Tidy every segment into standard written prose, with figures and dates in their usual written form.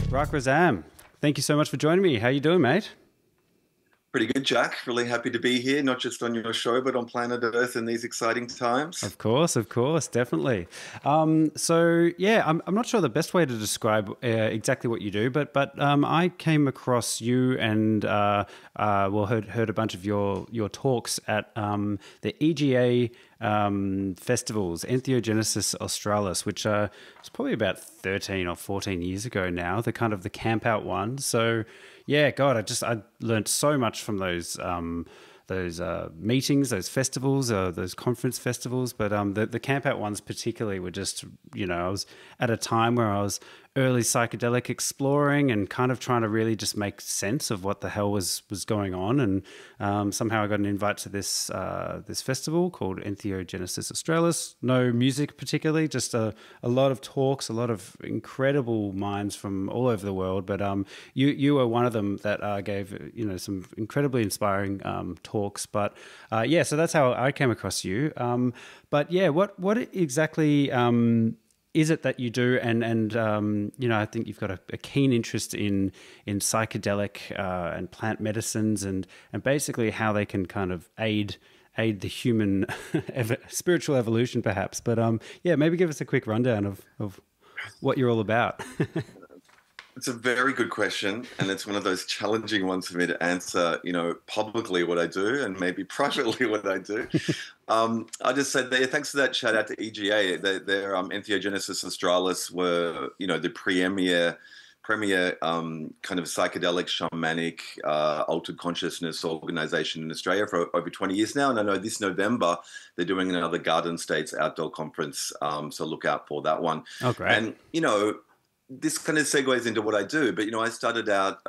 Razam, thank you so much for joining me. How you doing, mate? Pretty good, Jack. Really happy to be here, not just on your show, but on planet Earth in these exciting times. Of course, definitely. I'm not sure the best way to describe exactly what you do, but I came across you and heard a bunch of your talks at the EGA festivals, Entheogenesis Australis, which was probably about 13 or 14 years ago now. The kind of the camp out one. So yeah, God, I learned so much from those meetings, those festivals, those conference festivals. But the camp out ones particularly were just, I was at a time where I was early psychedelic exploring and kind of trying to really just make sense of what the hell was going on. And somehow I got an invite to this festival called Entheogenesis Australis. No music particularly, just a lot of talks, a lot of incredible minds from all over the world. But you were one of them that gave some incredibly inspiring talks. But so that's how I came across you. But yeah, what exactly is it that you do? And I think you've got a keen interest in psychedelic and plant medicines and basically how they can kind of aid the human spiritual evolution, perhaps. But maybe give us a quick rundown of what you're all about. It's a very good question, and it's one of those challenging ones for me to answer, publicly what I do and maybe privately what I do. I just said there, thanks for that shout out to EGA. Their Entheogenesis Australis were, the premier kind of psychedelic, shamanic, altered consciousness organization in Australia for over 20 years now. And I know this November they're doing another Garden States outdoor conference, so look out for that one. Oh, great. And, this kind of segues into what I do, but I started out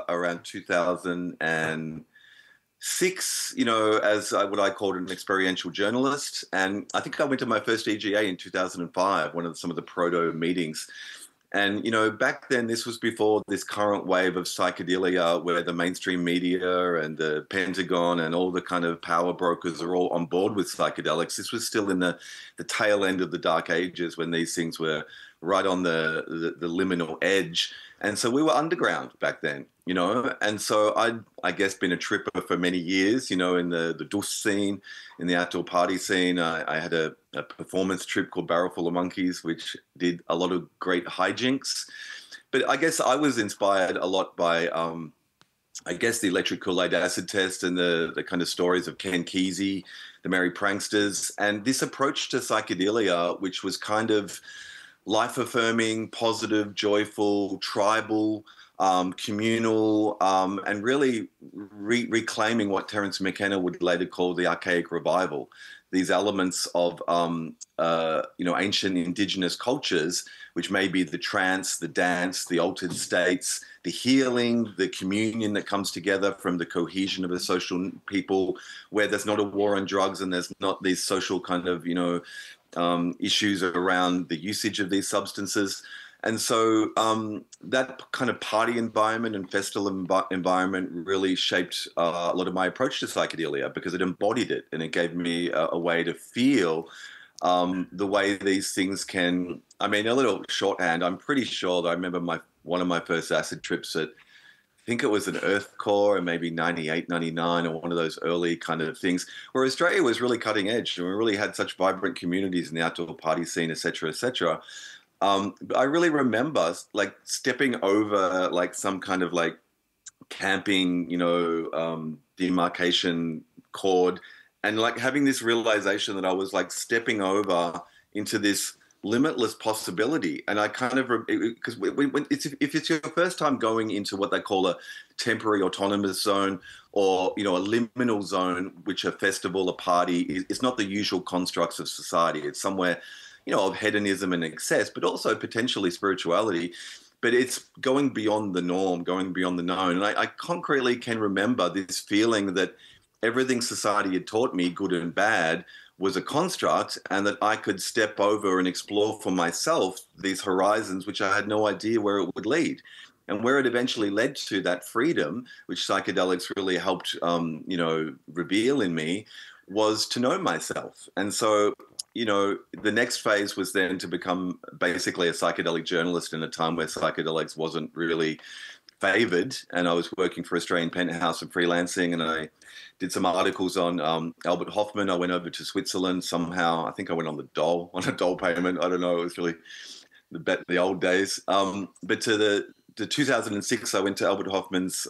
around 2006, as what I called an experiential journalist, and I think I went to my first EGA in 2005, some of the proto meetings. And back then, this was before this current wave of psychedelia, where the mainstream media and the Pentagon and all the kind of power brokers are all on board with psychedelics. This was still in the tail end of the dark ages when these things were right on the liminal edge. And so we were underground back then, and so I guess been a tripper for many years, in the dus scene, in the outdoor party scene. I had a performance trip called Barrel Full of Monkeys, which did a lot of great hijinks. But I guess I was inspired a lot by, I guess, the electric Kool-Aid acid test and the kind of stories of Ken Kesey, the Merry Pranksters, and this approach to psychedelia, which was kind of life-affirming, positive, joyful, tribal, communal, and really reclaiming what Terence McKenna would later call the archaic revival. These elements of, ancient indigenous cultures, which may be the trance, the dance, the altered states, the healing, the communion that comes together from the cohesion of a social people, where there's not a war on drugs and there's not these social kind of, issues around the usage of these substances. And so that kind of party environment and festival environment really shaped a lot of my approach to psychedelia, because it embodied it and it gave me a way to feel the way these things can. I mean, a little shorthand, I'm pretty sure that I remember one of my first acid trips at, I think it was an Earth Core and maybe 98, 99, or one of those early kind of things where Australia was really cutting edge and we really had such vibrant communities in the outdoor party scene, et cetera, et cetera. But I really remember like stepping over like some kind of like camping, demarcation cord, and like having this realization that I was like stepping over into this limitless possibility. And I kind of, because if it's your first time going into what they call a temporary autonomous zone, or a liminal zone, which a festival, a party is not the usual constructs of society. It's somewhere of hedonism and excess, but also potentially spirituality. But it's going beyond the norm, going beyond the known. And I concretely can remember this feeling that everything society had taught me, good and bad, was a construct, and that I could step over and explore for myself these horizons, which I had no idea where it would lead. And where it eventually led to that freedom, which psychedelics really helped, reveal in me, was to know myself. And so you know, the next phase was then to become basically a psychedelic journalist in a time where psychedelics wasn't really favored. And I was working for Australian Penthouse and freelancing, and I did some articles on Albert Hoffman. I went over to Switzerland somehow. I think I went on on a doll payment. I don't know. It was really the old days. But to 2006, I went to Albert Hoffman's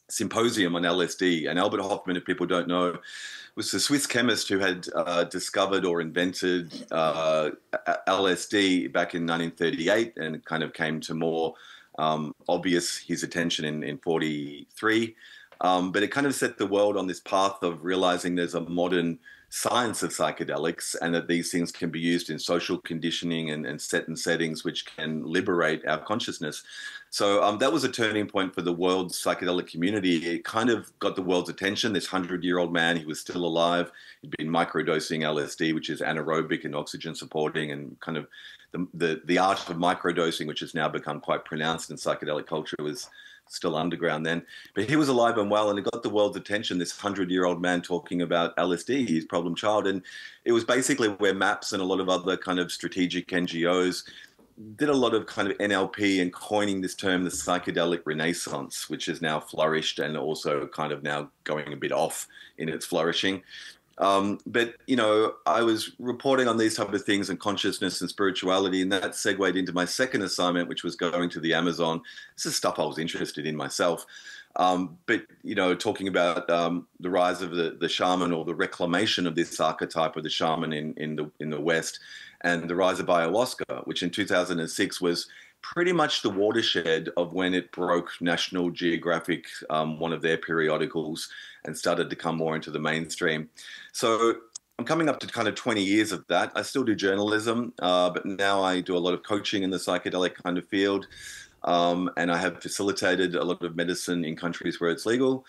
symposium on LSD. And Albert Hoffman, if people don't know, was the Swiss chemist who had discovered or invented LSD back in 1938, and it kind of came to more obvious his attention in 43. But it kind of set the world on this path of realizing there's a modern science of psychedelics, and that these things can be used in social conditioning and certain settings which can liberate our consciousness. So that was a turning point for the world's psychedelic community. It kind of got the world's attention. This 100-year-old man, he was still alive. He'd been microdosing LSD, which is anaerobic and oxygen supporting, and kind of the art of microdosing, which has now become quite pronounced in psychedelic culture, was still underground then. But he was alive and well, and it got the world's attention, this 100-year-old man talking about LSD, his problem child. And it was basically where MAPS and a lot of other kind of strategic NGOs did a lot of kind of NLP and coining this term, the psychedelic renaissance, which has now flourished and also kind of now going a bit off in its flourishing. But, you know, I was reporting on these type of things and consciousness and spirituality, and that segued into my second assignment, which was going to the Amazon. This is stuff I was interested in myself. But, you know, talking about the rise of the shaman, or the reclamation of this archetype of the shaman in the West, and the rise of ayahuasca, which in 2006 was pretty much the watershed of when it broke National Geographic, one of their periodicals, and started to come more into the mainstream. So I'm coming up to kind of 20 years of that. I still do journalism, but now I do a lot of coaching in the psychedelic kind of field. And I have facilitated a lot of medicine in countries where it's legal.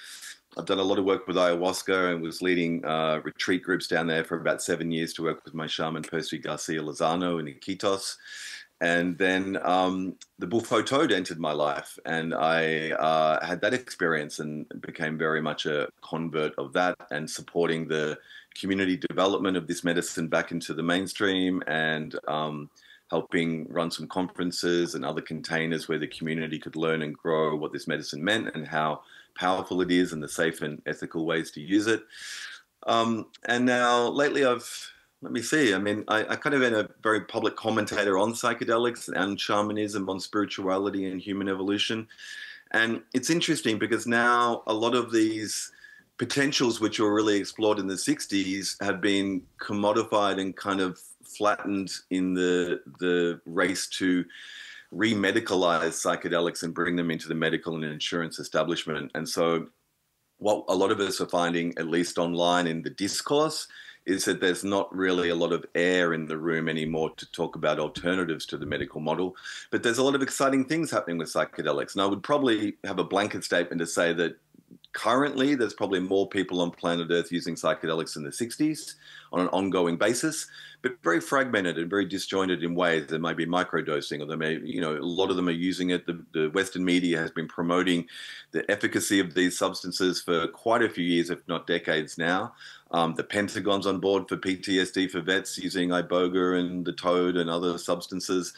I've done a lot of work with ayahuasca and was leading retreat groups down there for about 7 years to work with my shaman, Percy Garcia Lozano, in Iquitos. And then the Bufo toad entered my life, and I had that experience and became very much a convert of that, and supporting the community development of this medicine back into the mainstream, and helping run some conferences and other containers where the community could learn and grow what this medicine meant and how powerful it is and the safe and ethical ways to use it. And now lately let me see. I mean, I kind of been a very public commentator on psychedelics and shamanism, on spirituality and human evolution. And it's interesting because now a lot of these potentials which were really explored in the 60s have been commodified and kind of flattened in the race to re-medicalize psychedelics and bring them into the medical and insurance establishment. And so what a lot of us are finding, at least online in the discourse, is that there's not really a lot of air in the room anymore to talk about alternatives to the medical model. But there's a lot of exciting things happening with psychedelics. And I would probably have a blanket statement to say that currently there's probably more people on planet Earth using psychedelics in the 60s on an ongoing basis, but very fragmented and very disjointed in ways. There may be microdosing, or there may, you know, a lot of them are using it. The Western media has been promoting the efficacy of these substances for quite a few years, if not decades now. The Pentagon's on board for PTSD for vets using iboga and the toad and other substances.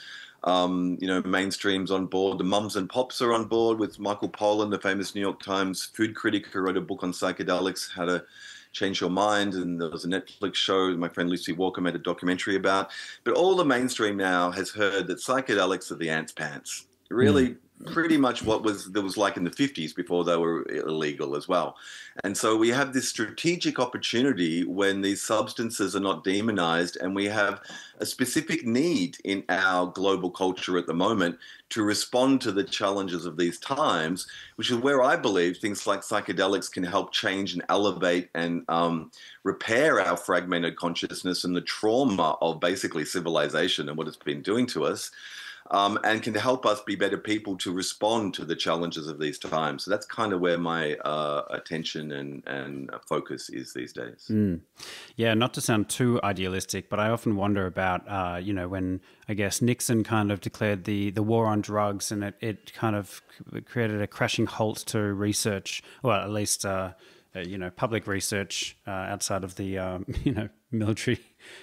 You know, mainstream's on board. The mums and pops are on board with Michael Pollan, the famous New York Times food critic who wrote a book on psychedelics, How to Change Your Mind. And there was a Netflix show my friend Lucy Walker made a documentary about. But all the mainstream now has heard that psychedelics are the ants' pants. Really, pretty much what there was like in the 50s before they were illegal as well. And so we have this strategic opportunity when these substances are not demonized, and we have a specific need in our global culture at the moment to respond to the challenges of these times, which is where I believe things like psychedelics can help change and elevate and repair our fragmented consciousness and the trauma of basically civilization and what it's been doing to us. And can help us be better people to respond to the challenges of these times. So that's kind of where my attention and focus is these days. Yeah, not to sound too idealistic, but I often wonder about, you know, when I guess Nixon kind of declared the war on drugs, and it kind of created a crashing halt to research, well, at least, you know, public research outside of the, you know, military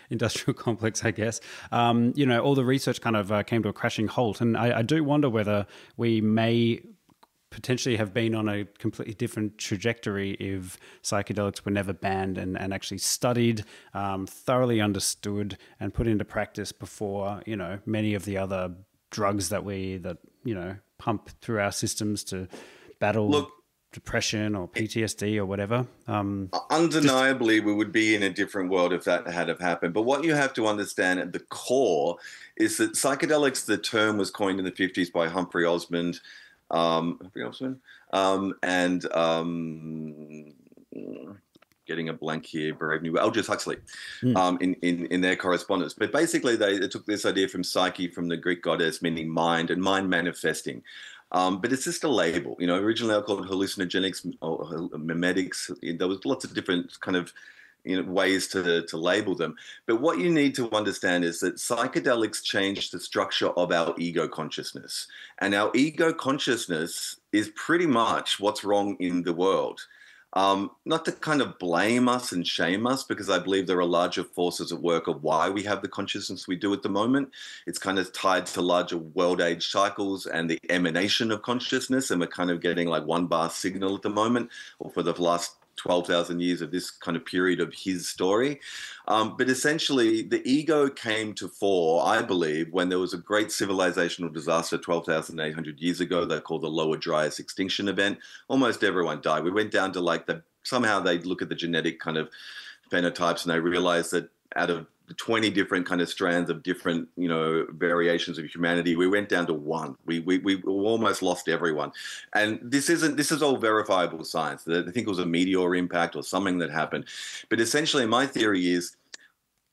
industrial complex, I guess, all the research kind of came to a crashing halt. And I do wonder whether we may potentially have been on a completely different trajectory if psychedelics were never banned and actually studied, thoroughly understood, and put into practice before, many of the other drugs that pump through our systems to battle depression or PTSD or whatever. Undeniably, we would be in a different world if that had have happened. But what you have to understand at the core is that psychedelics, the term was coined in the 50s by Humphrey Osmond, and getting a blank here, Brave New Aldous Huxley, in their correspondence. But basically, they took this idea from psyche, from the Greek goddess, meaning mind, and mind manifesting. But it's just a label. Originally they were called hallucinogenics or mimetics. There was lots of different kind of ways to label them. But what you need to understand is that psychedelics change the structure of our ego consciousness. And our ego consciousness is pretty much what's wrong in the world. Not to kind of blame us and shame us, because I believe there are larger forces at work of why we have the consciousness we do at the moment. It's kind of tied to larger world age cycles and the emanation of consciousness. And we're kind of getting like one bar signal at the moment, or for the last 12,000 years of this kind of period of his story. But essentially, the ego came to fore, I believe, when there was a great civilizational disaster 12,800 years ago. They called the Lower Dryas extinction event. Almost everyone died. We went down to somehow they look at the genetic kind of phenotypes and they realized that out of 20 different kind of strands of different, variations of humanity, we went down to one. We almost lost everyone. And this is all verifiable science. I think it was a meteor impact or something that happened. But essentially, my theory is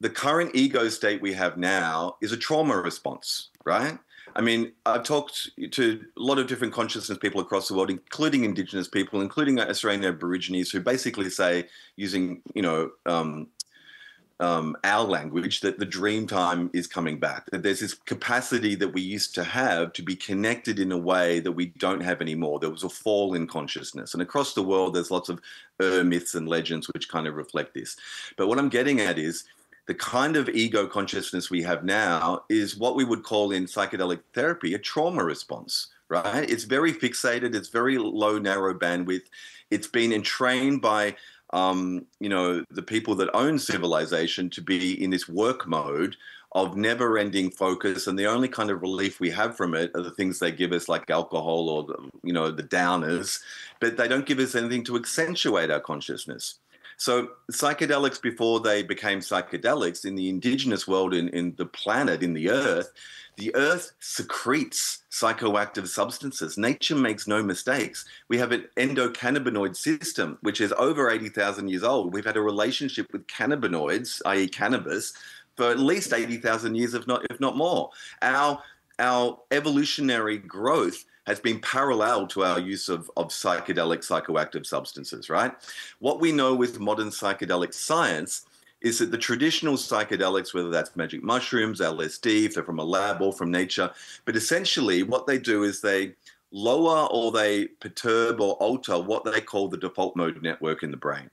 the current ego state we have now is a trauma response, right? I mean, I've talked to a lot of different consciousness people across the world, including Indigenous people, including Australian Aborigines, who basically say, using, our language, that the dream time is coming back, that there's this capacity that we used to have to be connected in a way that we don't have anymore. There was a fall in consciousness. And across the world, there's lots of myths and legends which kind of reflect this. But what I'm getting at is the kind of ego consciousness we have now is what we would call in psychedelic therapy a trauma response, right? It's very fixated. It's very low, narrow bandwidth. It's been entrained by the people that own civilization to be in this work mode of never-ending focus, and the only kind of relief we have from it are the things they give us, like alcohol or the downers, but they don't give us anything to accentuate our consciousness. So psychedelics, before they became psychedelics in the indigenous world, in the planet, in the earth secretes psychoactive substances. Nature makes no mistakes. We have an endocannabinoid system, which is over 80,000 years old. We've had a relationship with cannabinoids, i.e. cannabis, for at least 80,000 years, if not more. Our evolutionary growth has been parallel to our use of psychedelic psychoactive substances, right? What we know with modern psychedelic science is that the traditional psychedelics, whether that's magic mushrooms, LSD, if they're from a lab or from nature, but essentially what they do is they lower or they perturb or alter what they call the default mode network in the brain.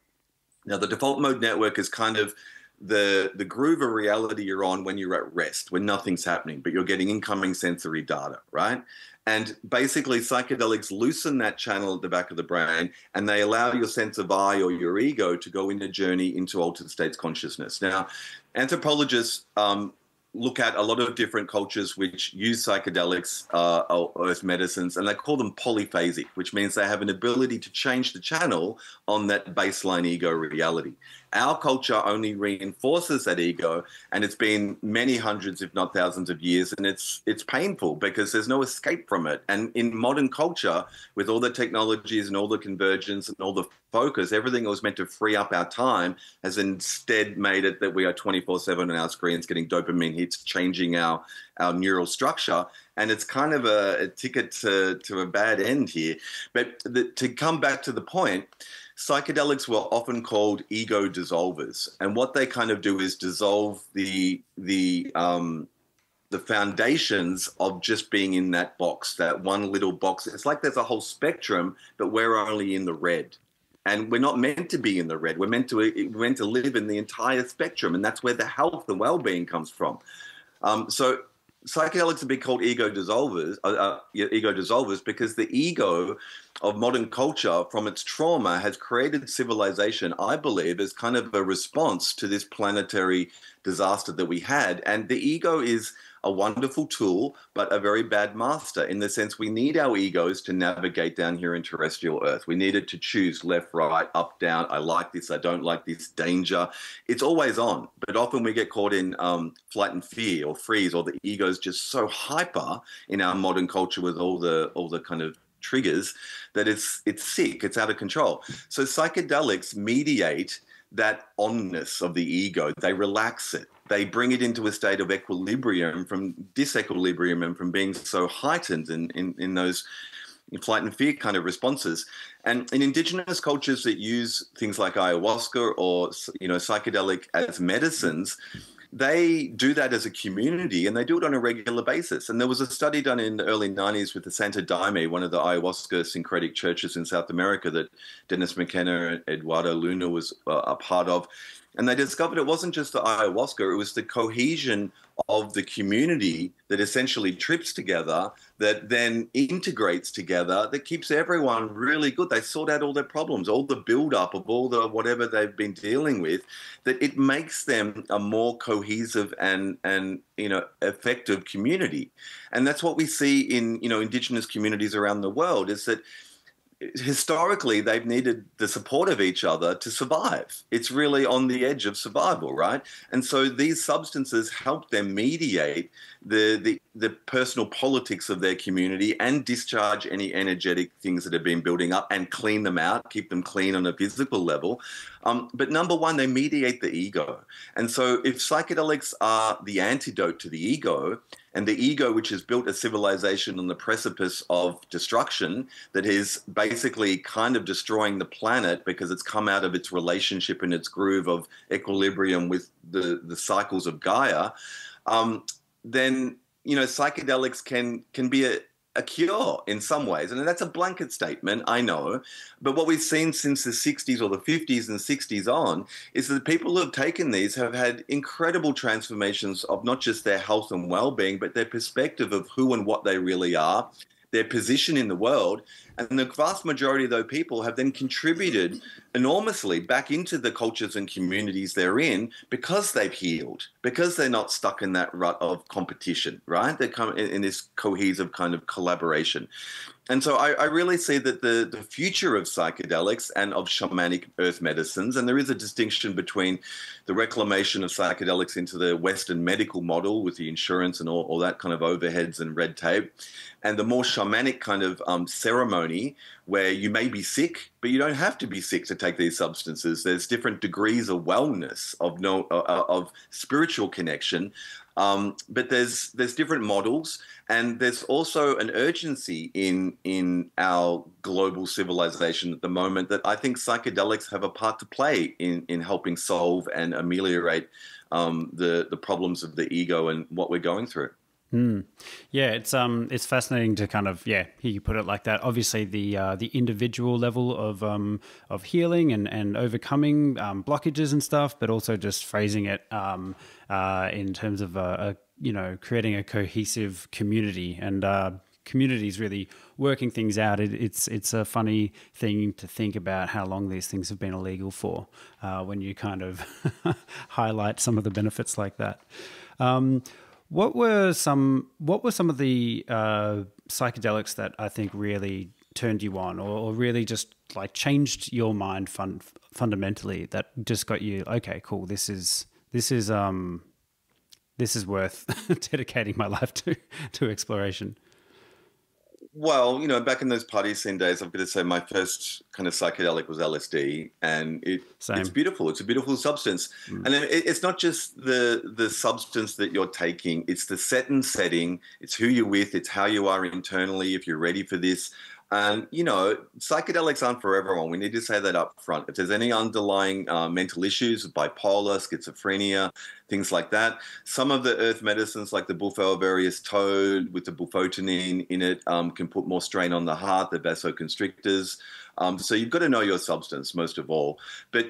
Now, the default mode network is kind of the groove of reality you're on when you're at rest, when nothing's happening, but you're getting incoming sensory data, right? And basically, psychedelics loosen that channel at the back of the brain, and they allow your sense of I or your ego to go in a journey into altered states consciousness. Now, anthropologists look at a lot of different cultures which use psychedelics or earth medicines, and they call them polyphasic, which means they have an ability to change the channel on that baseline ego reality. Our culture only reinforces that ego, and it's been many hundreds, if not thousands of years, and it's painful because there's no escape from it. And in modern culture, with all the technologies and all the convergence and all the focus, everything that was meant to free up our time has instead made it that we are 24/7 on our screens getting dopamine hits, changing our neural structure. And it's kind of a ticket to a bad end here. But to come back to the point, psychedelics were often called ego dissolvers. And what they kind of do is dissolve the foundations of just being in that box, that one little box. It's like there's a whole spectrum, but we're only in the red. And we're not meant to be in the red. We're meant to live in the entire spectrum, and that's where the health and well-being comes from. So psychedelics have been called ego dissolvers, because the ego of modern culture, from its trauma, has created civilization, I believe, as kind of a response to this planetary disaster that we had. And the ego is a wonderful tool, but a very bad master, in the sense we need our egos to navigate down here in terrestrial Earth. We need it to choose left, right, up, down. I like this, I don't like this, danger. It's always on, but often we get caught in flight and fear or freeze, or the ego's just so hyper in our modern culture with all the kind of triggers that it's sick, it's out of control. So psychedelics mediate that onness of the ego. They relax it. They bring it into a state of equilibrium from disequilibrium, and from being so heightened in those flight and fear kind of responses. And in indigenous cultures that use things like ayahuasca or psychedelic as medicines, they do that as a community, and they do it on a regular basis. And there was a study done in the early 90s with the Santo Daime, one of the ayahuasca syncretic churches in South America, that Dennis McKenna and Eduardo Luna was a part of. And they discovered it wasn't just the ayahuasca, it was the cohesion of the community that essentially trips together, that then integrates together, that keeps everyone really good. They sort out all their problems, all the buildup of all the whatever they've been dealing with, that it makes them a more cohesive and effective community. And that's what we see in indigenous communities around the world, is that historically they've needed the support of each other to survive. It's really on the edge of survival, right? And so these substances help them mediate the personal politics of their community, and discharge any energetic things that have been building up, and clean them out, keep them clean on a physical level. But number one, they mediate the ego. And so if psychedelics are the antidote to the ego, and the ego, which has built a civilization on the precipice of destruction, that is basically kind of destroying the planet because it's come out of its relationship and its groove of equilibrium with the cycles of Gaia, then psychedelics can be a cure in some ways. And that's a blanket statement, I know. But what we've seen since the 60s or the 50s and 60s on is that people who have taken these have had incredible transformations of not just their health and well-being, but their perspective of who and what they really are, their position in the world. And the vast majority of those people have then contributed enormously back into the cultures and communities they're in, because they've healed, because they're not stuck in that rut of competition, right? They come in this cohesive kind of collaboration. And so I really see that the future of psychedelics and of shamanic earth medicines, and there is a distinction between the reclamation of psychedelics into the Western medical model with the insurance and all that kind of overheads and red tape, and the more shamanic kind of ceremony where you may be sick, but you don't have to be sick to take these substances. There's different degrees of wellness, of spiritual connection. But there's different models, and there's also an urgency in our global civilization at the moment that I think psychedelics have a part to play in helping solve and ameliorate the problems of the ego and what we're going through. Yeah, it's fascinating to kind of hear you put it like that. Obviously, the individual level of healing and overcoming blockages and stuff, but also just phrasing it in terms of creating a cohesive community, and communities really working things out. It's a funny thing to think about how long these things have been illegal for, when you kind of highlight some of the benefits like that. What were some of the psychedelics that I think really turned you on, or really just like changed your mind fundamentally, that just got you, okay, cool, this is worth dedicating my life to exploration? Well, back in those party scene days, I've got to say my first kind of psychedelic was LSD, and it's beautiful. It's a beautiful substance. And it's not just the substance that you're taking, it's the setting, it's who you're with, it's how you are internally, if you're ready for this. And, psychedelics aren't for everyone. We need to say that up front. If there's any underlying mental issues, bipolar, schizophrenia, things like that, some of the earth medicines like the Bufalvarius toad with the bufotenine in it can put more strain on the heart, the vasoconstrictors. So you've got to know your substance most of all. But,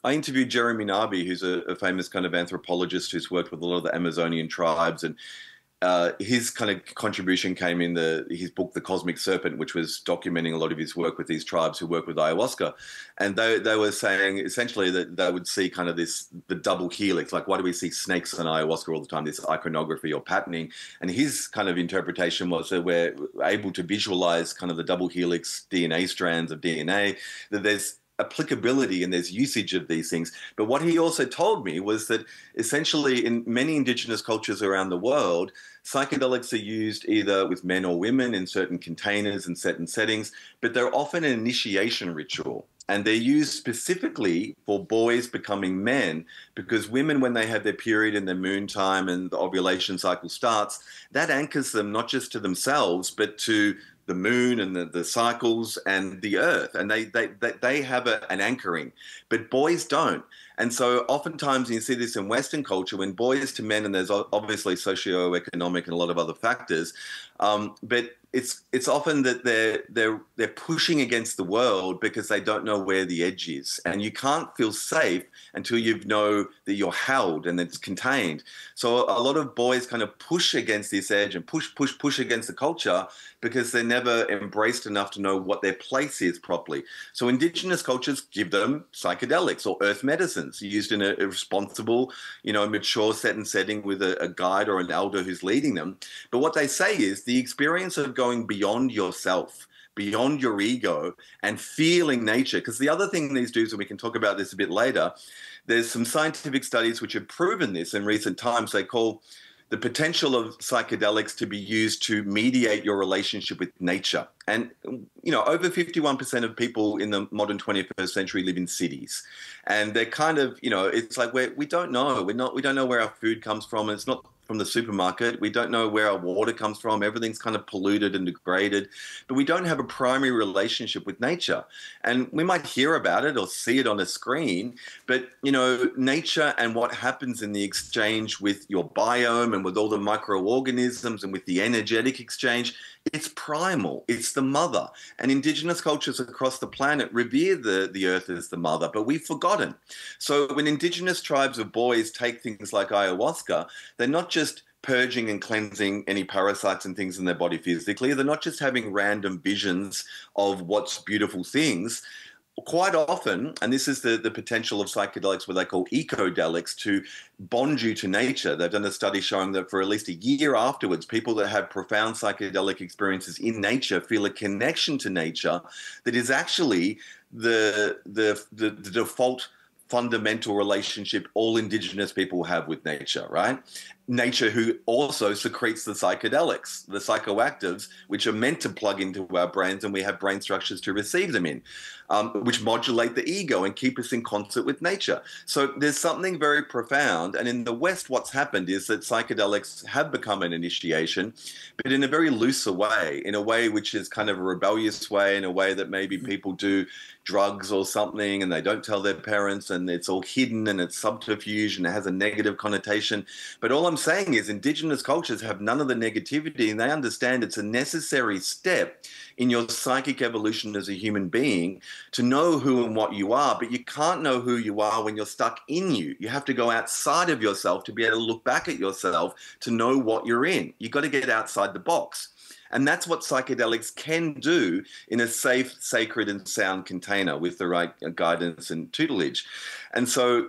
I interviewed Jeremy Narby, who's a famous kind of anthropologist who's worked with a lot of the Amazonian tribes, and his kind of contribution came in his book, The Cosmic Serpent, which was documenting a lot of his work with these tribes who work with ayahuasca. And they were saying essentially that they would see kind of the double helix. Like, why do we see snakes on ayahuasca all the time, this iconography or patterning? And his kind of interpretation was that we're able to visualize kind of the double helix DNA strands of DNA, that there's applicability and there's usage of these things. But what he also told me was that essentially in many indigenous cultures around the world, psychedelics are used either with men or women in certain containers and certain settings, but they're often an initiation ritual. And they're used specifically for boys becoming men, because women, when they have their period and their moon time and the ovulation cycle starts, that anchors them not just to themselves, but to the moon and the cycles and the earth, and they have an anchoring, but boys don't. And so oftentimes you see this in Western culture when boys to men, and there's obviously socioeconomic and a lot of other factors, but it's often that they're pushing against the world because they don't know where the edge is, and you can't feel safe until you know that you're held and it's contained. So a lot of boys kind of push against this edge and push against the culture because they're never embraced enough to know what their place is properly. So indigenous cultures give them psychedelics or earth medicines used in a responsible, mature setting with a guide or an elder who's leading them. But what they say is the experience of going beyond yourself, beyond your ego, and feeling nature. Because the other thing these do, and we can talk about this a bit later, there's some scientific studies which have proven this in recent times. They call the potential of psychedelics to be used to mediate your relationship with nature. And, over 51% of people in the modern 21st century live in cities. And they're kind of, it's like we don't know. We don't know where our food comes from. It's not from the supermarket. We don't know where our water comes from. Everything's kind of polluted and degraded, but we don't have a primary relationship with nature. And we might hear about it or see it on a screen, but, nature and what happens in the exchange with your biome and with all the microorganisms and with the energetic exchange, it's primal. It's the mother. And indigenous cultures across the planet revere the earth as the mother, but we've forgotten. So when indigenous tribes of boys take things like ayahuasca, they're not just purging and cleansing any parasites and things in their body physically. They're not just having random visions of what's beautiful things. Quite often, and this is the potential of psychedelics, what they call ecodelics, to bond you to nature. They've done a study showing that for at least a year afterwards, people that have profound psychedelic experiences in nature feel a connection to nature that is actually the default fundamental relationship all indigenous people have with nature, right? Nature, who also secretes the psychedelics, the psychoactives, which are meant to plug into our brains, and we have brain structures to receive them in, which modulate the ego and keep us in concert with nature. So there's something very profound. And in the West, what's happened is that psychedelics have become an initiation, but in a very looser way, in a way which is kind of a rebellious way, in a way that maybe people do drugs or something and they don't tell their parents, and it's all hidden and it's subterfuge and it has a negative connotation. But all I'm saying is indigenous cultures have none of the negativity, and they understand it's a necessary step in your psychic evolution as a human being to know who and what you are. But you can't know who you are when you're stuck in you. You have to go outside of yourself to be able to look back at yourself to know what you're in. You've got to get outside the box. And that's what psychedelics can do in a safe, sacred, and sound container with the right guidance and tutelage. And so,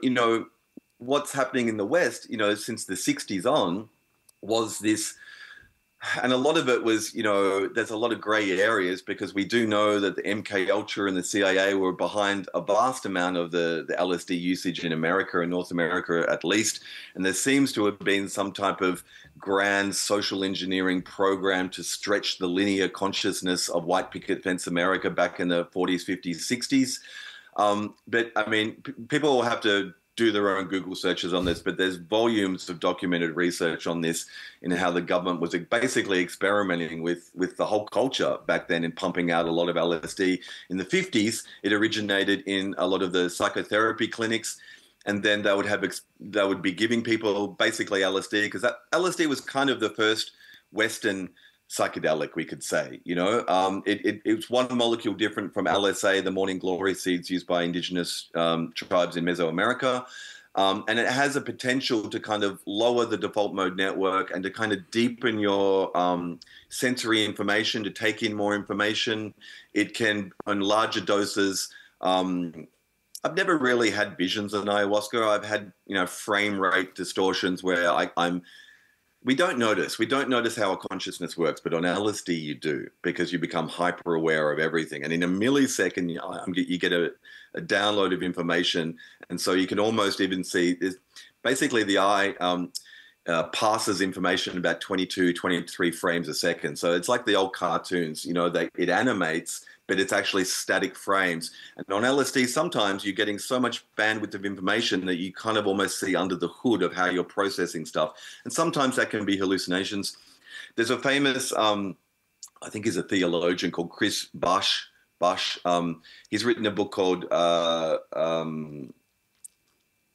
what's happening in the West, since the 60s on, was this, and a lot of it was, there's a lot of gray areas, because we do know that the MK Ultra and the CIA were behind a vast amount of the LSD usage in America and North America at least. And there seems to have been some type of grand social engineering program to stretch the linear consciousness of white picket fence America back in the 40s, 50s, 60s. But I mean, people will have to do their own Google searches on this, but there's volumes of documented research on this in how the government was basically experimenting with the whole culture back then and pumping out a lot of LSD. In the 50s, it originated in a lot of the psychotherapy clinics, and then they would be giving people basically LSD, because that LSD was kind of the first Western psychedelic, we could say. It's one molecule different from LSA, the morning glory seeds used by indigenous tribes in Mesoamerica. And it has a potential to kind of lower the default mode network and to kind of deepen your sensory information, to take in more information. It can, on larger doses, I've never really had visions on ayahuasca. I've had, frame rate distortions where we don't notice how our consciousness works, but on LSD you do, because you become hyper aware of everything. And in a millisecond, you get a download of information. And so you can almost even see basically the eye passes information about 22, 23 frames a second. So it's like the old cartoons, it animates, but it's actually static frames. And on LSD, sometimes you're getting so much bandwidth of information that you kind of almost see under the hood of how you're processing stuff. And sometimes that can be hallucinations. There's a famous, I think he's a theologian, called Chris Bush. He's written a book called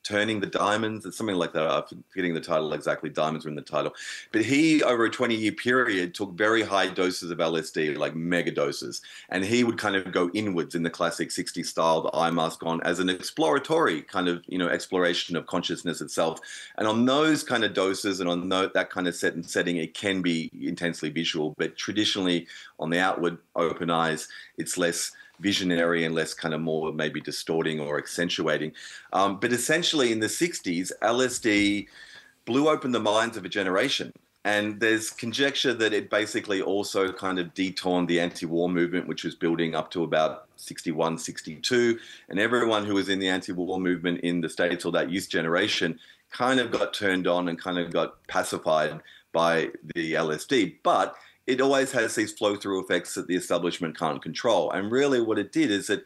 Turning the Diamonds. It's something like that. I'm forgetting the title exactly. Diamonds were in the title. But he, over a 20-year period, took very high doses of LSD, like mega doses. And he would kind of go inwards in the classic 60s style, the eye mask on, as an exploratory kind of, exploration of consciousness itself. And on those kind of doses and on that kind of setting, it can be intensely visual. But traditionally, on the outward open eyes, it's less visionary and less kind of more maybe distorting or accentuating. But essentially in the 60s, LSD blew open the minds of a generation. And there's conjecture that it basically also kind of dethroned the anti-war movement, which was building up to about 61, 62. And everyone who was in the anti-war movement in the States, or that youth generation, kind of got turned on and kind of got pacified by the LSD. But it always has these flow-through effects that the establishment can't control. And really what it did is that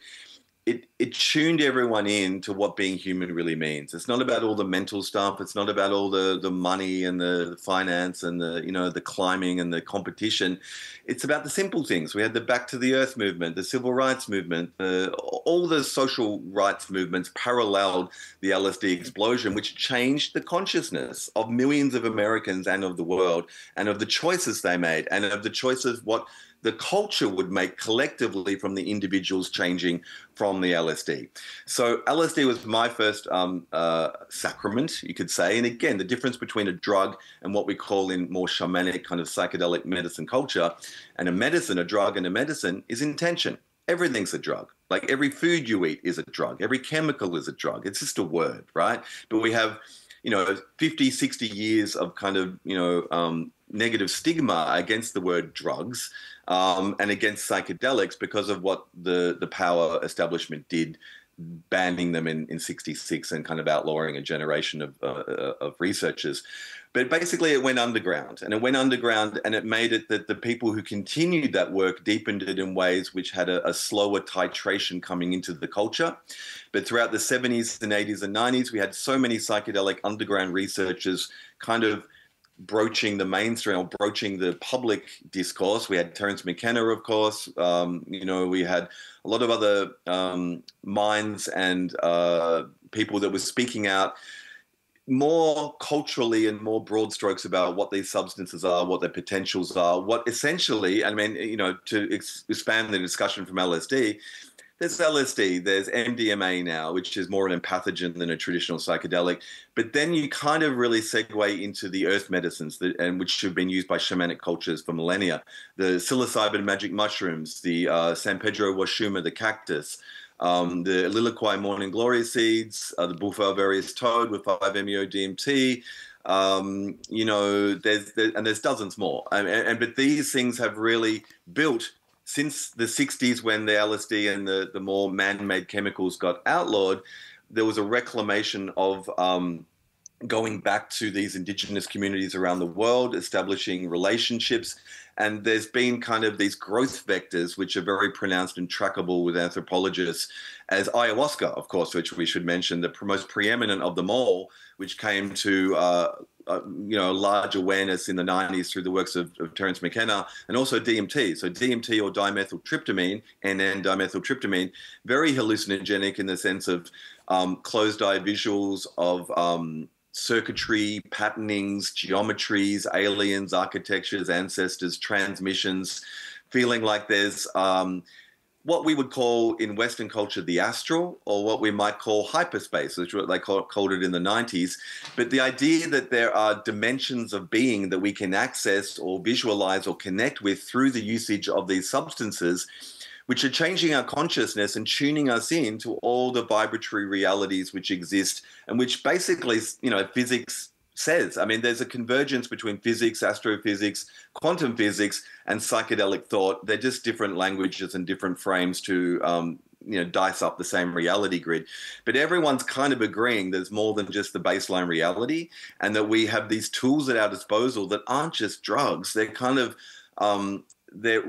it tuned everyone in to what being human really means. It's not about all the mental stuff. It's not about all the money and the finance and the climbing and the competition. It's about the simple things. We had the Back to the Earth movement, the civil rights movement, all the social rights movements paralleled the LSD explosion, which changed the consciousness of millions of Americans and of the world, and of the choices they made, and of the choices what the culture would make collectively from the individuals changing from the LSD. So LSD was my first sacrament, you could say. And again, the difference between a drug and what we call in more shamanic kind of psychedelic medicine culture, and a drug and a medicine, is intention. Everything's a drug. Like every food you eat is a drug. Every chemical is a drug. It's just a word, right? But we have 50, 60 years of kind of, negative stigma against the word drugs and against psychedelics because of what the power establishment did, banning them in 66 and kind of outlawing a generation of researchers. But basically it went underground, and it made it that the people who continued that work deepened it in ways which had a slower titration coming into the culture. But throughout the 70s and 80s and 90s, we had so many psychedelic underground researchers kind of broaching the mainstream, or broaching the public discourse. We had Terence McKenna, of course. We had a lot of other minds and people that were speaking out more culturally and more broad strokes about what these substances are, what their potentials are, what essentially, to expand the discussion from LSD, there's LSD, there's MDMA now, which is more an empathogen than a traditional psychedelic. But then you kind of really segue into the earth medicines, which have been used by shamanic cultures for millennia. The psilocybin magic mushrooms, the San Pedro Washuma, the cactus, the Liliquai morning glory seeds, the Buffo various toad with 5-MeO DMT. There's dozens more. But these things have really built since the 60s, when the LSD and the more man-made chemicals got outlawed. There was a reclamation of going back to these indigenous communities around the world, establishing relationships. And there's been kind of these growth vectors, which are very pronounced and trackable with anthropologists, as ayahuasca, of course, which we should mention, the most preeminent of them all, which came to large awareness in the 90s through the works of Terence McKenna, and also DMT. So DMT, or dimethyltryptamine, NN-dimethyltryptamine, very hallucinogenic in the sense of closed-eye visuals of circuitry, patternings, geometries, aliens, architectures, ancestors, transmissions, feeling like there's what we would call in Western culture the astral, or what we might call hyperspace, which is what they called it in the 90s. But the idea that there are dimensions of being that we can access or visualize or connect with through the usage of these substances, which are changing our consciousness and tuning us in to all the vibratory realities which exist, and which basically, physics says. I mean, there's a convergence between physics, astrophysics, quantum physics, and psychedelic thought. They're just different languages and different frames to dice up the same reality grid. But everyone's kind of agreeing there's more than just the baseline reality, and that we have these tools at our disposal that aren't just drugs. They're kind of they're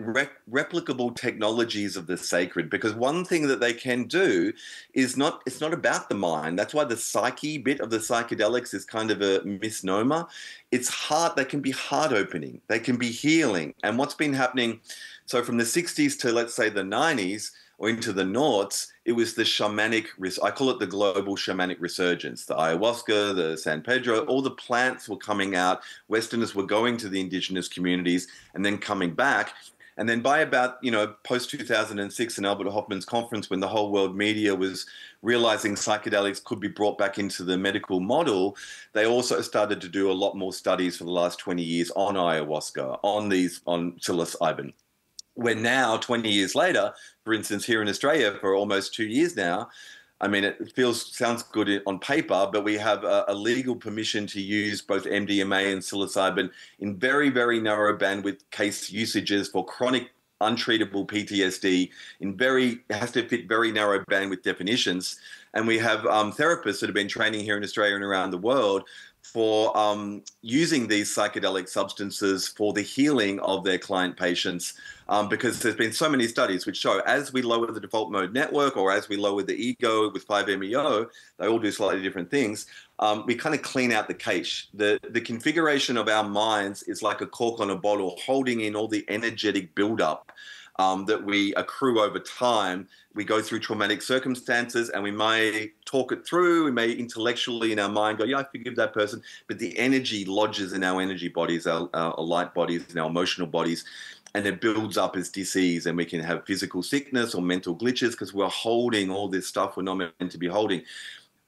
replicable technologies of the sacred, because one thing that they can do is it's not about the mind. That's why the psyche bit of the psychedelics is kind of a misnomer. It's heart. They can be heart opening. They can be healing. And what's been happening, so from the 60s to, let's say, the 90s, or into the noughts, it was the shamanic, I call it the global shamanic resurgence. The ayahuasca, the San Pedro, all the plants were coming out. Westerners were going to the indigenous communities and then coming back. And then by about, post 2006 in Albert Hoffman's conference, when the whole world media was realizing psychedelics could be brought back into the medical model, they also started to do a lot more studies for the last 20 years on ayahuasca, on psilocybin. We're now, 20 years later, for instance, here in Australia for almost 2 years now, I mean, sounds good on paper, but we have a legal permission to use both MDMA and psilocybin in very, very narrow bandwidth case usages for chronic untreatable PTSD. It has to fit very narrow bandwidth definitions. And we have therapists that have been training here in Australia and around the world for using these psychedelic substances for the healing of their client patients, because there's been so many studies which show as we lower the default mode network, or as we lower the ego with 5-MeO, they all do slightly different things, we kind of clean out the cache. The configuration of our minds is like a cork on a bottle, holding in all the energetic buildup that we accrue over time. We go through traumatic circumstances and we may talk it through. We may intellectually in our mind go, yeah, I forgive that person. But the energy lodges in our energy bodies, our light bodies, and our emotional bodies. And it builds up as disease, and we can have physical sickness or mental glitches because we're holding all this stuff we're not meant to be holding.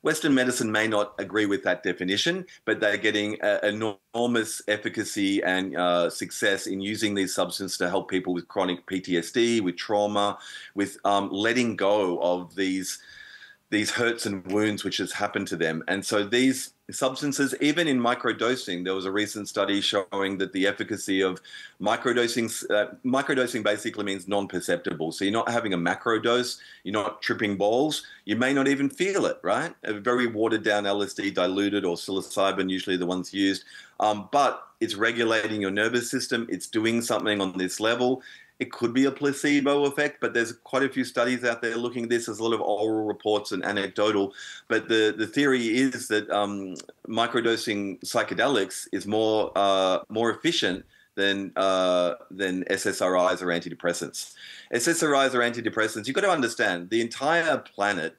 Western medicine may not agree with that definition, but they're getting enormous efficacy and success in using these substances to help people with chronic PTSD, with trauma, with letting go of these hurts and wounds which has happened to them. And so these substances, even in microdosing, there was a recent study showing that the efficacy of microdosing basically means non-perceptible. So you're not having a macro dose, you're not tripping balls, you may not even feel it, right? A very watered down LSD diluted, or psilocybin, usually the ones used, but it's regulating your nervous system, it's doing something on this level. It could be a placebo effect, but there's quite a few studies out there looking at this. There's a lot of oral reports and anecdotal. But the theory is that microdosing psychedelics is more efficient than SSRIs or antidepressants. SSRIs or antidepressants, you've got to understand, the entire planet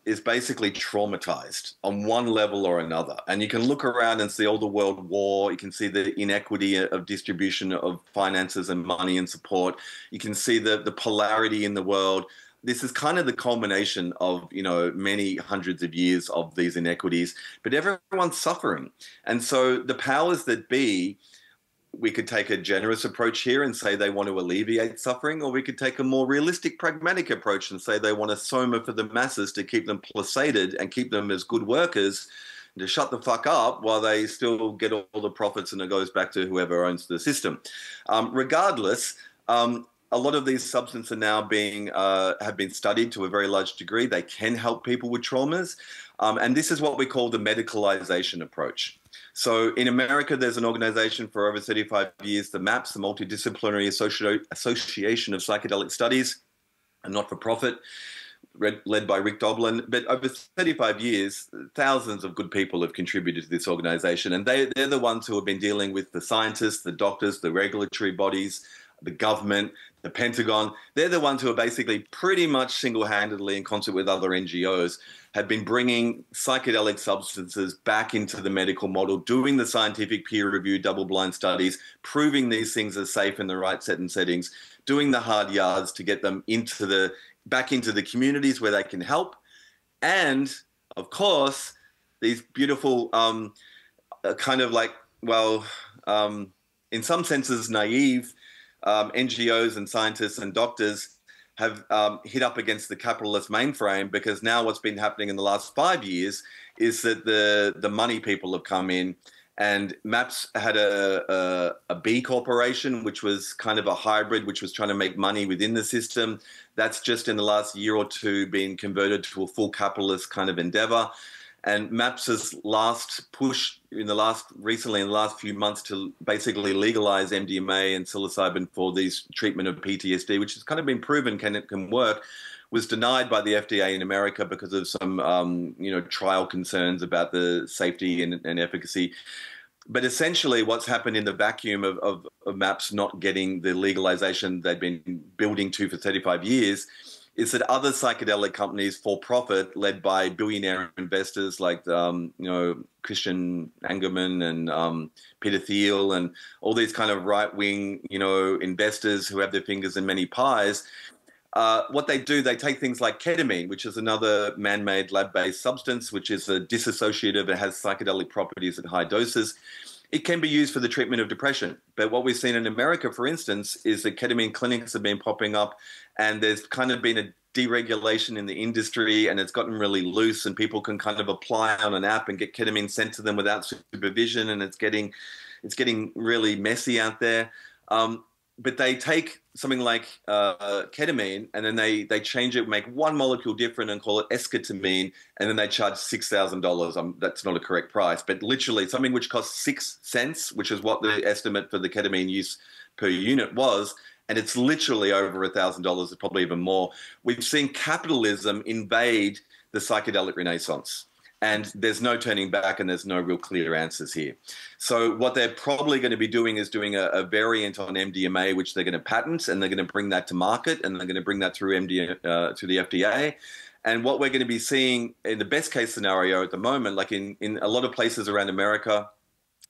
is basically traumatized on one level or another. And you can look around and see all the world war. You can see the inequity of distribution of finances and money and support. You can see the polarity in the world. This is kind of the culmination of, many hundreds of years of these inequities, but everyone's suffering. And so the powers that be, we could take a generous approach here and say they want to alleviate suffering, or we could take a more realistic, pragmatic approach and say they want a soma for the masses to keep them placated and keep them as good workers, to shut the fuck up while they still get all the profits and it goes back to whoever owns the system. Regardless, a lot of these substances are now have been studied to a very large degree. They can help people with traumas. And this is what we call the medicalization approach. So in America, there's an organization for over 35 years, the MAPS, the Multidisciplinary Association of Psychedelic Studies, a not-for-profit, led by Rick Doblin. But over 35 years, thousands of good people have contributed to this organization. And they're the ones who have been dealing with the scientists, the doctors, the regulatory bodies, the government, the Pentagon. They're the ones who are basically pretty much single-handedly, in concert with other NGOs, have been bringing psychedelic substances back into the medical model, doing the scientific peer-reviewed double-blind studies, proving these things are safe in the right set and settings, doing the hard yards to get them back into the communities where they can help. And, of course, these beautiful kind of like, well, in some senses naive NGOs and scientists and doctors have hit up against the capitalist mainframe, because now what's been happening in the last 5 years is that the money people have come in, and MAPS had a B corporation, which was kind of a hybrid, which was trying to make money within the system. That's just in the last year or two been converted to a full capitalist kind of endeavor. And MAPS's last push recently in the last few months to basically legalize MDMA and psilocybin for this treatment of PTSD, which has kind of been proven can work, was denied by the FDA in America because of some trial concerns about the safety and efficacy. But essentially what's happened in the vacuum of MAPS not getting the legalization they've been building to for 35 years is that other psychedelic companies for profit, led by billionaire investors like Christian Angerman and Peter Thiel and all these kind of right-wing investors who have their fingers in many pies, what they do, they take things like ketamine, which is another man-made lab-based substance, which is a dissociative. It has psychedelic properties at high doses. It can be used for the treatment of depression. But what we've seen in America, for instance, is that ketamine clinics have been popping up, and there's kind of been a deregulation in the industry, and it's gotten really loose, and people can kind of apply on an app and get ketamine sent to them without supervision, and it's getting really messy out there. But they take something like ketamine, and then they change it, make one molecule different and call it esketamine, and then they charge $6,000. That's not a correct price, but literally something which costs 6 cents, which is what the estimate for the ketamine use per unit was, and it's literally over $1,000, probably even more. We've seen capitalism invade the psychedelic renaissance. And there's no turning back, and there's no real clear answers here. So what they're probably going to be doing is doing a variant on MDMA, which they're going to patent, and they're going to bring that to market, and they're going to bring that through to the FDA. And what we're going to be seeing in the best case scenario at the moment, like in a lot of places around America,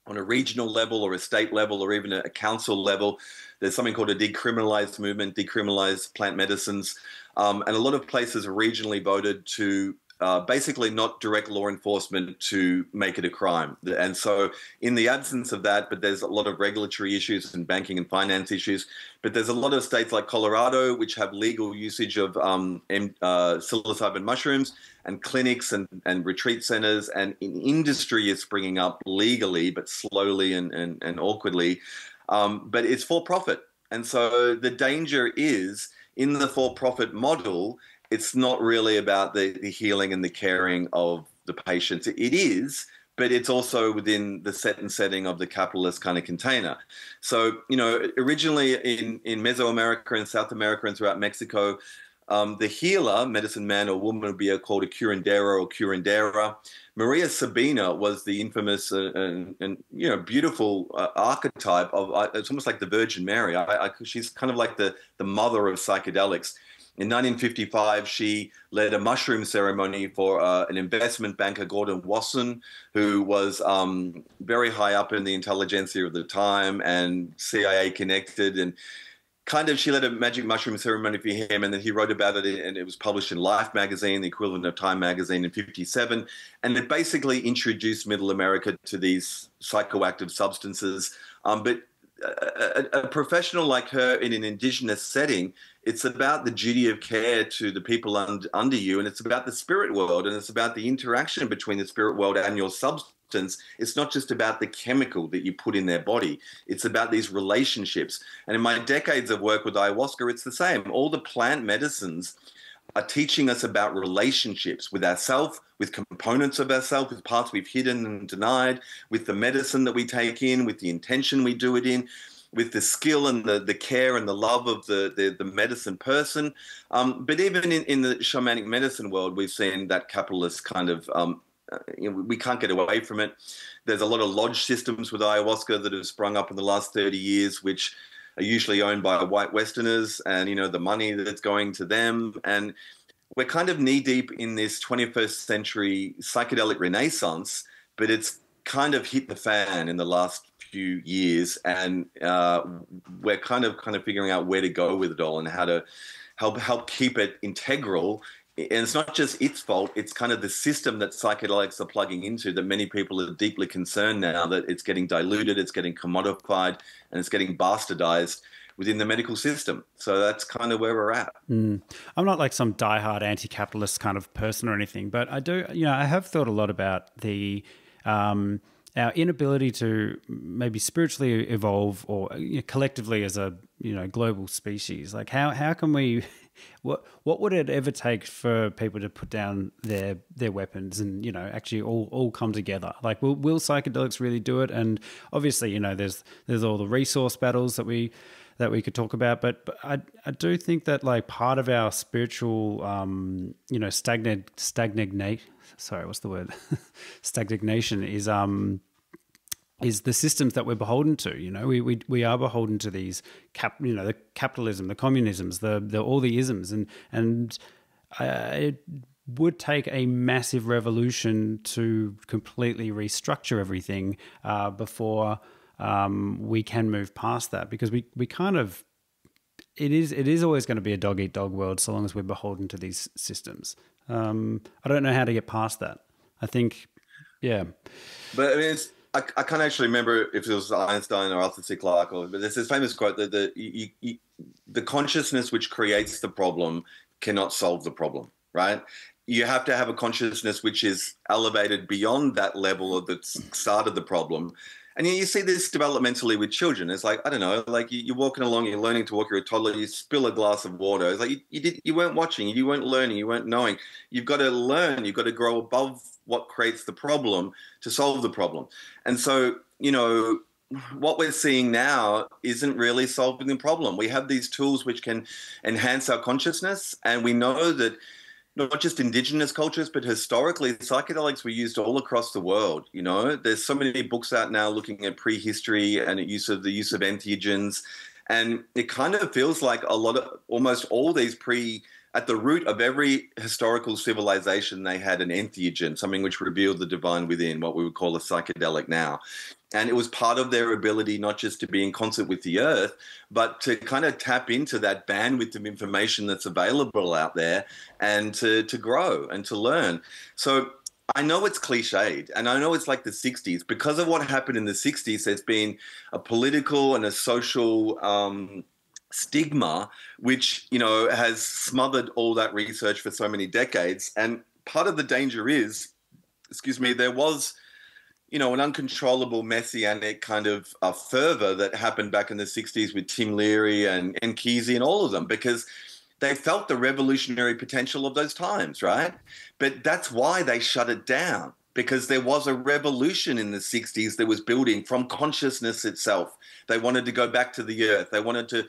on a regional level or a state level or even a council level, there's something called a decriminalized movement, decriminalized plant medicines. And a lot of places regionally voted to basically not direct law enforcement to make it a crime. And so in the absence of that, but there's a lot of regulatory issues and banking and finance issues, but there's a lot of states like Colorado which have legal usage of psilocybin mushrooms, and clinics and retreat centers, and industry is springing up legally but slowly and awkwardly. But it's for profit. And so the danger is in the for-profit model, it's not really about the healing and the caring of the patients. It is, but it's also within the set and setting of the capitalist kind of container. So, originally in Mesoamerica and South America and throughout Mexico, the healer, medicine man or woman, would be called a curandero or curandera. Maria Sabina was the infamous and beautiful archetype of, it's almost like the Virgin Mary. She's kind of like the mother of psychedelics. In 1955, she led a mushroom ceremony for an investment banker, Gordon Wasson, who was very high up in the intelligentsia of the time and CIA connected. And kind of she led a magic mushroom ceremony for him, and then he wrote about it, and it was published in Life magazine, the equivalent of Time magazine, in 57. And it basically introduced Middle America to these psychoactive substances. But a professional like her in an indigenous setting, it's about the duty of care to the people under you, and it's about the spirit world, and it's about the interaction between the spirit world and your substance. It's not just about the chemical that you put in their body. It's about these relationships. And in my decades of work with ayahuasca, it's the same. All the plant medicines are teaching us about relationships with ourselves, with components of ourselves, with parts we've hidden and denied, with the medicine that we take in, with the intention we do it in, with the skill and the care and the love of the medicine person. But even in the shamanic medicine world, we've seen that capitalist kind of, we can't get away from it. There's a lot of lodge systems with ayahuasca that have sprung up in the last 30 years, which are usually owned by white Westerners, and the money that's going to them. And we're kind of knee deep in this 21st century psychedelic renaissance, but it's kind of hit the fan in the last few years, and we're kind of figuring out where to go with it all and how to help keep it integral. And it's not just its fault, it's kind of the system that psychedelics are plugging into that many people are deeply concerned now that it's getting diluted, it's getting commodified, and it's getting bastardized within the medical system. So that's kind of where we're at. I'm not like some diehard anti-capitalist kind of person or anything, but I do, I have thought a lot about our inability to maybe spiritually evolve or collectively as a global species. Like how can we? What would it ever take for people to put down their weapons and actually all come together? Like will psychedelics really do it? And obviously there's all the resource battles that we could talk about, but I do think that like part of our spiritual stagnation is the systems that we're beholden to. We are beholden to these the capitalism, the communisms, the all the isms, and it would take a massive revolution to completely restructure everything before we can move past that, because we kind of it is always going to be a dog eat dog world so long as we're beholden to these systems. I don't know how to get past that. I think, yeah. But I mean, I can't actually remember if it was Einstein or Arthur C. Clarke, but there's this famous quote that the consciousness which creates the problem cannot solve the problem, right? You have to have a consciousness which is elevated beyond that level of the start of the problem. And you see this developmentally with children. It's like, I don't know, like you're walking along, you're learning to walk, you're a toddler, you spill a glass of water. It's like you weren't watching, you weren't learning, you weren't knowing. You've got to learn, you've got to grow above what creates the problem to solve the problem. And so, what we're seeing now isn't really solving the problem. We have these tools which can enhance our consciousness, and we know that not just indigenous cultures, but historically, psychedelics were used all across the world. There's so many books out now looking at prehistory and the use of entheogens. And it kind of feels like almost all these at the root of every historical civilization, they had an entheogen, something which revealed the divine within, what we would call a psychedelic now. And it was part of their ability not just to be in concert with the earth, but to kind of tap into that bandwidth of information that's available out there and to grow and to learn. So I know it's cliched, and I know it's like the 60s. Because of what happened in the 60s, there's been a political and a social stigma which has smothered all that research for so many decades. And part of the danger is, there was an uncontrollable messianic kind of fervor that happened back in the 60s with Tim Leary and Kesey and all of them, because they felt the revolutionary potential of those times, right? But that's why they shut it down, because there was a revolution in the 60s that was building from consciousness itself. They wanted to go back to the earth. They wanted to,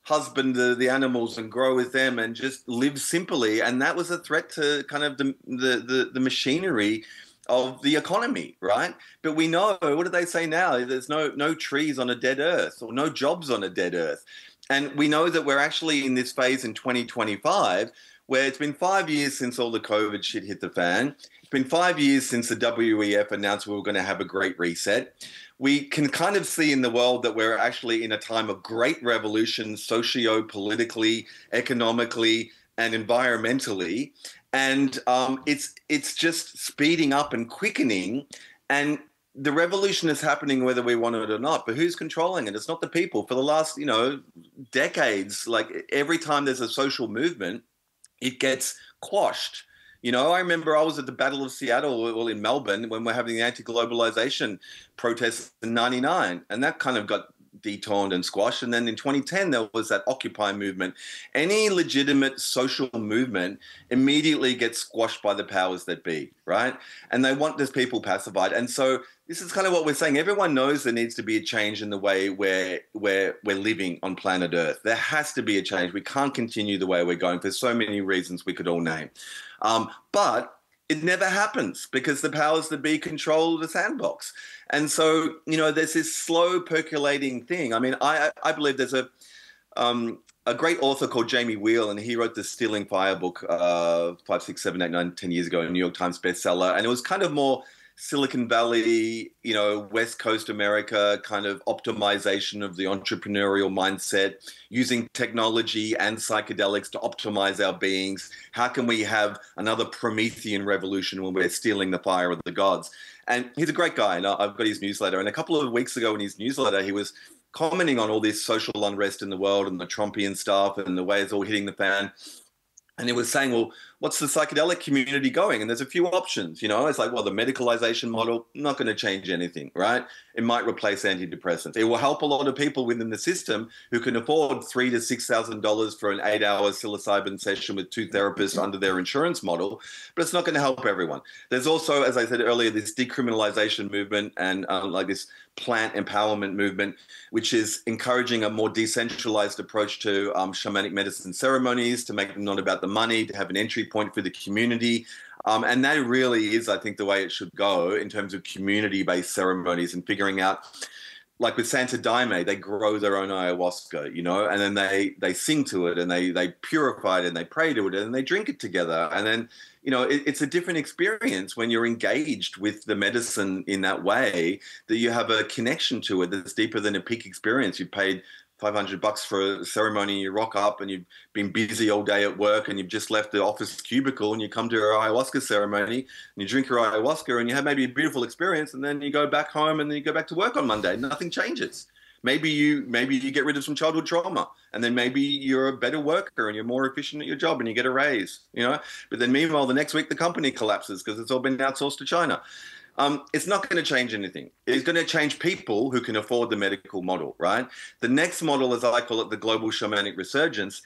husband the animals and grow with them and just live simply. And that was a threat to kind of the machinery of the economy, right? But we know, what do they say now? There's no trees on a dead earth, or no jobs on a dead earth. And we know that we're actually in this phase in 2025 where it's been 5 years since all the COVID shit hit the fan. It's been 5 years since the WEF announced we were going to have a great reset. We can kind of see in the world that we're actually in a time of great revolution, socio-politically, economically, and environmentally. And it's just speeding up and quickening. And the revolution is happening whether we want it or not. But who's controlling it? It's not the people. For the last, decades, like every time there's a social movement, it gets quashed. I remember I was at the Battle of Seattle, or in Melbourne, when we're having the anti-globalization protests in '99, and that kind of got detoned and squashed. And then in 2010, there was that Occupy movement. Any legitimate social movement immediately gets squashed by the powers that be, right? And they want these people pacified. And so this is kind of what we're saying. Everyone knows there needs to be a change in the way we're living on planet Earth. There has to be a change. We can't continue the way we're going for so many reasons we could all name. But it never happens because the powers that be control the sandbox. And so, there's this slow percolating thing. I mean, I believe there's a great author called Jamie Wheel, and he wrote the Stealing Fire book 5, 6, 7, 8, 9, 10 years ago, a New York Times bestseller. And it was kind of more Silicon Valley, West Coast America kind of optimization of the entrepreneurial mindset, using technology and psychedelics to optimize our beings. How can we have another Promethean revolution when we're stealing the fire of the gods? And he's a great guy, and I've got his newsletter. And a couple of weeks ago in his newsletter, he was commenting on all this social unrest in the world and the Trumpian stuff and the way it's all hitting the fan. And he was saying, well, what's the psychedelic community going? And there's a few options, It's like, well, the medicalization model, not going to change anything, right? It might replace antidepressants. It will help a lot of people within the system who can afford $3,000 to $6,000 for an 8-hour psilocybin session with 2 therapists under their insurance model, but it's not going to help everyone. There's also, as I said earlier, this decriminalization movement and like this plant empowerment movement, which is encouraging a more decentralized approach to shamanic medicine ceremonies, to make them not about the money, to have an entry point for the community. And that really is, I think, the way it should go in terms of community-based ceremonies and figuring out, like with Santa Daime, they grow their own ayahuasca, and then they sing to it and they purify it and they pray to it and they drink it together. And then, it's a different experience when you're engaged with the medicine in that way, that you have a connection to it that's deeper than a peak experience. You paid $500 for a ceremony, you rock up and you've been busy all day at work and you've just left the office cubicle and you come to your ayahuasca ceremony and you drink your ayahuasca and you have maybe a beautiful experience, and then you go back home and then you go back to work on Monday. Nothing changes. Maybe you get rid of some childhood trauma, and then maybe you're a better worker and you're more efficient at your job and you get a raise, But then meanwhile, the next week the company collapses because it's all been outsourced to China. It's not going to change anything. It's going to change people who can afford the medical model, right? The next model, as I call it, the global shamanic resurgence,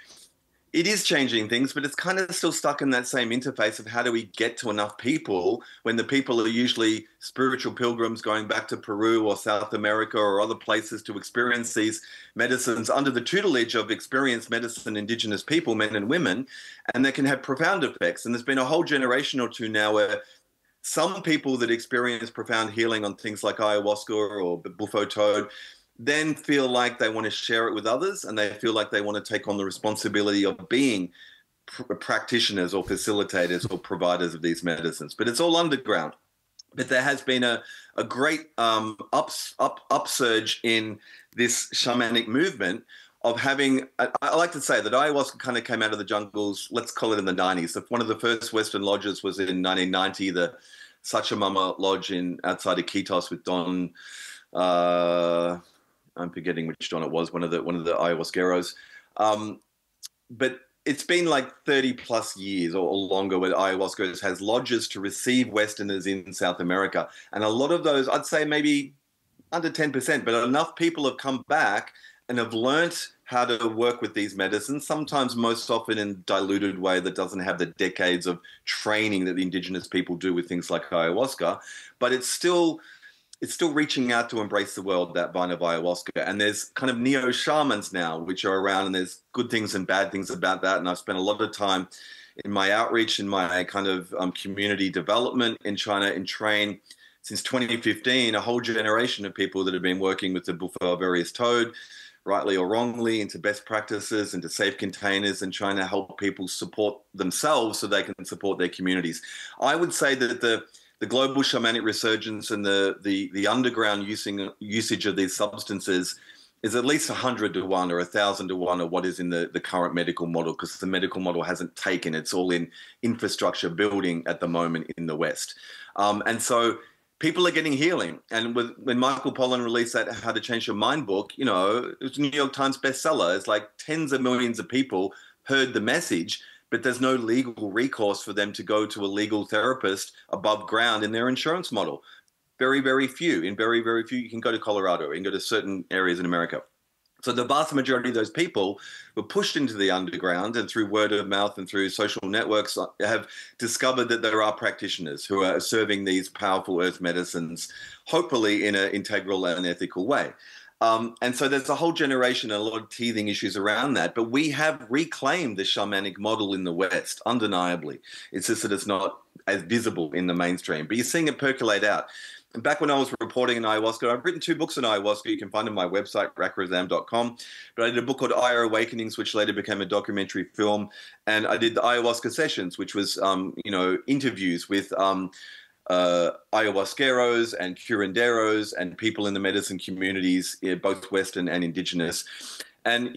it is changing things, but it's kind of still stuck in that same interface of how do we get to enough people when the people are usually spiritual pilgrims going back to Peru or South America or other places to experience these medicines under the tutelage of experienced medicine indigenous people, men and women, and they can have profound effects. And there's been a whole generation or two now where some people that experience profound healing on things like ayahuasca or bufo toad then feel like they want to share it with others, and they feel like they want to take on the responsibility of being practitioners or facilitators or providers of these medicines. But it's all underground. But there has been a great upsurge in this shamanic movement of having, I like to say that ayahuasca kind of came out of the jungles, let's call it in the 90s. One of the first Western lodges was in 1990, the Sachamama Lodge outside of Quitos with Don, I'm forgetting which Don it was, one of the ayahuasqueros. But it's been like 30 plus years or longer where ayahuasca has lodges to receive Westerners in South America. And a lot of those, I'd say maybe under 10%, but enough people have come back and have learnt how to work with these medicines, sometimes most often in a diluted way that doesn't have the decades of training that the indigenous people do with things like ayahuasca. But it's still reaching out to embrace the world, that vine of ayahuasca. And there's kind of neo-shamans now, which are around, and there's good things and bad things about that. And I've spent a lot of time in my outreach, in my kind of community development in China, in train. Since 2015, a whole generation of people that have been working with the bufo various toad, rightly or wrongly, into best practices, into safe containers, and trying to help people support themselves so they can support their communities. I would say that the global shamanic resurgence and the underground usage of these substances is at least 100 to 1 or 1,000 to 1 of what is in the current medical model, because the medical model hasn't taken. It's all in infrastructure building at the moment in the West. And so people are getting healing. And when Michael Pollan released that How to Change Your Mind book, it was a New York Times bestseller. It's like tens of millions of people heard the message, but there's no legal recourse for them to go to a legal therapist above ground in their insurance model. very, very few. In very, very few, you can go to Colorado, you can go to certain areas in America. So the vast majority of those people were pushed into the underground, and through word of mouth and through social networks have discovered that there are practitioners who are serving these powerful earth medicines, hopefully in an integral and ethical way. And so there's a whole generation and a lot of teething issues around that. But we have reclaimed the shamanic model in the West, undeniably. It's just that it's not as visible in the mainstream. But you're seeing it percolate out. And back when I was reporting in ayahuasca, I've written 2 books on ayahuasca. You can find them on my website, razam.com. But I did a book called Aya Awakenings, which later became a documentary film. And I did the ayahuasca sessions, which was, interviews with ayahuasqueros and curanderos and people in the medicine communities, both Western and Indigenous. And,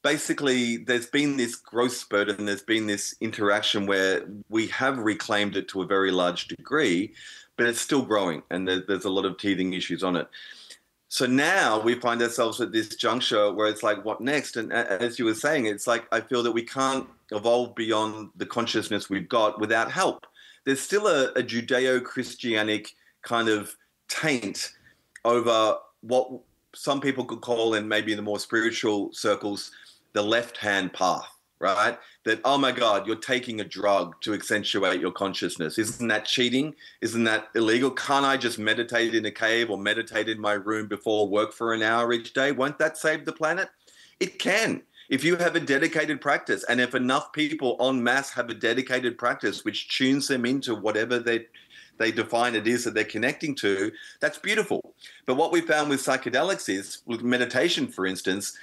basically there's been this growth spurt and there's been this interaction where we have reclaimed it to a very large degree, but it's still growing and there's a lot of teething issues on it. So now we find ourselves at this juncture where it's like, what next? And as you were saying, it's like, I feel that we can't evolve beyond the consciousness we've got without help. There's still a Judeo-Christianic kind of taint over what some people could call, in maybe the more spiritual circles, the left-hand path, right? That, oh my God, you're taking a drug to accentuate your consciousness. Isn't that cheating? Isn't that illegal? Can't I just meditate in a cave or meditate in my room before work for an hour each day? Won't that save the planet? It can. If you have a dedicated practice, and if enough people en masse have a dedicated practice which tunes them into whatever they define it is that they're connecting to, that's beautiful. But what we found with psychedelics is, with meditation, for instance,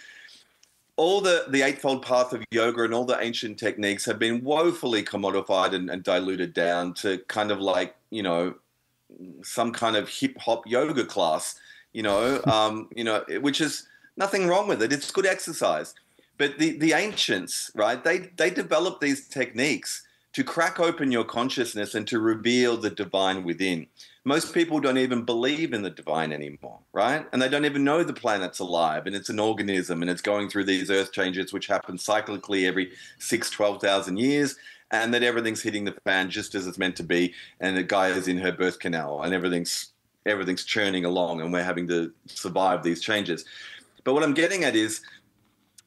all the Eightfold Path of yoga and all the ancient techniques have been woefully commodified and diluted down to kind of like, some kind of hip hop yoga class, which is nothing wrong with it. It's good exercise. But the ancients, right, they developed these techniques to crack open your consciousness and to reveal the divine within. Most people don't even believe in the divine anymore, right? And they don't even know the planet's alive and it's an organism and it's going through these earth changes which happen cyclically every 12,000 years, and that everything's hitting the fan just as it's meant to be, and the guy is in her birth canal and everything's churning along and we're having to survive these changes. But what I'm getting at is,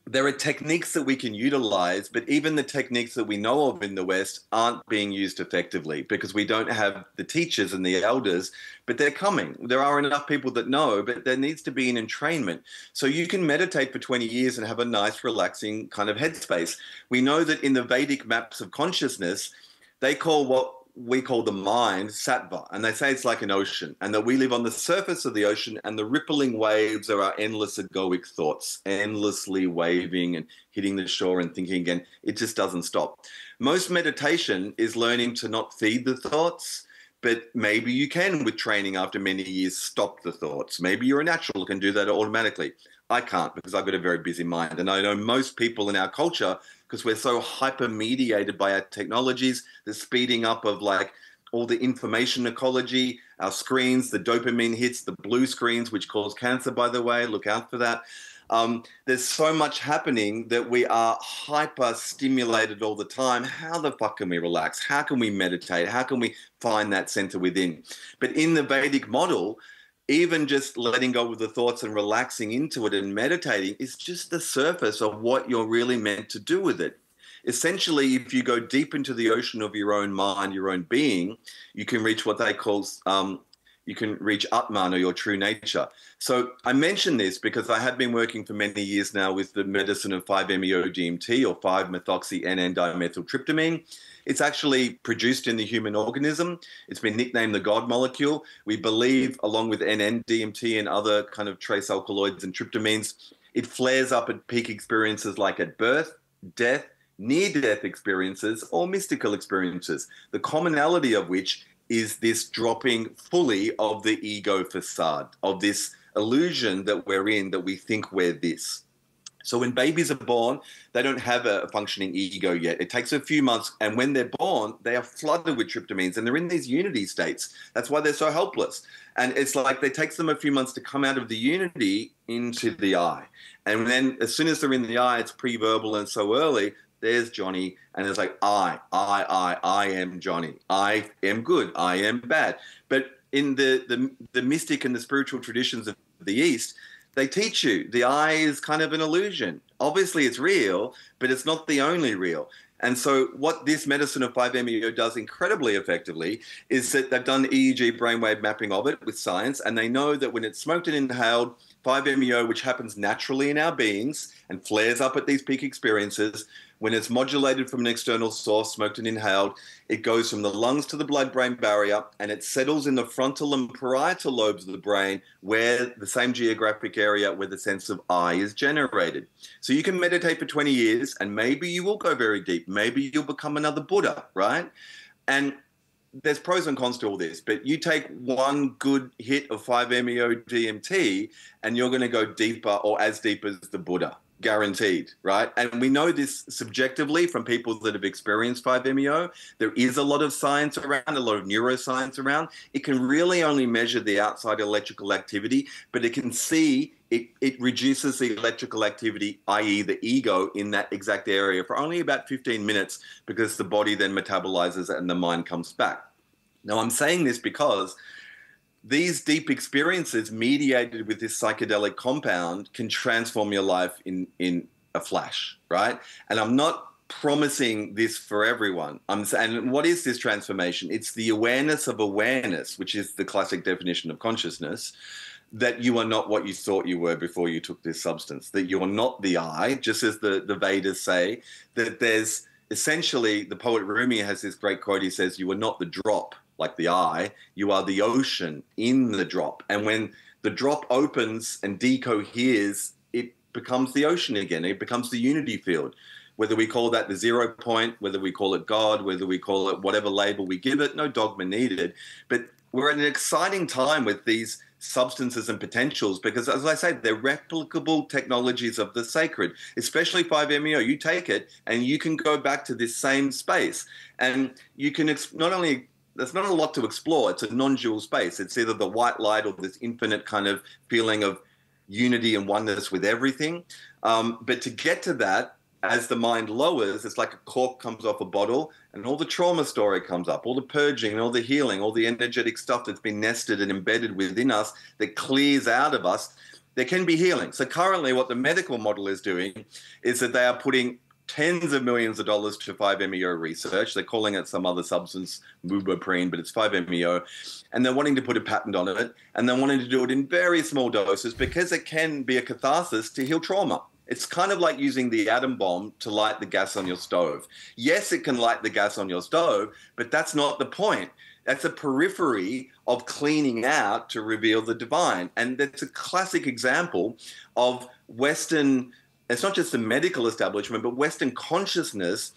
there are techniques that we can utilize, but even the techniques that we know of in the West aren't being used effectively because we don't have the teachers and the elders, but they're coming. There are enough people that know, but there needs to be an entrainment. So you can meditate for 20 years and have a nice, relaxing kind of headspace. We know that in the Vedic maps of consciousness, they call what we call the mind sattva, and they say it's like an ocean, and that we live on the surface of the ocean, and the rippling waves are our endless egoic thoughts, endlessly waving and hitting the shore and thinking again. It just doesn't stop. Most meditation is learning to not feed the thoughts, but maybe you can, with training after many years, stop the thoughts. Maybe you're a natural, can do that automatically. I can't, because I've got a very busy mind, and I know most people in our culture, because we're so hyper-mediated by our technologies, the speeding up of like all the information ecology, our screens, the dopamine hits, the blue screens, which cause cancer, by the way, look out for that. There's so much happening that we are hyper-stimulated all the time. How the fuck can we relax? How can we meditate? How can we find that center within? But in the Vedic model, even just letting go of the thoughts and relaxing into it and meditating is just the surface of what you're really meant to do with it. Essentially, if you go deep into the ocean of your own mind, your own being, you can reach what they call, you can reach Atman, or your true nature. So I mention this because I have been working for many years now with the medicine of 5-MeO-DMT, or 5-methoxy-N-dimethyltryptamine. It's actually produced in the human organism. It's been nicknamed the God molecule. We believe, along with NN-DMT and other kind of trace alkaloids and tryptamines, it flares up at peak experiences like at birth, death, near-death experiences, or mystical experiences, the commonality of which is this dropping fully of the ego facade, of this illusion that we're in, that we think we're this. So when babies are born, they don't have a functioning ego yet. It takes a few months, and when they're born, they are flooded with tryptamines, and they're in these unity states. That's why they're so helpless. And it's like it takes them a few months to come out of the unity into the I. And then as soon as they're in the I, it's pre-verbal and so early, there's Johnny, and it's like, I am Johnny. I am good. I am bad. But in the mystic and the spiritual traditions of the East, they teach you the eye is kind of an illusion. Obviously, it's real, but it's not the only real. And so what this medicine of 5-MeO does incredibly effectively is that they've done EEG brainwave mapping of it with science, and they know that when it's smoked and inhaled, 5-MeO, which happens naturally in our beings and flares up at these peak experiences, when it's modulated from an external source, smoked and inhaled, it goes from the lungs to the blood-brain barrier, and it settles in the frontal and parietal lobes of the brain, where the same geographic area where the sense of I is generated. So you can meditate for 20 years, and maybe you will go very deep. Maybe you'll become another Buddha, right? And there's pros and cons to all this, but you take one good hit of 5-MeO DMT, and you're going to go deeper, or as deep as the Buddha. Guaranteed, right? And we know this subjectively from people that have experienced 5-MeO. There is a lot of science around, a lot of neuroscience around. It can really only measure the outside electrical activity, but it can see it reduces the electrical activity, i.e. the ego, in that exact area for only about 15 minutes, because the body then metabolizes it and the mind comes back. Now, I'm saying this because these deep experiences mediated with this psychedelic compound can transform your life in a flash, right? And I'm not promising this for everyone. I'm saying, what is this transformation? It's the awareness of awareness, which is the classic definition of consciousness, that you are not what you thought you were before you took this substance, that you're not the I, just as the Vedas say, that there's essentially, the poet Rumi has this great quote, he says, you are not the drop, like the eye, you are the ocean in the drop. And when the drop opens and decoheres, it becomes the ocean again. It becomes the unity field. Whether we call that the 0 point, whether we call it God, whether we call it whatever label we give it, no dogma needed. But we're at an exciting time with these substances and potentials, because, as I say, they're replicable technologies of the sacred, especially 5-MeO. You take it and you can go back to this same space, and you can not only, there's not a lot to explore. It's a non-dual space. It's either the white light or this infinite kind of feeling of unity and oneness with everything. But to get to that, as the mind lowers, it's like a cork comes off a bottle and all the trauma story comes up, all the purging and all the healing, all the energetic stuff that's been nested and embedded within us that clears out of us. There can be healing. So currently what the medical model is doing is that they are putting tens of millions of dollars to 5-MeO research. They're calling it some other substance, buboprene, but it's 5-MeO. And they're wanting to put a patent on it. And they're wanting to do it in very small doses because it can be a catharsis to heal trauma. It's kind of like using the atom bomb to light the gas on your stove. Yes, it can light the gas on your stove, but that's not the point. That's a periphery of cleaning out to reveal the divine. And that's a classic example of Western, it's not just the medical establishment, but Western consciousness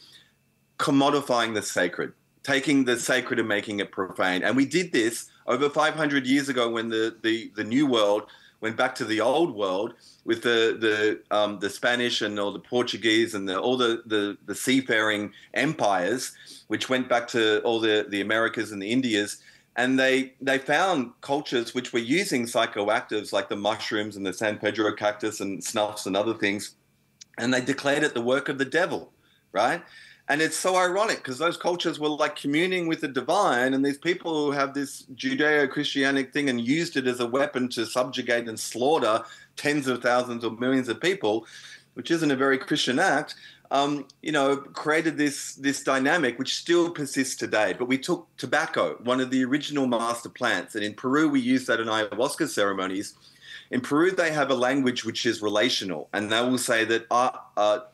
commodifying the sacred, taking the sacred and making it profane. And we did this over 500 years ago when the New World went back to the old world with the Spanish and all the Portuguese and all the seafaring empires, which went back to all the Americas and the Indias. And they found cultures which were using psychoactives like the mushrooms and the San Pedro cactus and snuffs and other things. And they declared it the work of the devil, right? And it's so ironic because those cultures were like communing with the divine, and these people who have this Judeo-Christianic thing and used it as a weapon to subjugate and slaughter tens of thousands or millions of people, which isn't a very Christian act, created this dynamic which still persists today. But we took tobacco, one of the original master plants, and in Peru we use that in ayahuasca ceremonies. In Peru, they have a language which is relational, and they will say that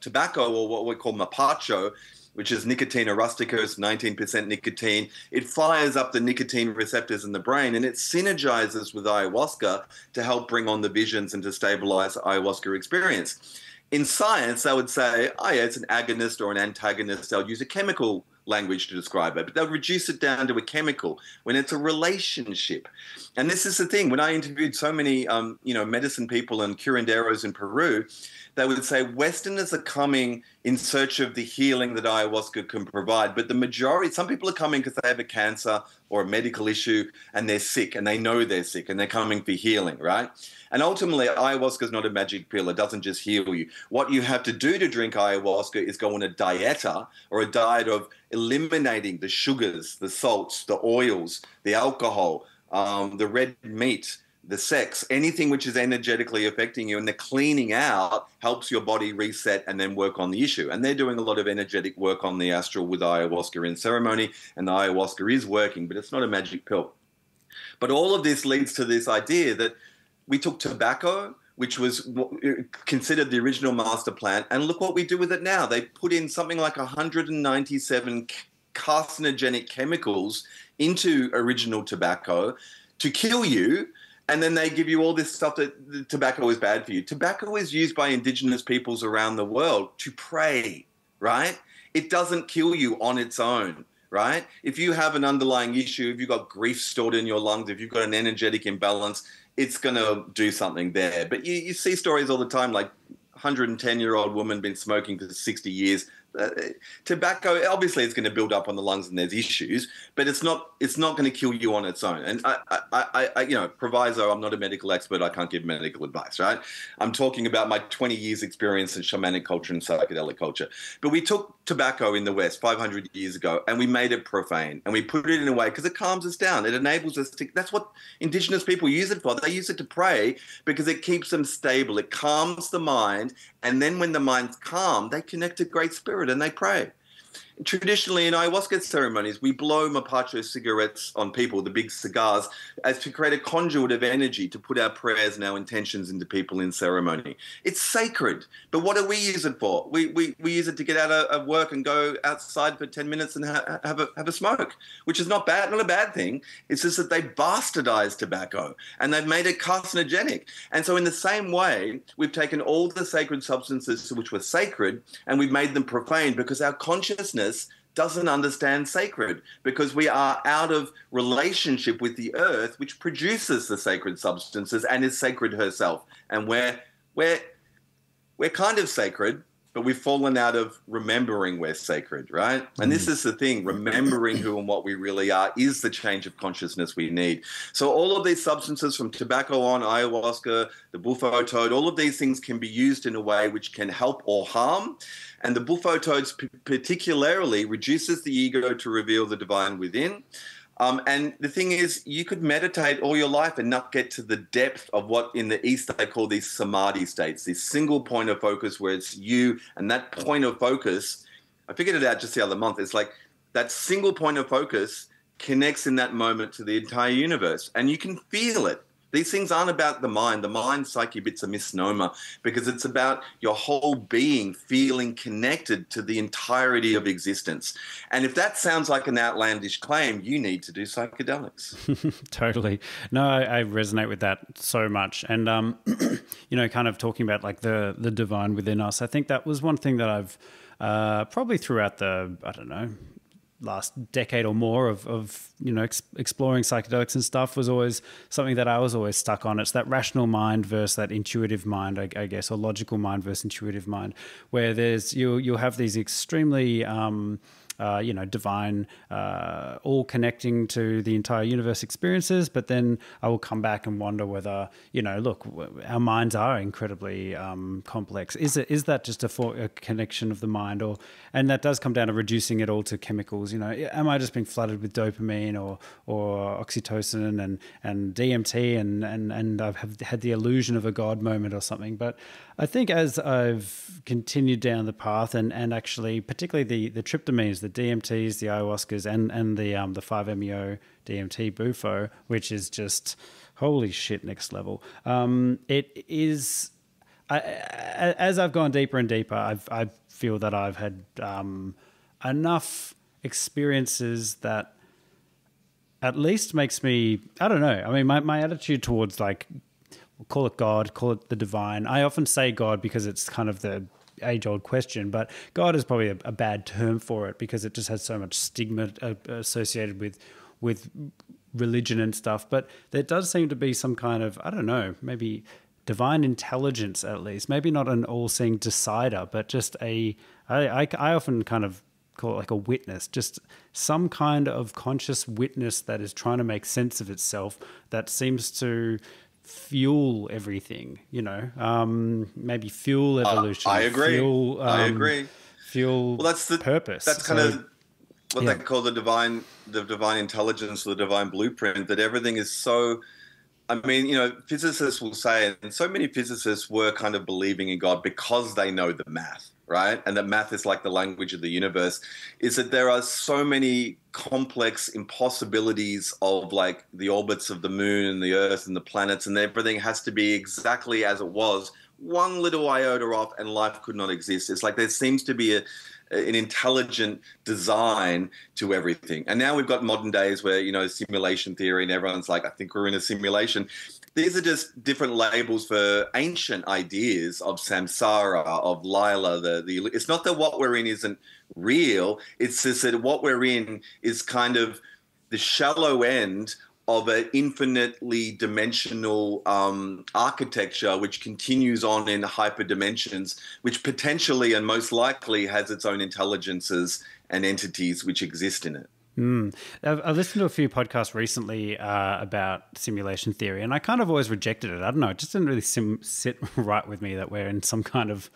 tobacco, or what we call mapacho, which is Nicotina rustica, it's 19% nicotine. It fires up the nicotine receptors in the brain, and it synergizes with ayahuasca to help bring on the visions and to stabilize the ayahuasca experience. In science, they would say, oh yeah, it's an agonist or an antagonist. They'll use a chemical language to describe it, but they'll reduce it down to a chemical when it's a relationship. And this is the thing. When I interviewed so many, medicine people and curanderos in Peru, they would say Westerners are coming in search of the healing that ayahuasca can provide. But the majority, some people are coming because they have a cancer or a medical issue and they're sick and they know they're sick and they're coming for healing, right? And ultimately, ayahuasca is not a magic pill. It doesn't just heal you. What you have to do to drink ayahuasca is go on a dieta, or a diet of eliminating the sugars, the salts, the oils, the alcohol, the red meat, the sex, anything which is energetically affecting you, and the cleaning out helps your body reset and then work on the issue. And they're doing a lot of energetic work on the astral with ayahuasca in ceremony, and the ayahuasca is working, but it's not a magic pill. But all of this leads to this idea that we took tobacco, which was considered the original master plant, and look what we do with it now. They put in something like 197 carcinogenic chemicals into original tobacco to kill you, and then they give you all this stuff that tobacco is bad for you. Tobacco is used by indigenous peoples around the world to pray, right? It doesn't kill you on its own, right? If you have an underlying issue, if you've got grief stored in your lungs, if you've got an energetic imbalance, it's going to do something there. But you see stories all the time, like 110-year-old woman been smoking for 60 years. Tobacco, obviously, it's going to build up on the lungs, and there's issues, but it's not going to kill you on its own. And I proviso, I'm not a medical expert. I can't give medical advice, right? I'm talking about my 20 years experience in shamanic culture and psychedelic culture. But we took tobacco in the West 500 years ago, and we made it profane, and we put it in a way because it calms us down. It enables us to. That's what indigenous people use it for. They use it to pray because it keeps them stable. It calms the mind, and then when the mind's calm, they connect to Great Spirit and they pray. Traditionally, in ayahuasca ceremonies, we blow mapacho cigarettes on people, the big cigars, as to create a conduit of energy to put our prayers and our intentions into people in ceremony. It's sacred, but what do we use it for? We use it to get out of work and go outside for 10 minutes and have a smoke, which is not bad, not a bad thing. It's just that they bastardized tobacco and they've made it carcinogenic. And so in the same way, we've taken all the sacred substances which were sacred and we've made them profane because our consciousness doesn't understand sacred, because we are out of relationship with the earth, which produces the sacred substances and is sacred herself. And we're kind of sacred, but we've fallen out of remembering we're sacred, right? And this is the thing, remembering who and what we really are is the change of consciousness we need. So all of these substances, from tobacco on, ayahuasca, the bufo toad, all of these things can be used in a way which can help or harm. And the bufo toad particularly reduces the ego to reveal the divine within. And the thing is, you could meditate all your life and not get to the depth of what in the East they call these samadhi states, this single point of focus where it's you, and that point of focus, I figured it out just the other month, it's like that single point of focus connects in that moment to the entire universe, and you can feel it. These things aren't about the mind. The mind psyche bit's a misnomer, because it's about your whole being feeling connected to the entirety of existence. And if that sounds like an outlandish claim, you need to do psychedelics. Totally. No, I resonate with that so much. And, kind of talking about like the divine within us, I think that was one thing that I've probably throughout the, last decade or more of exploring psychedelics and stuff was always something that I was always stuck on. It's that rational mind versus that intuitive mind, I guess, or logical mind versus intuitive mind, where you'll have these extremely divine, all connecting to the entire universe experiences. But then I will come back and wonder whether, look, our minds are incredibly complex. Is that just a connection of the mind, and that does come down to reducing it all to chemicals? Am I just being flooded with dopamine or oxytocin and DMT and I've had the illusion of a God moment or something? But I think as I've continued down the path and actually particularly the tryptamines, the DMTs, the ayahuascas, and the 5-MeO DMT bufo, which is just holy shit next level. It is, as I've gone deeper and deeper, I feel that I've had enough experiences that at least makes me, I don't know. I mean, my attitude towards, like, call it God, call it the divine. I often say God because it's kind of the age-old question, but God is probably a bad term for it because it just has so much stigma associated with religion and stuff. But there does seem to be some kind of, I don't know, maybe divine intelligence at least. Maybe not an all-seeing decider, but just I often kind of call it like a witness, just some kind of conscious witness that is trying to make sense of itself, that seems to fuel everything, maybe fuel evolution. I agree. I agree. Fuel, well, that's the purpose. That's kind of what Yeah. they call the divine intelligence or the divine blueprint, that everything is so, I mean, you know, physicists will say, and so many physicists were kind of believing in God because they know the math, right? And that math is like the language of the universe, is that there are so many complex impossibilities of like the orbits of the moon and the earth and the planets, and everything has to be exactly as it was. One little iota off and life could not exist. It's like there seems to be an intelligent design to everything. And now we've got modern days where, you know, simulation theory and everyone's like, I think we're in a simulation. These are just different labels for ancient ideas of samsara, of Lila. It's not that what we're in isn't real. It's just that what we're in is kind of the shallow end of an infinitely dimensional architecture, which continues on in hyperdimensions, which potentially and most likely has its own intelligences and entities which exist in it. I've listened to a few podcasts recently about simulation theory, and I kind of always rejected it. I don't know, it just didn't really sit right with me that we're in some kind of,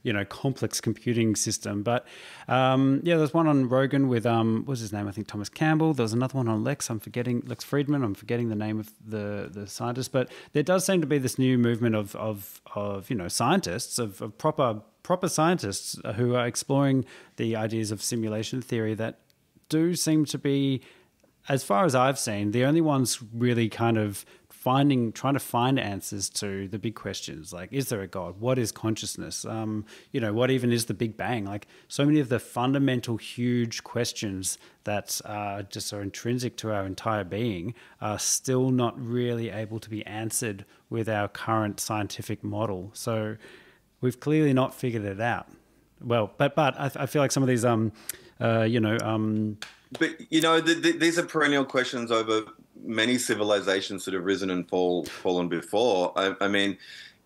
you know, complex computing system. But yeah, there's one on Rogan with what's his name? I think Thomas Campbell. There was another one on Lex. I'm forgetting Lex Friedman. I'm forgetting the name of the scientist. But there does seem to be this new movement of you know, scientists, of proper scientists who are exploring the ideas of simulation theory that do seem to be, as far as I've seen, the only ones really kind of trying to find answers to the big questions, like, is there a God? What is consciousness? You know, what even is the Big Bang? Like, so many of the fundamental, huge questions that just are intrinsic to our entire being are still not really able to be answered with our current scientific model. So we've clearly not figured it out. Well, but I feel like some of these, you know, but you know, these are perennial questions over many civilizations that have risen and fallen before. I mean,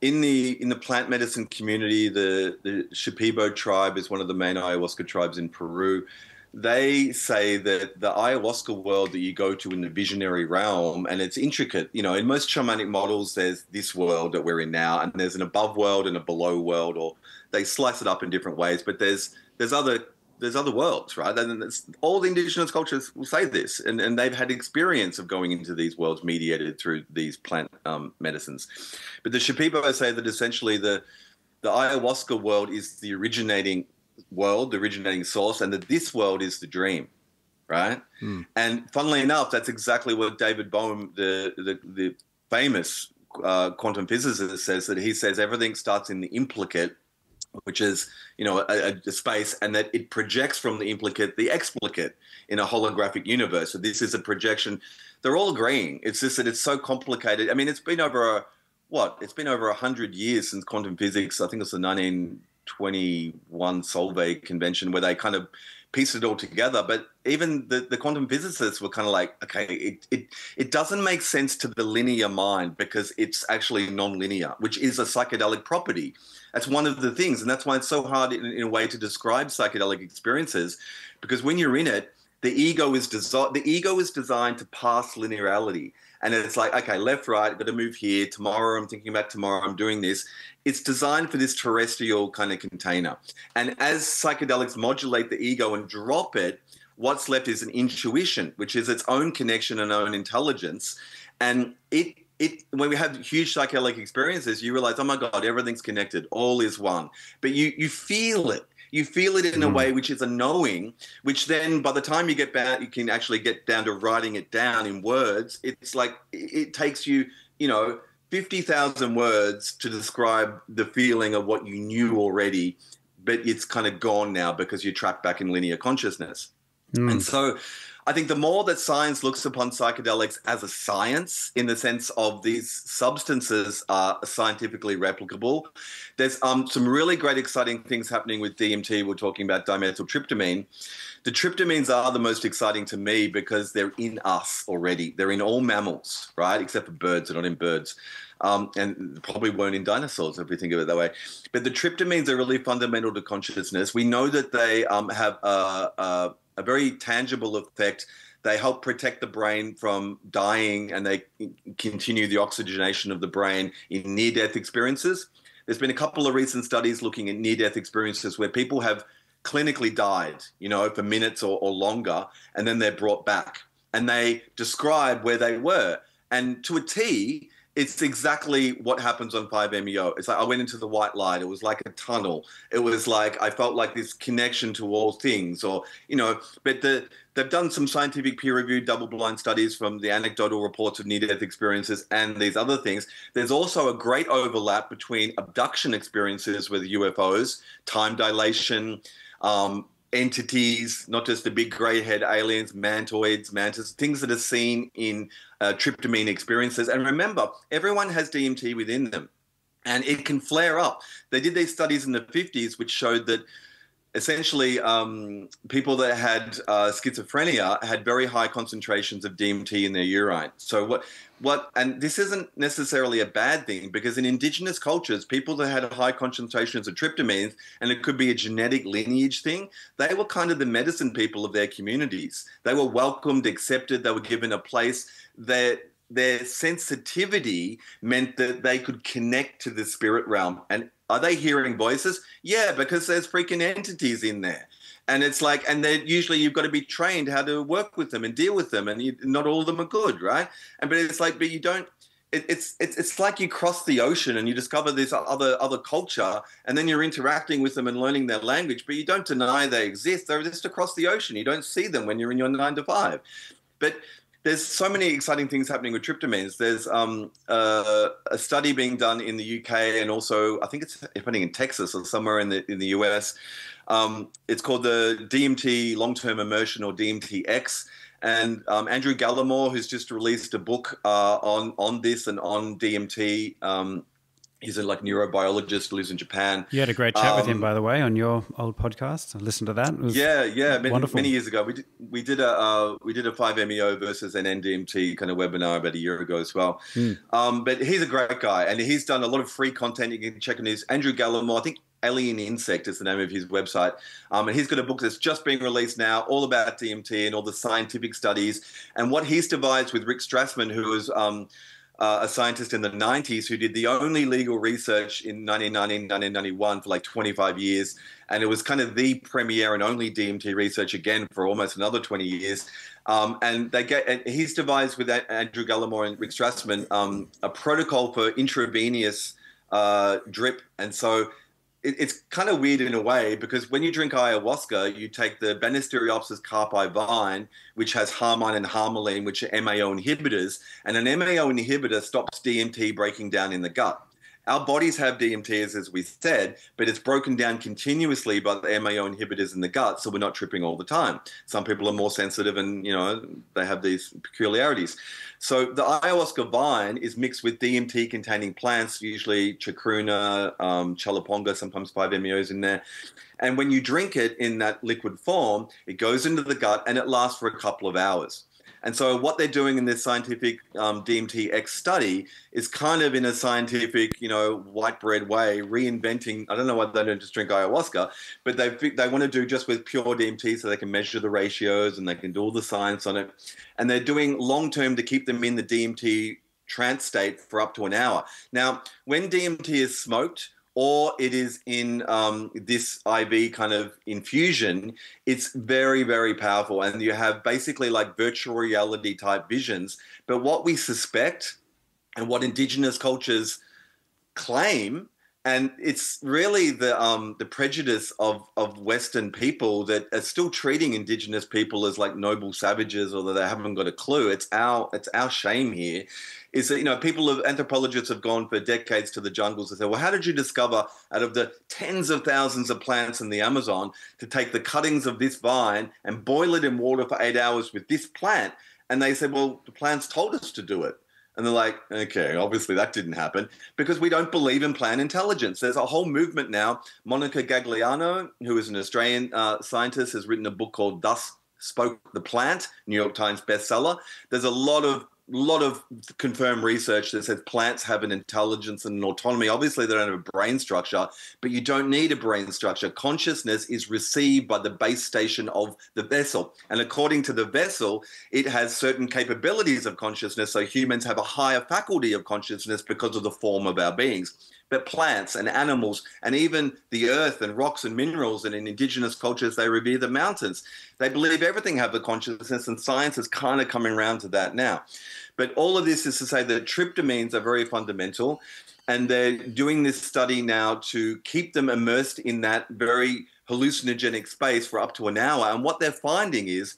in the plant medicine community, the Shipibo tribe is one of the main ayahuasca tribes in Peru. They say that the ayahuasca world that you go to in the visionary realm, and it's intricate. You know, in most shamanic models, there's this world that we're in now, and there's an above world and a below world, or they slice it up in different ways. But there's other worlds, right? And all the indigenous cultures will say this, and they've had experience of going into these worlds mediated through these plant medicines. But the Shipibo say that essentially the ayahuasca world is the originating world, the originating source, and that this world is the dream, right? And funnily enough, that's exactly what David Bohm, the famous quantum physicist, says, that he says everything starts in the implicate, which is, you know, a space, and that it projects from the implicate the explicate in a holographic universe. So this is a projection. They're all agreeing. It's just that it's so complicated. I mean, it's been over 100 years since quantum physics. I think it's the 1921 Solvay convention where they kind of pieced it all together. But even the quantum physicists were kind of like, okay, it doesn't make sense to the linear mind because it's actually non-linear, which is a psychedelic property. That's one of the things, and that's why it's so hard in a way to describe psychedelic experiences, because when you're in it, the ego is designed to pass linearity. And it's like, okay, left, right, I've got to move here. Tomorrow, I'm thinking about tomorrow, I'm doing this. It's designed for this terrestrial kind of container. And as psychedelics modulate the ego and drop it, what's left is an intuition, which is its own connection and own intelligence. And when we have huge psychedelic experiences, you realize, oh my God, everything's connected. All is one. But you feel it. You feel it in a way which is a knowing, which then by the time you get back, you can actually get down to writing it down in words. It's like it takes you, 50,000 words to describe the feeling of what you knew already, but it's kind of gone now because you're trapped back in linear consciousness. And so I think the more that science looks upon psychedelics as a science, in the sense of these substances are scientifically replicable, there's some really great exciting things happening with DMT. We're talking about dimethyltryptamine. The tryptamines are the most exciting to me because they're in us already. They're in all mammals, right? Except for birds. They're not in birds. And probably weren't in dinosaurs if we think of it that way. But the tryptamines are really fundamental to consciousness. We know that they have a very tangible effect. They help protect the brain from dying, and they continue the oxygenation of the brain in near-death experiences. There's been a couple of recent studies looking at near-death experiences where people have clinically died, for minutes or longer, and then they're brought back. And they describe where they were. And to a T, it's exactly what happens on 5-MeO. It's like I went into the white light. It was like a tunnel. It was like I felt like this connection to all things, but they've done some scientific peer-reviewed double-blind studies from the anecdotal reports of near-death experiences and these other things. There's also a great overlap between abduction experiences with UFOs, time dilation, entities, not just the big grey-head aliens, mantoids, mantis, things that are seen in tryptamine experiences. And remember, everyone has DMT within them, and it can flare up. They did these studies in the 50s which showed that essentially people that had schizophrenia had very high concentrations of DMT in their urine. So and this isn't necessarily a bad thing, because in indigenous cultures, people that had high concentrations of tryptamines, and it could be a genetic lineage thing, they were kind of the medicine people of their communities. They were welcomed, accepted, they were given a place. Their sensitivity meant that they could connect to the spirit realm. And are they hearing voices? Yeah, because there's freaking entities in there. And it's like, and they're usually, you've got to be trained how to work with them and deal with them. And not all of them are good, right? But it's like, but you don't, it's like you cross the ocean and you discover this other culture, and then you're interacting with them and learning their language, but you don't deny they exist. They're just across the ocean. You don't see them when you're in your 9 to 5. But there's so many exciting things happening with tryptamines. There's a study being done in the UK, and also I think it's happening in Texas or somewhere in the US. It's called the DMT long-term immersion, or DMT-X. And Andrew Gallimore, who's just released a book on this and on DMT. He's a neurobiologist who lives in Japan. You had a great chat with him, by the way, on your old podcast. I listened to that. It was wonderful. Many years ago. We did a 5-MeO versus an NDMT kind of webinar about a year ago as well. But he's a great guy, and he's done a lot of free content. You can check on his Andrew Gallimore. I think Alien Insect is the name of his website. And he's got a book that's just being released now, all about DMT and all the scientific studies. And what he's devised with Rick Strassman, who was a scientist in the 90s who did the only legal research in 1990, 1991 for like 25 years. And it was kind of the premier and only DMT research again for almost another 20 years. And he's devised with Andrew Gallimore and Rick Strassman a protocol for intravenous drip. And so it's kind of weird in a way, because when you drink ayahuasca, you take the Banisteriopsis carpi vine, which has harmine and harmaline, which are MAO inhibitors, and an MAO inhibitor stops DMT breaking down in the gut. Our bodies have DMT, as we said, but it's broken down continuously by the MAO inhibitors in the gut, so we're not tripping all the time. Some people are more sensitive and, they have these peculiarities. So the ayahuasca vine is mixed with DMT-containing plants, usually chacruna, chalaponga, sometimes 5-MeOs in there. And when you drink it in that liquid form, it goes into the gut and it lasts for a couple of hours. And so what they're doing in this scientific DMT-X study is kind of in a scientific, white bread way, reinventing. I don't know why they don't just drink ayahuasca, but they want to do just with pure DMT so they can measure the ratios and they can do all the science on it. And they're doing long-term to keep them in the DMT trance state for up to an hour. Now, when DMT is smoked, or it is in this IV kind of infusion, it's very, very powerful. And you have basically like virtual reality type visions. But what we suspect and what indigenous cultures claim, and it's really the prejudice of Western people that are still treating indigenous people as like noble savages, or that they haven't got a clue. It's our shame here. Is that, anthropologists have gone for decades to the jungles and said, well, how did you discover out of the tens of thousands of plants in the Amazon to take the cuttings of this vine and boil it in water for 8 hours with this plant? And they said, well, the plants told us to do it. And they're like, okay, obviously that didn't happen, because we don't believe in plant intelligence. There's a whole movement now. Monica Gagliano, who is an Australian scientist, has written a book called Thus Spoke the Plant, New York Times bestseller. There's a lot of confirmed research that says plants have an intelligence and an autonomy. Obviously, they don't have a brain structure, but you don't need a brain structure. Consciousness is received by the base station of the vessel. And according to the vessel, it has certain capabilities of consciousness. So humans have a higher faculty of consciousness because of the form of our beings. but plants and animals and even the earth and rocks and minerals, and in indigenous cultures, they revere the mountains. They believe everything have a consciousness, and science is kind of coming around to that now. But all of this is to say that tryptamines are very fundamental, and they're doing this study now to keep them immersed in that very hallucinogenic space for up to an hour. And what they're finding is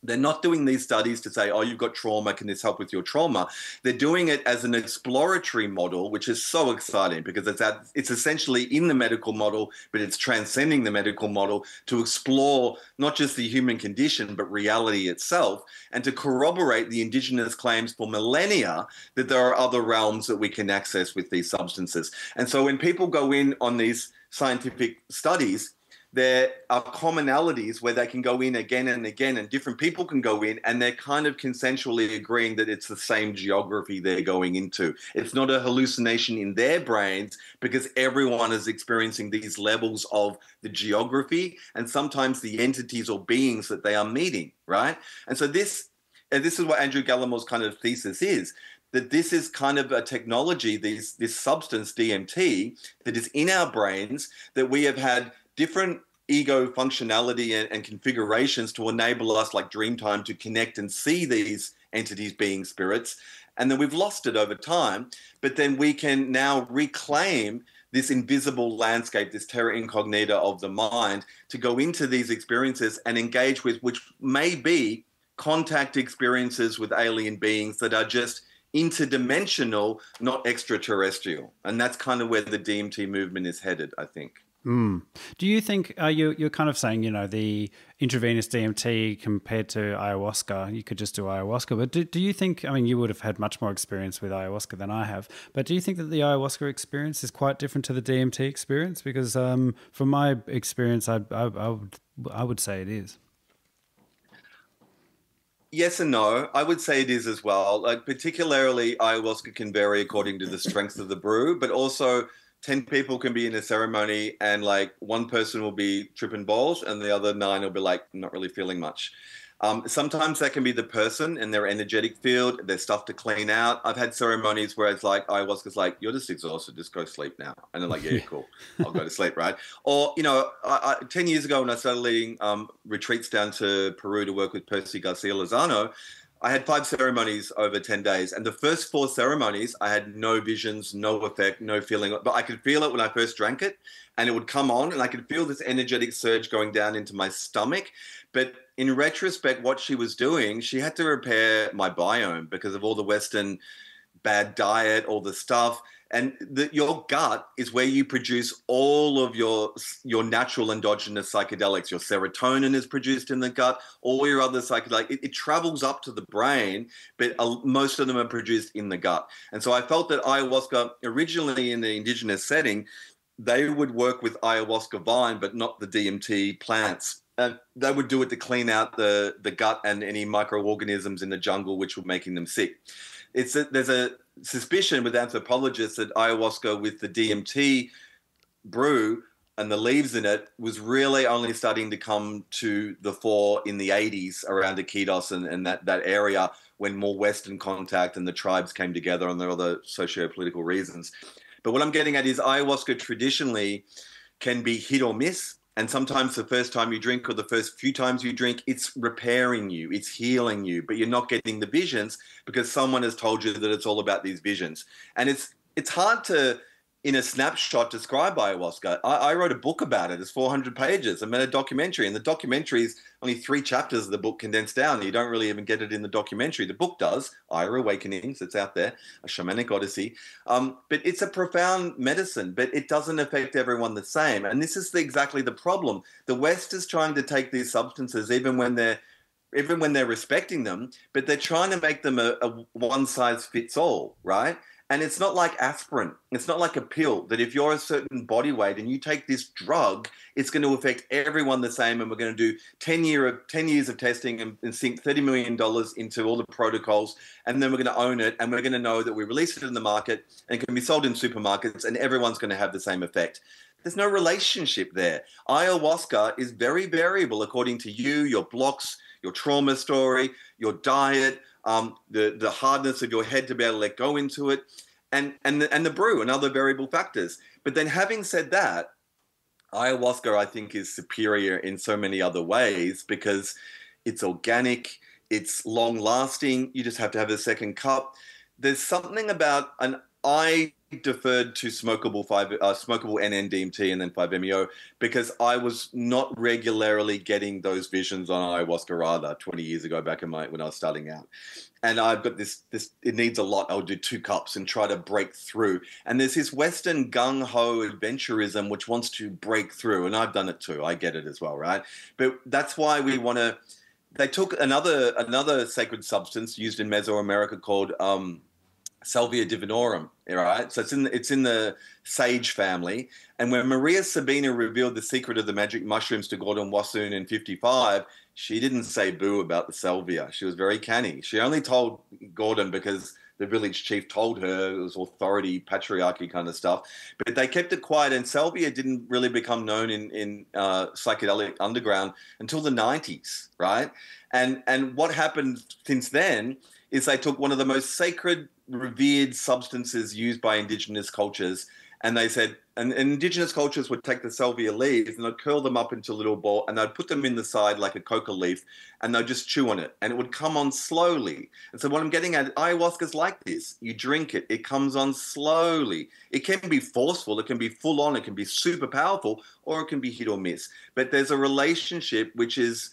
they're not doing these studies to say, oh, you've got trauma, can this help with your trauma? They're doing it as an exploratory model, which is so exciting because it's essentially in the medical model, but it's transcending the medical model to explore not just the human condition, but reality itself, and to corroborate the indigenous claims for millennia that there are other realms that we can access with these substances. And so when people go in on these scientific studies, there are commonalities where they can go in again and again, and different people can go in, and they're kind of consensually agreeing that it's the same geography they're going into. It's not a hallucination in their brains because everyone is experiencing these levels of the geography and sometimes the entities or beings that they are meeting, right? And so this is what Andrew Gallimore's kind of thesis is, that this is kind of a technology, this substance, DMT, that is in our brains, that we have had different ego functionality and configurations to enable us, like Dreamtime, to connect and see these entities, being spirits. And then we've lost it over time. But then we can now reclaim this invisible landscape, this terra incognita of the mind, to go into these experiences and engage with, which may be contact experiences with alien beings that are just interdimensional, not extraterrestrial. And that's kind of where the DMT movement is headed, I think. Mm. Do you think you're kind of saying, you know, the intravenous DMT compared to ayahuasca, you could just do ayahuasca, but do you think, I mean, you would have had much more experience with ayahuasca than I have, but do you think that the ayahuasca experience is quite different to the DMT experience? Because from my experience, I would say it is. Yes and no. I would say it is as well. Like, particularly ayahuasca can vary according to the strength of the brew, but also 10 people can be in a ceremony and like one person will be tripping balls and the other 9 will be like not really feeling much. Sometimes that can be the person and their energetic field, their stuff to clean out. I've had ceremonies where it's like ayahuasca's like, you're just exhausted, just go sleep now. And they're like, yeah, cool, I'll go to sleep, right? Or, you know, 10 years ago when I started leading retreats down to Peru to work with Percy Garcia Lozano, I had 5 ceremonies over 10 days. And the first 4 ceremonies, I had no visions, no effect, no feeling. But I could feel it when I first drank it. And it would come on. And I could feel this energetic surge going down into my stomach. But in retrospect, what she was doing, she had to repair my biome because of all the Western bad diet, all the stuff. And your gut is where you produce all of your natural endogenous psychedelics. Your serotonin is produced in the gut. All your other psychedelics, it travels up to the brain, but most of them are produced in the gut. And so I felt that ayahuasca, originally in the indigenous setting, they would work with ayahuasca vine, but not the DMT plants. They would do it to clean out the gut and any microorganisms in the jungle which were making them sick. There's a suspicion with anthropologists that ayahuasca with the DMT brew and the leaves in it was really only starting to come to the fore in the 80s around Iquitos and that area, when more Western contact and the tribes came together, and there are other socio-political reasons. But what I'm getting at is ayahuasca traditionally can be hit or miss. And sometimes the first time you drink or the first few times you drink, it's repairing you, it's healing you, but you're not getting the visions because someone has told you that it's all about these visions. And it's hard to, in a snapshot, describe ayahuasca. I wrote a book about it. It's 400 pages. I made a documentary, and the documentary is only 3 chapters of the book condensed down. You don't really even get it in the documentary. The book does, Ira Awakenings, it's out there, A Shamanic Odyssey. But it's a profound medicine, but it doesn't affect everyone the same. And this is exactly the problem. The West is trying to take these substances, even when they're respecting them, but they're trying to make them a one-size-fits-all, right? And it's not like aspirin. It's not like a pill that if you're a certain body weight and you take this drug, it's going to affect everyone the same. And we're going to do 10 years of testing and sink $30 million into all the protocols. And then we're going to own it. And we're going to know that we release it in the market and it can be sold in supermarkets and everyone's going to have the same effect. There's no relationship there. Ayahuasca is very variable according to you, your blocks, your trauma story, your diet, the hardness of your head to be able to let go into it. and the brew and other variable factors. But then having said that, ayahuasca, I think, is superior in so many other ways because it's organic, it's long lasting. You just have to have a second cup. There's something about an I deferred to smokable NN-DMT and then 5-MeO because I was not regularly getting those visions on ayahuasca either 20 years ago back in when I was starting out. And I've got this, it needs a lot. I'll do 2 cups and try to break through. And there's this Western gung-ho adventurism which wants to break through. And I've done it too. I get it as well, right? But that's why we want to, they took another sacred substance used in Mesoamerica called Salvia divinorum, right? So it's in the sage family. And when Maria Sabina revealed the secret of the magic mushrooms to Gordon Wassoon in 55, she didn't say boo about the salvia. She was very canny. She only told Gordon because the village chief told her. It was authority, patriarchy kind of stuff. But they kept it quiet, and salvia didn't really become known in psychedelic underground until the 90s, right? And what happened since then is they took one of the most sacred, revered substances used by indigenous cultures, and they said, and indigenous cultures would take the salvia leaves and they'd curl them up into a little ball and they'd put them in the side like a coca leaf and they'd just chew on it and it would come on slowly. And so what I'm getting at, ayahuasca's like this. You drink it, it comes on slowly. It can be forceful, it can be full on, it can be super powerful, or it can be hit or miss. But there's a relationship which is,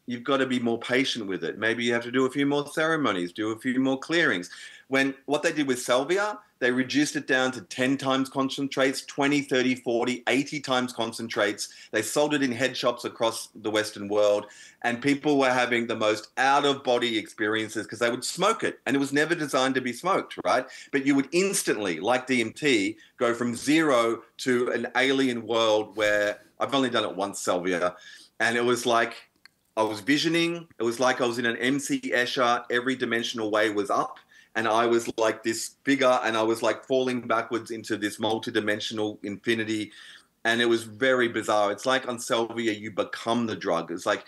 you've got to be more patient with it. Maybe you have to do a few more ceremonies, do a few more clearings. What they did with salvia, they reduced it down to 10 times concentrates, 20, 30, 40, 80 times concentrates. They sold it in head shops across the Western world, and people were having the most out-of-body experiences because they would smoke it, and it was never designed to be smoked, right? But you would instantly, like DMT, go from zero to an alien world where I've only done it once, salvia, and it was like I was visioning. It was like I was in an MC Escher. Every dimensional way was up. And I was like this figure, and I was like falling backwards into this multidimensional infinity. And it was very bizarre. It's like on salvia, you become the drug. It's like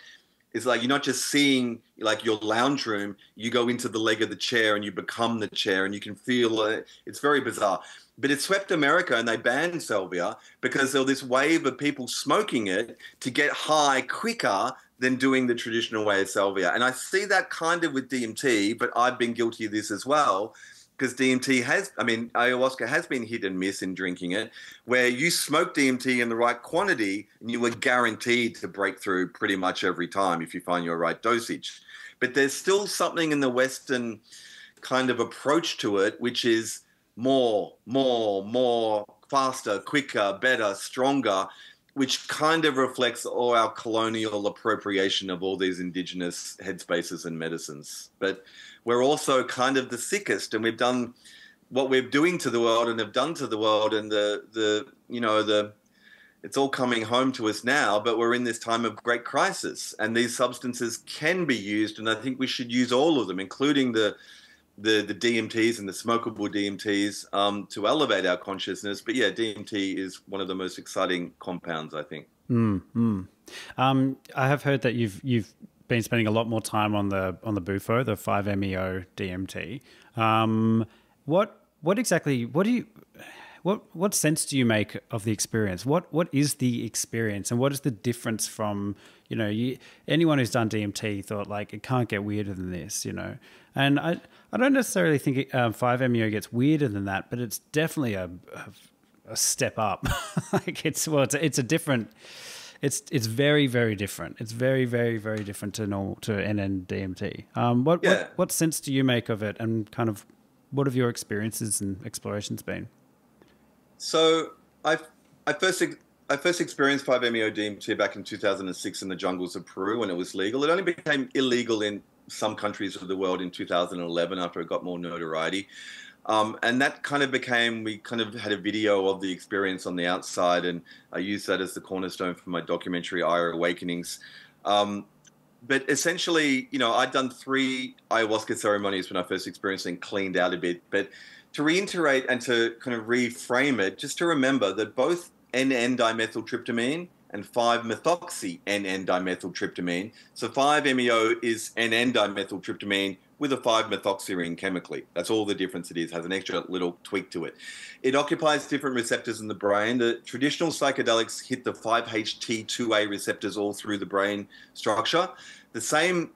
you're not just seeing like your lounge room. You go into the leg of the chair and you become the chair, and you can feel it. It's very bizarre. But it swept America, and they banned salvia because there was this wave of people smoking it to get high quicker than doing the traditional way of salvia. And I see that kind of with DMT, but I've been guilty of this as well, because ayahuasca has been hit and miss in drinking it, where you smoke DMT in the right quantity and you were guaranteed to break through pretty much every time if you find your right dosage. But there's still something in the Western kind of approach to it, which is more, faster, quicker, better, stronger, which kind of reflects all our colonial appropriation of all these indigenous headspaces and medicines. But we're also kind of the sickest, and we've done what we're doing to the world and have done to the world, and it's all coming home to us now, but we're in this time of great crisis, and these substances can be used, and I think we should use all of them, including the DMTs and the smokable DMTs to elevate our consciousnness. But yeah, DMT is one of the most exciting compounds, I think. I have heard that you've been spending a lot more time on the Bufo, the 5-MeO DMT. What sense do you make of the experience? What is the experience, and what is the difference from, anyone who's done DMT thought like it can't get weirder than this, and I don't necessarily think 5-MeO gets weirder than that, but it's definitely a step up. Like it's a different. It's very, very different. It's very, very, very different to NN-DMT. What sense do you make of it, and kind of what have your experiences and explorations been? So I first experienced 5-MeO DMT back in 2006 in the jungles of Peru when it was legal. It only became illegal in some countries of the world in 2011 after it got more notoriety. And that kind of we kind of had a video of the experience on the outside, and I used that as the cornerstone for my documentary, Aya Awakenings. But essentially, I'd done 3 ayahuasca ceremonies when I first experienced it and cleaned out a bit. But to reiterate and to kind of reframe it, just to remember that both NN-dimethyltryptamine and 5-methoxy NN-dimethyltryptamine. So 5-MeO is NN-dimethyltryptamine with a 5-methoxyurine chemically. That's all the difference it is. Has an extra little tweak to it. It occupies different receptors in the brain. The traditional psychedelics hit the 5-HT2A receptors all through the brain structure. The same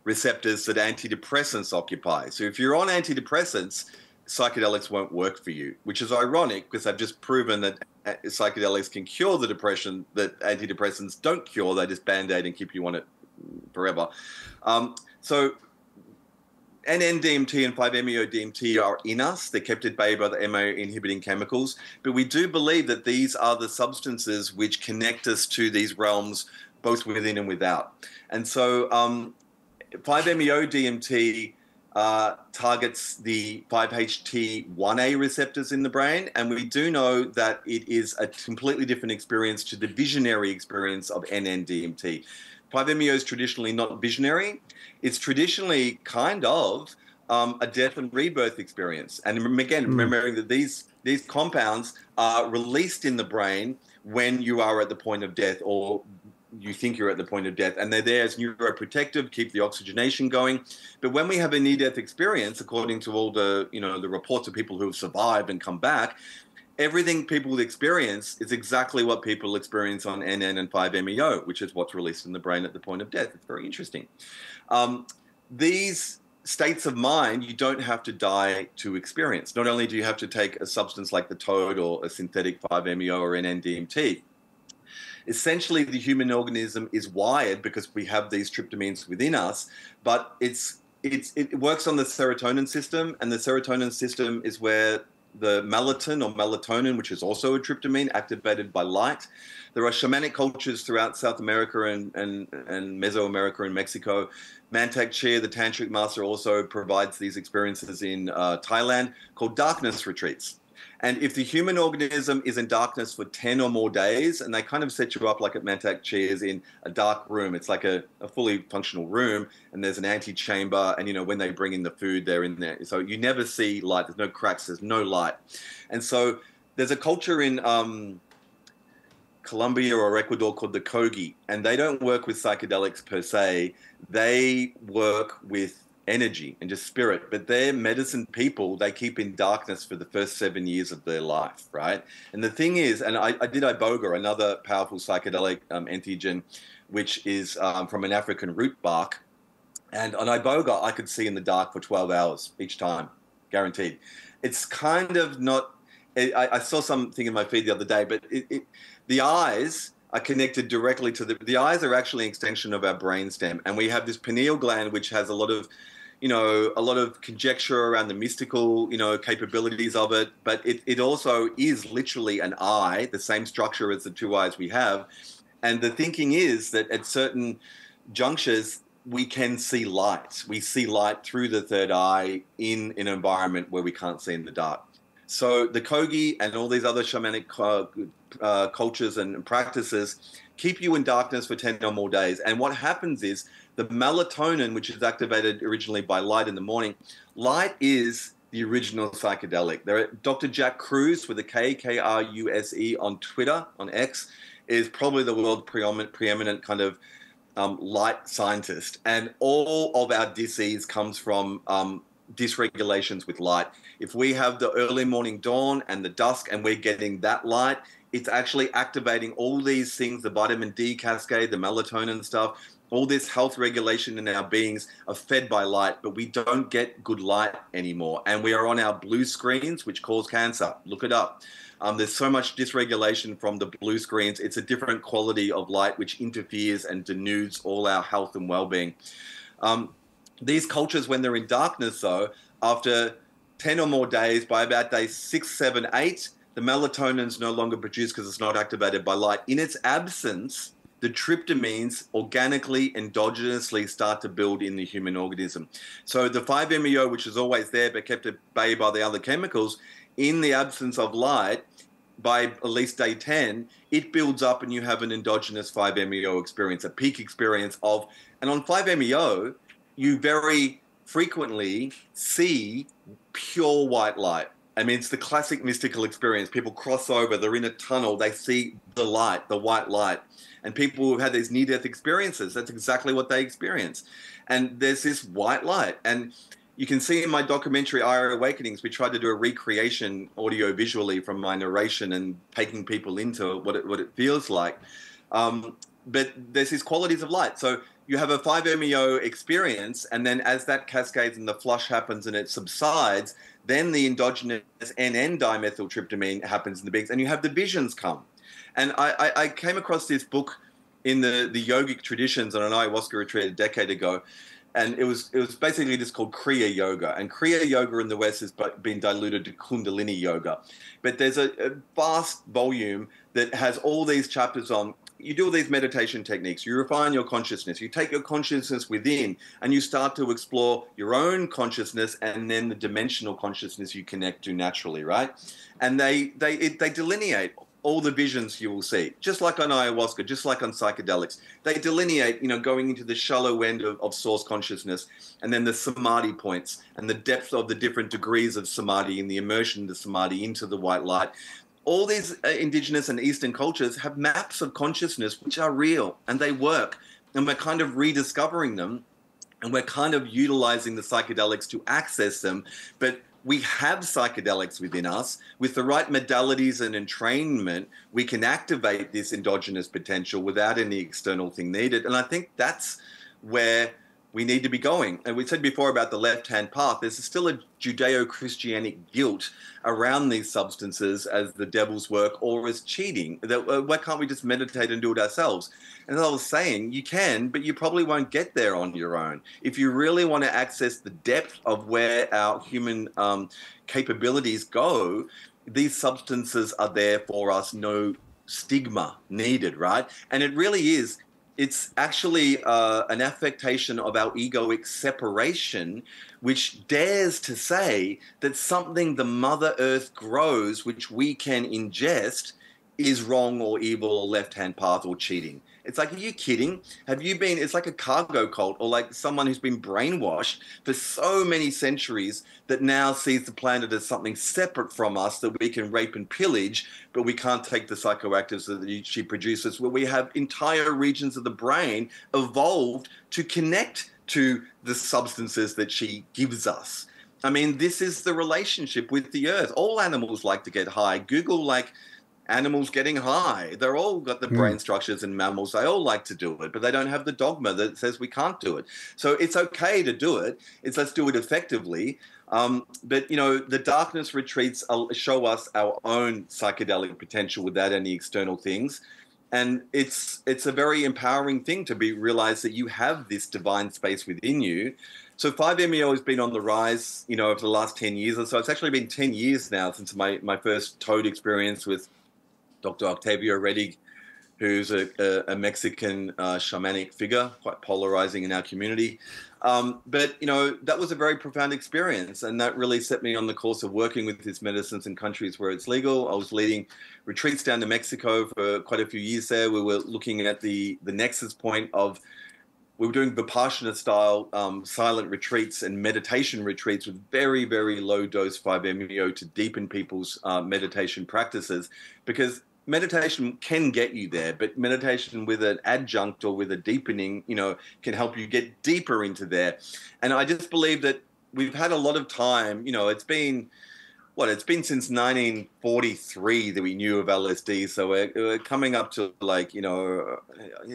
receptors that antidepressants occupy. So if you're on antidepressants, psychedelics won't work for you, which is ironic because I've just proven that psychedelics can cure the depression that antidepressants don't cure. They just band-aid and keep you on it forever. So NN-DMT and 5-MeO-DMT are in us. They're kept at bay by the MO-inhibiting chemicals. But we do believe that these are the substances which connect us to these realms, both within and without. And so 5-MeO-DMT targets the 5-HT1A receptors in the brain, and we do know that it is a completely different experience to the visionary experience of NN-DMT. 5-MeO is traditionally not visionary. It's traditionally kind of a death and rebirth experience. And again, remembering that these compounds are released in the brain when you are at the point of death, or you think you're at the point of death, and they're there as neuroprotective, keep the oxygenation going. But when we have a near-death experience, according to all the, the reports of people who have survived and come back, everything people experience is exactly what people experience on NN and 5-MeO, which is what's released in the brain at the point of death. It's very interesting. These states of mind, you don't have to die to experience. Not only do you have to take a substance like the toad or a synthetic 5-MeO or NN-DMT, essentially the human organism is wired because we have these tryptamines within us, but it works on the serotonin system, and the serotonin system is where the melatonin, which is also a tryptamine activated by light. There are shamanic cultures throughout South America and Mesoamerica and Mexico. Mantak Chia, the tantric master, also provides these experiences in Thailand called darkness retreats. And if the human organism is in darkness for 10 or more days, and they kind of set you up like at Mantak Chia is in a dark room, it's like a fully functional room, and there's an antechamber, and when they bring in the food, they're in there. So you never see light, there's no cracks, there's no light. And so there's a culture in Colombia or Ecuador called the Kogi, and they don't work with psychedelics per se, they work with energy and just spirit, but they're medicine people. They keep in darkness for the first 7 years of their life, right? And the thing is, and I did iboga, another powerful psychedelic entheogen, which is from an African root bark. And on iboga, I could see in the dark for 12 hours each time, guaranteed. It's kind of not, I saw something in my feed the other day, but the eyes are connected directly to the eyes are actually an extension of our brainstem. And we have this pineal gland, which has a lot of conjecture around the mystical, capabilities of it. But it also is literally an eye, the same structure as the two eyes we have. And the thinking is that at certain junctures, we can see light. We see light through the third eye in an environment where we can't see in the dark. So the Kogi and all these other shamanic cultures and practices keep you in darkness for 10 or more days. And what happens is the melatonin, which is activated originally by light in the morning, light is the original psychedelic. Dr. Jack Kruse with a K, Kruse on Twitter, on X, is probably the world's preeminent kind of light scientist. And all of our disease comes from dysregulations with light. If we have the early morning dawn and the dusk and we're getting that light, it's actually activating all these things, the vitamin D cascade, the melatonin stuff, all this health regulation in our beings are fed by light, but we don't get good light anymore. And we are on our blue screens, which cause cancer. Look it up. There's so much dysregulation from the blue screens. It's a different quality of light, which interferes and denudes all our health and well-being. These cultures, when they're in darkness, though, after 10 or more days, by about day 6, 7, 8, the melatonin is no longer produced because it's not activated by light. In its absence, the tryptamines organically, endogenously start to build in the human organism. So the 5-MeO, which is always there but kept at bay by the other chemicals, in the absence of light, by at least day 10, it builds up and you have an endogenous 5-MeO experience, a peak experience of, and on 5-MeO, you very frequently see pure white light. I mean, it's the classic mystical experience. People cross over, they're in a tunnel, they see the light, the white light. And people who've had these near-death experiences, that's exactly what they experience. And there's this white light. And you can see in my documentary, IR Awakenings, we tried to do a recreation audio-visually from my narration and taking people into what it feels like. But there's these qualities of light. So you have a 5-MeO experience, and then as that cascades and the flush happens and it subsides, then the endogenous N,N-dimethyltryptamine happens in the beings, and you have the visions come. And I came across this book in the yogic traditions on an ayahuasca retreat a decade ago, and it was basically just called Kriya Yoga. And Kriya Yoga in the West has been diluted to Kundalini Yoga. But there's a vast volume that has all these chapters on, you do all these meditation techniques, you refine your consciousness, you take your consciousness within, and you start to explore your own consciousness and then the dimensional consciousness you connect to naturally, right? And they delineate all the visions you will see, just like on ayahuasca, just like on psychedelics. They delineate, going into the shallow end of source consciousness, and then the samadhi points and the depth of the different degrees of samadhi and the immersion of the samadhi into the white light. All these indigenous and Eastern cultures have maps of consciousness which are real and they work. And we're kind of rediscovering them, and we're kind of utilizing the psychedelics to access them. But we have psychedelics within us. With the right modalities and entrainment, we can activate this endogenous potential without any external thing needed. And I think that's where we need to be going. And we said before about the left-hand path, there's still a Judeo-Christianic guilt around these substances as the devil's work or as cheating. Why can't we just meditate and do it ourselves? And as I was saying, you can, but you probably won't get there on your own. If you really want to access the depth of where our human capabilities go, these substances are there for us, no stigma needed, right? And it really is. It's actually an affectation of our egoic separation, which dares to say that something the Mother Earth grows, which we can ingest, is wrong or evil or left-hand path or cheating. It's like, are you kidding? Have you been, it's like a cargo cult or like someone who's been brainwashed for so many centuries that now sees the planet as something separate from us that we can rape and pillage, but we can't take the psychoactives that she produces, where we have entire regions of the brain evolved to connect to the substances that she gives us. I mean, this is the relationship with the earth. All animals like to get high. Google like animals getting high. They're all got the brain structures and mammals. They all like to do it, but they don't have the dogma that says we can't do it. So it's okay to do it. It's let's do it effectively. But, the darkness retreats show us our own psychedelic potential without any external things. And it's a very empowering thing to realize that you have this divine space within you. So 5-MeO has been on the rise, over the last 10 years or so. It's actually been 10 years now since my first toad experience with Dr. Octavio Redig, who's a Mexican shamanic figure, quite polarizing in our community. But that was a very profound experience, and that really set me on the course of working with his medicines in countries where it's legal. I was leading retreats down to Mexico for quite a few years there. We were looking at the nexus point of, we were doing Vipassana-style silent retreats and meditation retreats with very, very low-dose 5-MeO to deepen people's meditation practices, because meditation can get you there, but meditation with an adjunct or with a deepening, can help you get deeper into there. And I just believe that we've had a lot of time, it's been since 1943 that we knew of LSD. So we're coming up to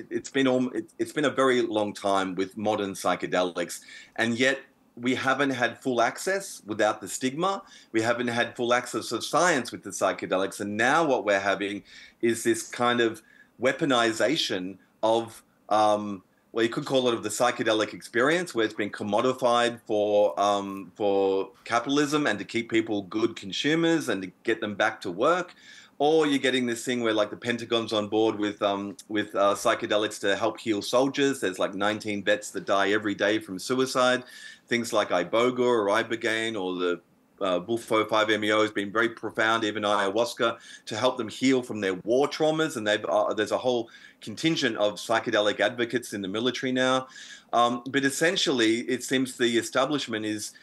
it's been a very long time with modern psychedelics, and yet we haven't had full access without the stigma. We haven't had full access of science with the psychedelics. And now what we're having is this kind of weaponization of, you could call it of the psychedelic experience, where it's been commodified for capitalism and to keep people good consumers and to get them back to work. Or you're getting this thing where, like, the Pentagon's on board with psychedelics to help heal soldiers. There's like 19 vets that die every day from suicide. Things like iboga or ibogaine or the Bufo 5-MeO has been very profound, even ayahuasca, to help them heal from their war traumas. And there's a whole contingent of psychedelic advocates in the military now. But essentially, it seems the establishment is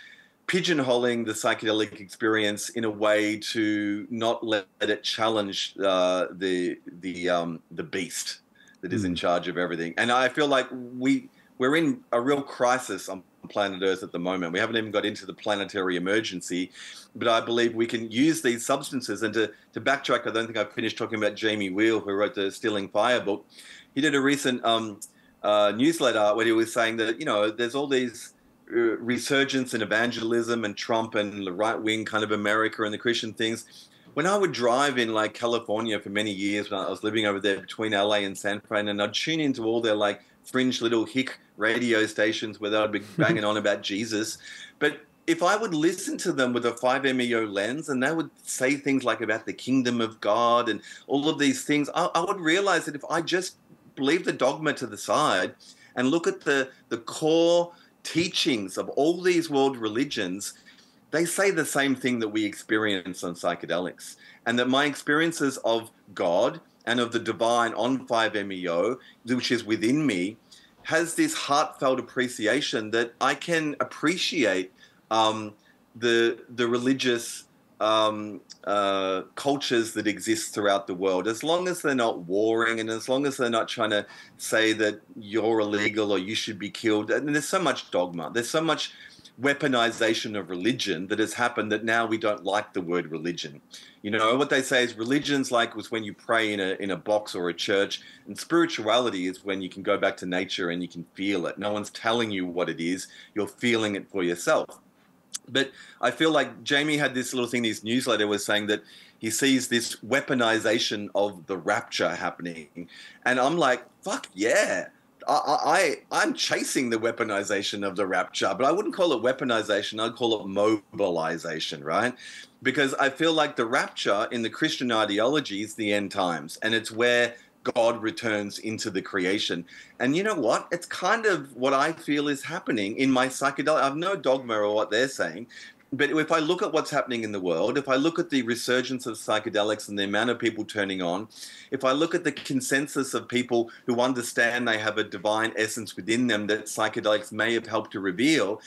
pigeonholing the psychedelic experience in a way to not let it challenge the beast that is in Mm. charge of everything. And I feel like we're in a real crisis on planet Earth at the moment. We haven't even got into the planetary emergency, but I believe we can use these substances. And to backtrack, I don't think I've finished talking about Jamie Wheel, who wrote the Stealing Fire book. He did a recent newsletter where he was saying that, you know, there's all these resurgence in evangelism and Trump and the right wing kind of America and the Christian things. When I would drive in like California for many years when I was living over there between LA and San Fran, and I'd tune into all their like fringe little hick radio stations where they'd be banging on about Jesus. But if I would listen to them with a 5-MeO lens, and they would say things like about the kingdom of God and all of these things, I would realize that if I just leave the dogma to the side and look at the core teachings of all these world religions, they say the same thing that we experience on psychedelics. And that my experiences of God and of the divine on 5-MeO, which is within me, has this heartfelt appreciation that I can appreciate the religious cultures that exist throughout the world, as long as they're not warring and as long as they're not trying to say that you're illegal or you should be killed. And there's so much dogma. There's so much weaponization of religion that has happened that now we don't like the word religion. You know, what they say is religion's like was when you pray in a box or a church, and spirituality is when you can go back to nature and you can feel it. No one's telling you what it is. You're feeling it for yourself. But I feel like Jamie had this little thing in his newsletter was saying that he sees this weaponization of the rapture happening. And I'm like, fuck yeah. I'm chasing the weaponization of the rapture, but I wouldn't call it weaponization. I'd call it mobilization, right? Because I feel like the rapture in the Christian ideology is the end times, and it's where God returns into the creation. And you know what? It's kind of what I feel is happening in my psychedelic. I have no dogma or what they're saying. But if I look at what's happening in the world, if I look at the resurgence of psychedelics and the amount of people turning on, if I look at the consensus of people who understand they have a divine essence within them that psychedelics may have helped to reveal,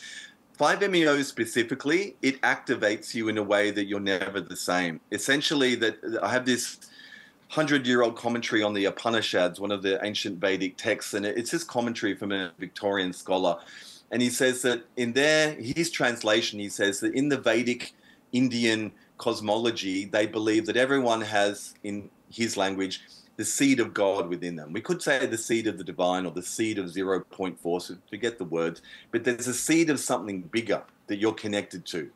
5-MeO specifically, it activates you in a way that you're never the same. Essentially, that I have this 100-year-old commentary on the Upanishads, one of the ancient Vedic texts, and it's this commentary from a Victorian scholar. And he says that in his translation, he says that in the Vedic Indian cosmology, they believe that everyone has, in his language, the seed of God within them. We could say the seed of the divine or the seed of 0.4, so forget the words, but there's a seed of something bigger that you're connected to.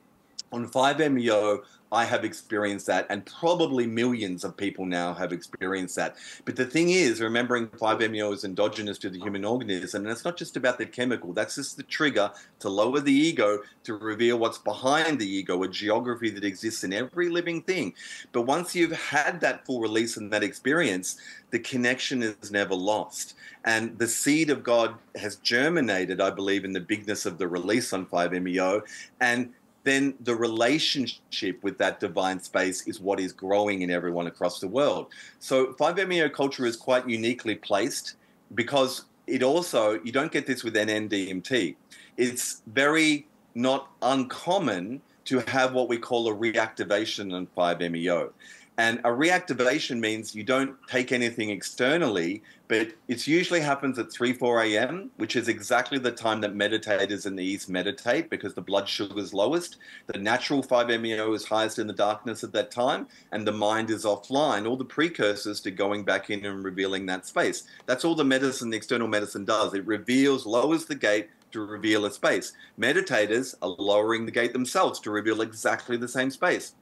On 5-MeO, I have experienced that, and probably millions of people now have experienced that. But the thing is, remembering 5-MeO is endogenous to the human organism, and it's not just about the chemical. That's just the trigger to lower the ego, to reveal what's behind the ego, a geography that exists in every living thing. But once you've had that full release and that experience, the connection is never lost. And the seed of God has germinated, I believe, in the bigness of the release on 5-MeO, and then the relationship with that divine space is what is growing in everyone across the world. So 5-MeO culture is quite uniquely placed because it also, you don't get this with NN-DMT. It's very not uncommon to have what we call a reactivation on 5-MeO. And a reactivation means you don't take anything externally, but it usually happens at 3, 4 a.m., which is exactly the time that meditators in the East meditate because the blood sugar is lowest. The natural 5-MeO is highest in the darkness at that time, and the mind is offline, all the precursors to going back in and revealing that space. That's all the medicine, the external medicine does. It reveals, lowers the gate to reveal a space. Meditators are lowering the gate themselves to reveal exactly the same space.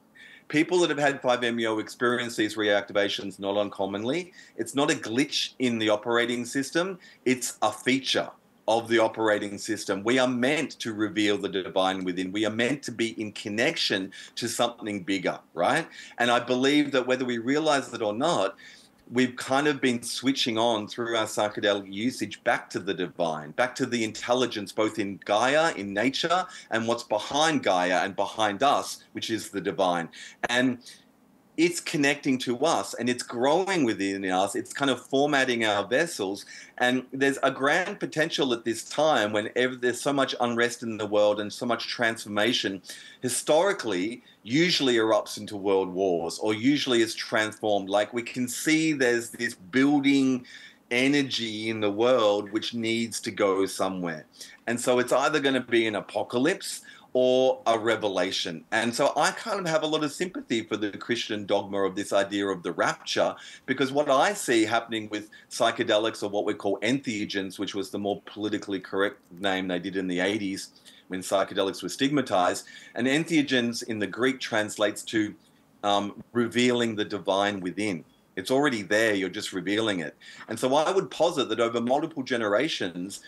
People that have had 5-MeO experience these reactivations not uncommonly. It's not a glitch in the operating system. It's a feature of the operating system. We are meant to reveal the divine within. We are meant to be in connection to something bigger, right? And I believe that whether we realize it or not, we've kind of been switching on through our psychedelic usage back to the divine, back to the intelligence, both in Gaia, in nature, and what's behind Gaia and behind us, which is the divine. And it's connecting to us and it's growing within us. It's kind of formatting our vessels. And there's a grand potential at this time when there's so much unrest in the world and so much transformation. Historically, usually erupts into world wars or usually is transformed. Like we can see there's this building energy in the world which needs to go somewhere. And so it's either going to be an apocalypse or a revelation. And so I kind of have a lot of sympathy for the Christian dogma of this idea of the rapture, because what I see happening with psychedelics, or what we call entheogens, which was the more politically correct name they did in the 80s when psychedelics were stigmatized, and entheogens in the Greek translates to revealing the divine within. It's already there, you're just revealing it. And so I would posit that over multiple generations,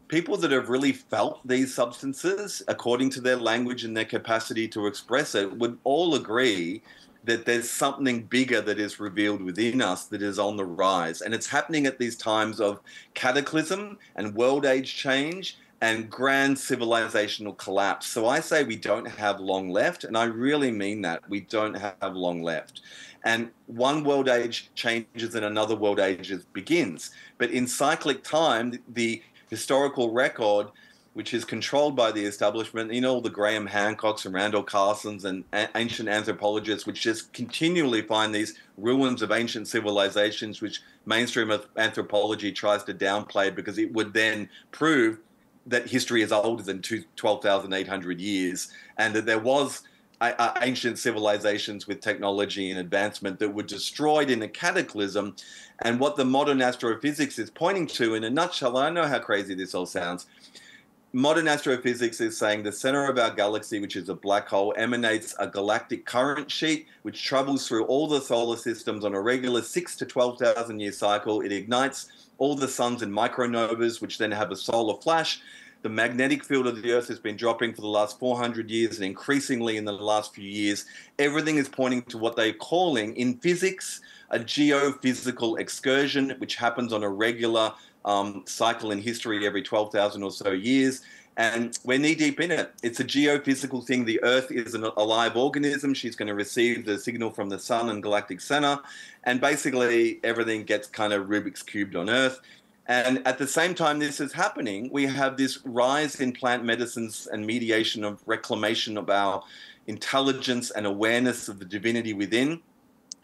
people that have really felt these substances, according to their language and their capacity to express it, would all agree that there's something bigger that is revealed within us that is on the rise. And it's happening at these times of cataclysm and world age change and grand civilizational collapse. So I say we don't have long left, and I really mean that. We don't have long left. And one world age changes and another world age begins. But in cyclic time, the historical record, which is controlled by the establishment, all the Graham Hancocks and Randall Carsons and ancient anthropologists, which just continually find these ruins of ancient civilizations, which mainstream anthropology tries to downplay because it would then prove that history is older than 12,800 years, and that there was ancient civilizations with technology and advancement that were destroyed in a cataclysm. And what the modern astrophysics is pointing to, in a nutshell, I know how crazy this all sounds, modern astrophysics is saying the center of our galaxy, which is a black hole, emanates a galactic current sheet which travels through all the solar systems on a regular 6 to 12,000 year cycle. It ignites all the suns in micronovas, which then have a solar flash. The magnetic field of the Earth has been dropping for the last 400 years, and increasingly in the last few years, everything is pointing to what they're calling in physics a geophysical excursion, which happens on a regular cycle in history every 12,000 or so years. And we're knee deep in it. It's a geophysical thing. The Earth is a live organism. She's going to receive the signal from the sun and galactic center. And basically everything gets kind of Rubik's cubed on Earth. And at the same time this is happening, we have this rise in plant medicines and mediation of reclamation of our intelligence and awareness of the divinity within.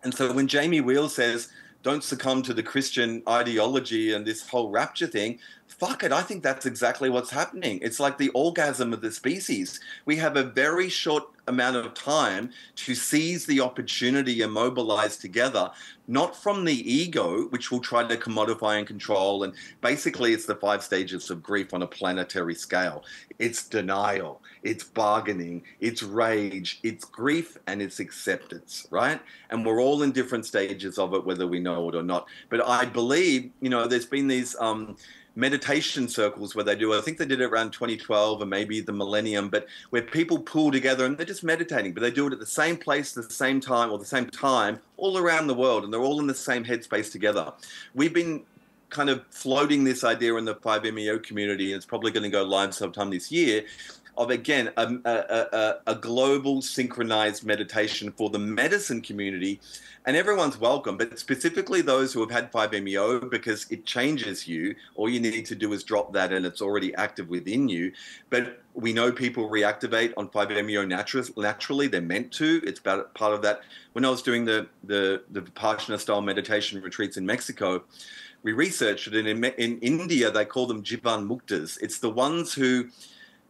And so when Jamie Wheal says, don't succumb to the Christian ideology and this whole rapture thing, fuck it, I think that's exactly what's happening. It's like the orgasm of the species. We have a very short amount of time to seize the opportunity and mobilize together, not from the ego, which will try to commodify and control. And basically, it's the 5 stages of grief on a planetary scale. It's denial, it's bargaining, it's rage, it's grief, and it's acceptance, right? And we're all in different stages of it, whether we know it or not. But I believe, there's been these meditation circles where they do, I think they did it around 2012 or maybe the millennium, but where people pool together and they're just meditating, but they do it at the same place, the same time, or the same time all around the world, and they're all in the same headspace together. We've been kind of floating this idea in the 5MEO community, and it's probably going to go live sometime this year, of, again, a global synchronized meditation for the medicine community. And everyone's welcome, but specifically those who have had 5MEO, because it changes you. All you need to do is drop that and it's already active within you. But we know people reactivate on 5MEO naturally. They're meant to. It's part of that. When I was doing the Vipassana-style meditation retreats in Mexico, we researched it. And in India, they call them Jivan Muktas. It's the ones who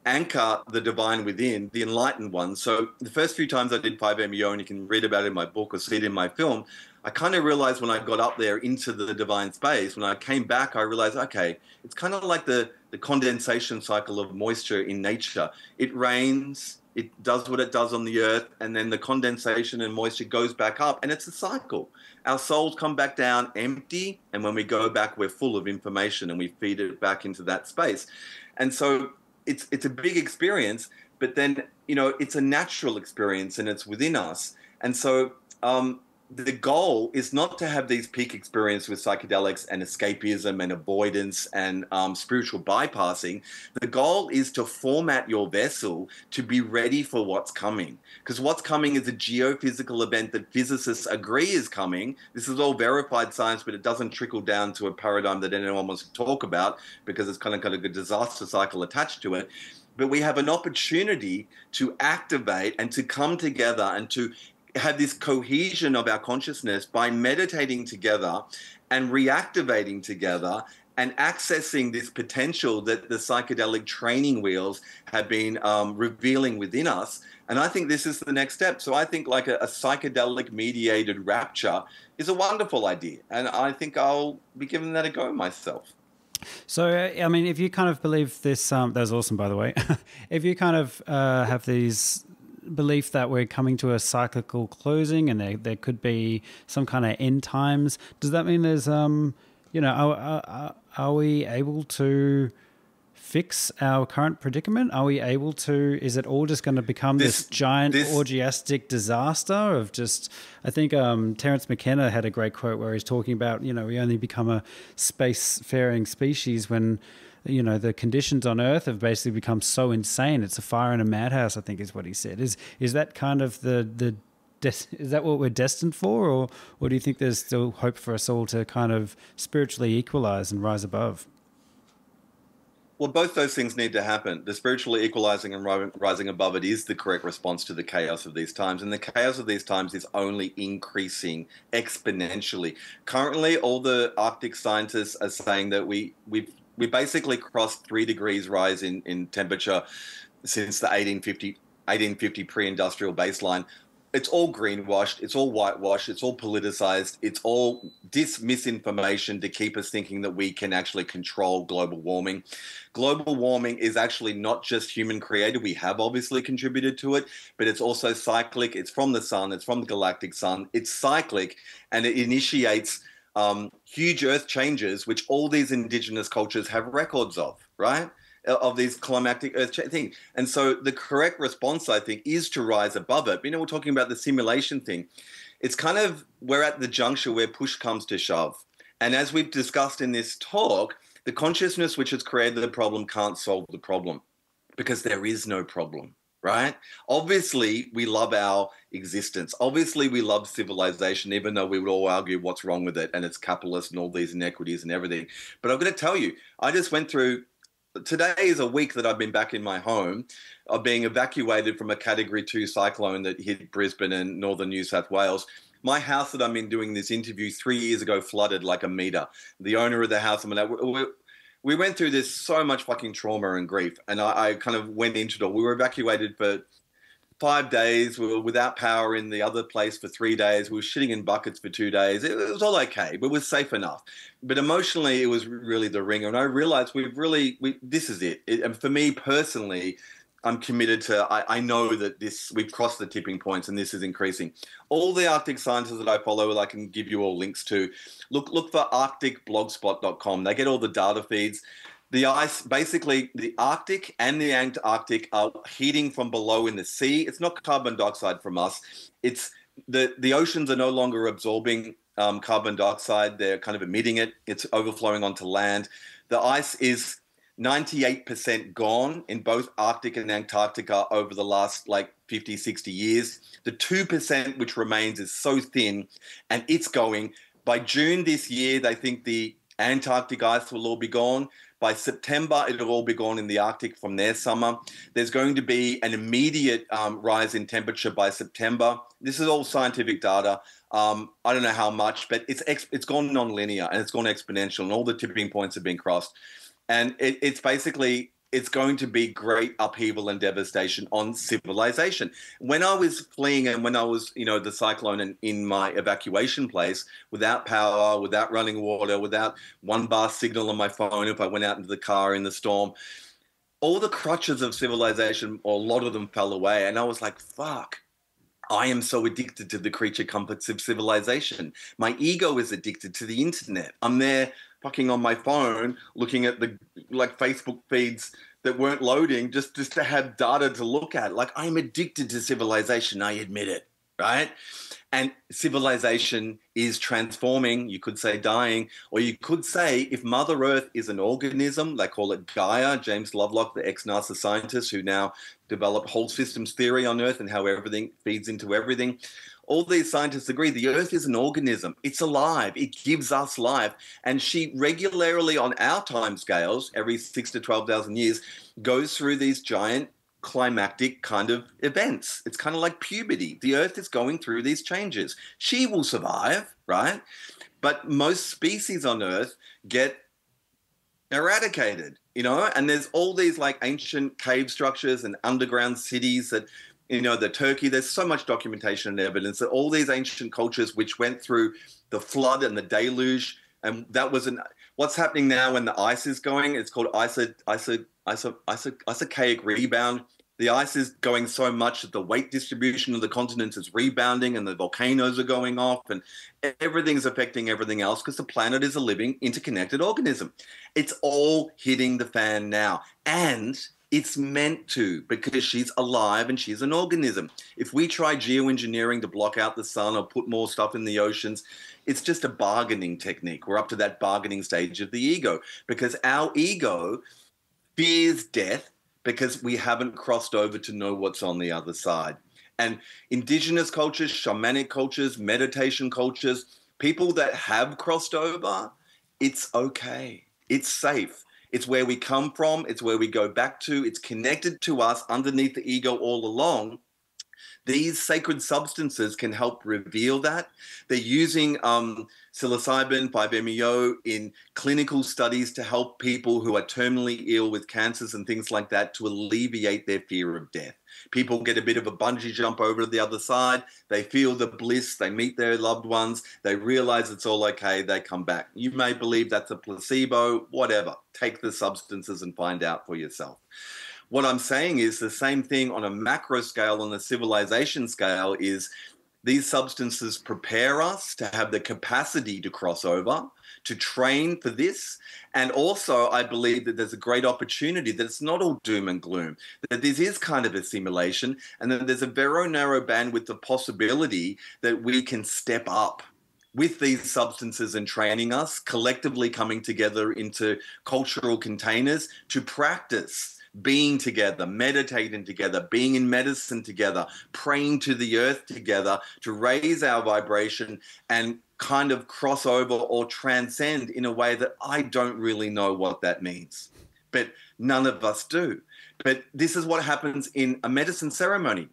anchor the divine within, the enlightened ones. So the first few times I did 5MEO, and you can read about it in my book or see it in my film, I kind of realized when I got up there into the divine space, when I came back, I realized, okay, it's kind of like the condensation cycle of moisture in nature. It rains, it does what it does on the earth, and then the condensation and moisture goes back up, and it's a cycle. Our souls come back down empty, and when we go back, we're full of information, and we feed it back into that space. And so it's a big experience, but then, it's a natural experience and it's within us. And so the goal is not to have these peak experiences with psychedelics and escapism and avoidance and spiritual bypassing. The goal is to format your vessel to be ready for what's coming. Because what's coming is a geophysical event that physicists agree is coming. This is all verified science, but it doesn't trickle down to a paradigm that anyone wants to talk about because it's kind of got a good disaster cycle attached to it. But we have an opportunity to activate and to come together and to have this cohesion of our consciousness by meditating together and reactivating together and accessing this potential that the psychedelic training wheels have been revealing within us. And I think this is the next step. So I think like a psychedelic mediated rapture is a wonderful idea. And I think I'll be giving that a go myself. So, I mean, if you kind of believe this, that was awesome, by the way. If you kind of have these belief that we're coming to a cyclical closing and there could be some kind of end times, does that mean there's, are we able to fix our current predicament? Are we able to, is it all just going to become this giant orgiastic disaster of just, I think Terence McKenna had a great quote where he's talking about, we only become a spacefaring species when, the conditions on Earth have basically become so insane. It's a fire in a madhouse, I think is what he said. Is that kind of is that what we're destined for? Or do you think there's still hope for us all to kind of spiritually equalize and rise above? Well, both those things need to happen. The spiritually equalizing and rising above it is the correct response to the chaos of these times. And the chaos of these times is only increasing exponentially. Currently, all the Arctic scientists are saying that we basically crossed 3 degrees rise in temperature since the 1850 pre-industrial baseline. It's all greenwashed, it's all whitewashed, it's all politicized, it's all misinformation to keep us thinking that we can actually control global warming. Global warming is actually not just human created. We have obviously contributed to it, but it's also cyclic. It's from the sun, it's from the galactic sun. It's cyclic, and it initiates huge earth changes, which all these indigenous cultures have records of, right? Of these climatic earth thing. And so the correct response, I think, is to rise above it. We're talking about the simulation thing. It's kind of, we're at the juncture where push comes to shove. And as we've discussed in this talk, the consciousness which has created the problem can't solve the problem because there is no problem, right? Obviously, we love our existence. Obviously, we love civilization, even though we would all argue what's wrong with it and it's capitalist and all these inequities and everything. But I'm going to tell you, I just went through, today is a week that I've been back in my home of being evacuated from a Category 2 cyclone that hit Brisbane and northern New South Wales. My house that I'm in doing this interview 3 years ago flooded like a meter. The owner of the house, we went through this so much fucking trauma and grief, and I kind of went into it. We were evacuated for 5 days. We were without power in the other place for 3 days. We were shitting in buckets for 2 days. It was all okay, but it was safe enough. But emotionally, it was really the ringer. And I realized this is it. And for me personally, I'm committed to, I know that we've crossed the tipping points and this is increasing. All the Arctic scientists that I follow, I can give you all links to. Look for arcticblogspot.com. They get all the data feeds. The ice, basically, the Arctic and the Antarctic are heating from below in the sea. It's not carbon dioxide from us. It's the oceans are no longer absorbing carbon dioxide. They're kind of emitting it. It's overflowing onto land. The ice is 98% gone in both Arctic and Antarctica over the last 50, 60 years. The 2% which remains is so thin, and it's going. By June this year, they think the Antarctic ice will all be gone. By September, it'll all be gone in the Arctic from their summer. There's going to be an immediate rise in temperature by September. This is all scientific data. I don't know how much, but it's gone non-linear and it's gone exponential, and all the tipping points have been crossed. And it's basically, it's going to be great upheaval and devastation on civilization. When I was fleeing and when I was, the cyclone and in my evacuation place, without power, without running water, without 1 bar signal on my phone if I went out into the car in the storm, all the crutches of civilization, or a lot of them, fell away. And I was like, fuck. I am so addicted to the creature comforts of civilization. My ego is addicted to the internet. I'm there fucking on my phone looking at the Facebook feeds that weren't loading just to have data to look at. I'm addicted to civilization. I admit it. right? And civilization is transforming, you could say dying, or you could say if Mother Earth is an organism, they call it Gaia, James Lovelock, the ex-NASA scientist who now developed whole systems theory on Earth and how everything feeds into everything. All these scientists agree the Earth is an organism. It's alive. It gives us life. And she regularly on our time scales, every 6 to 12,000 years, goes through these giant climactic kind of events. It's kind of like puberty. The Earth is going through these changes. She will survive, right? But most species on Earth get eradicated, and there's all these like ancient cave structures and underground cities that, the Turkey, there's so much documentation and evidence that all these ancient cultures which went through the flood and the deluge, and that was what's happening now when the ice is going, it's called isocaic rebound. The ice is going so much that the weight distribution of the continents is rebounding and the volcanoes are going off and everything's affecting everything else because the planet is a living, interconnected organism. It's all hitting the fan now. And it's meant to, because she's alive and she's an organism. If we try geoengineering to block out the sun or put more stuff in the oceans, it's just a bargaining technique. We're up to that bargaining stage of the ego because our ego fears death because we haven't crossed over to know what's on the other side. And indigenous cultures, shamanic cultures, meditation cultures, people that have crossed over, it's okay. It's safe. It's where we come from. It's where we go back to. It's connected to us underneath the ego all along. These sacred substances can help reveal that. They're using psilocybin, 5-MeO in clinical studies to help people who are terminally ill with cancers and things like that to alleviate their fear of death. People get a bit of a bungee jump over to the other side. They feel the bliss. They meet their loved ones. They realize it's all okay. They come back. You may believe that's a placebo, whatever. Take the substances and find out for yourself. What I'm saying is the same thing on a macro scale, on the civilization scale, is these substances prepare us to have the capacity to cross over, to train for this. And also, I believe that there's a great opportunity that it's not all doom and gloom, that this is kind of a simulation, and that there's a very narrow bandwidth of possibility that we can step up with these substances and training us, collectively coming together into cultural containers to practice being together, meditating together, being in medicine together, praying to the earth together to raise our vibration and kind of cross over or transcend in a way that I don't really know what that means. But none of us do. But this is what happens in a medicine ceremony.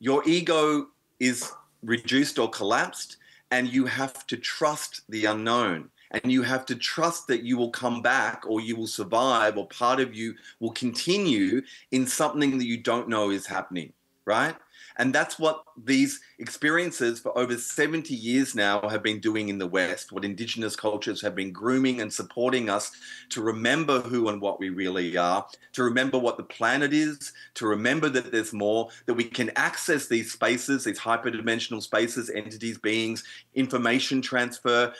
Your ego is reduced or collapsed, and you have to trust the unknown. And you have to trust that you will come back or you will survive or part of you will continue in something that you don't know is happening, right? And that's what these experiences for over 70 years now have been doing in the West, what indigenous cultures have been grooming and supporting us to remember who and what we really are, to remember what the planet is, to remember that there's more, that we can access these spaces, these hyperdimensional spaces, entities, beings, information transfer.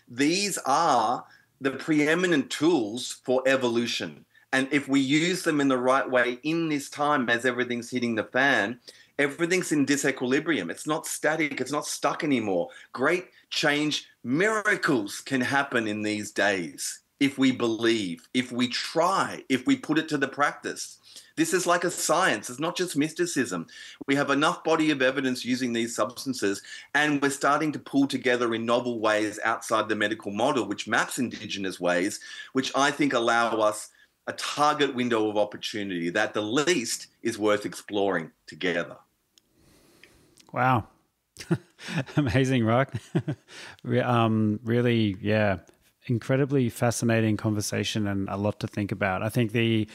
These are the preeminent tools for evolution. And if we use them in the right way in this time as everything's hitting the fan, everything's in disequilibrium. It's not static. It's not stuck anymore. Great change, miracles can happen in these days if we believe, if we try, if we put it to the practice. This is like a science. It's not just mysticism. We have enough body of evidence using these substances, and we're starting to pull together in novel ways outside the medical model, which maps indigenous ways, which I think allow us a target window of opportunity that at the least is worth exploring together. Wow. Amazing, Rock. Really, yeah, incredibly fascinating conversation and a lot to think about. I think it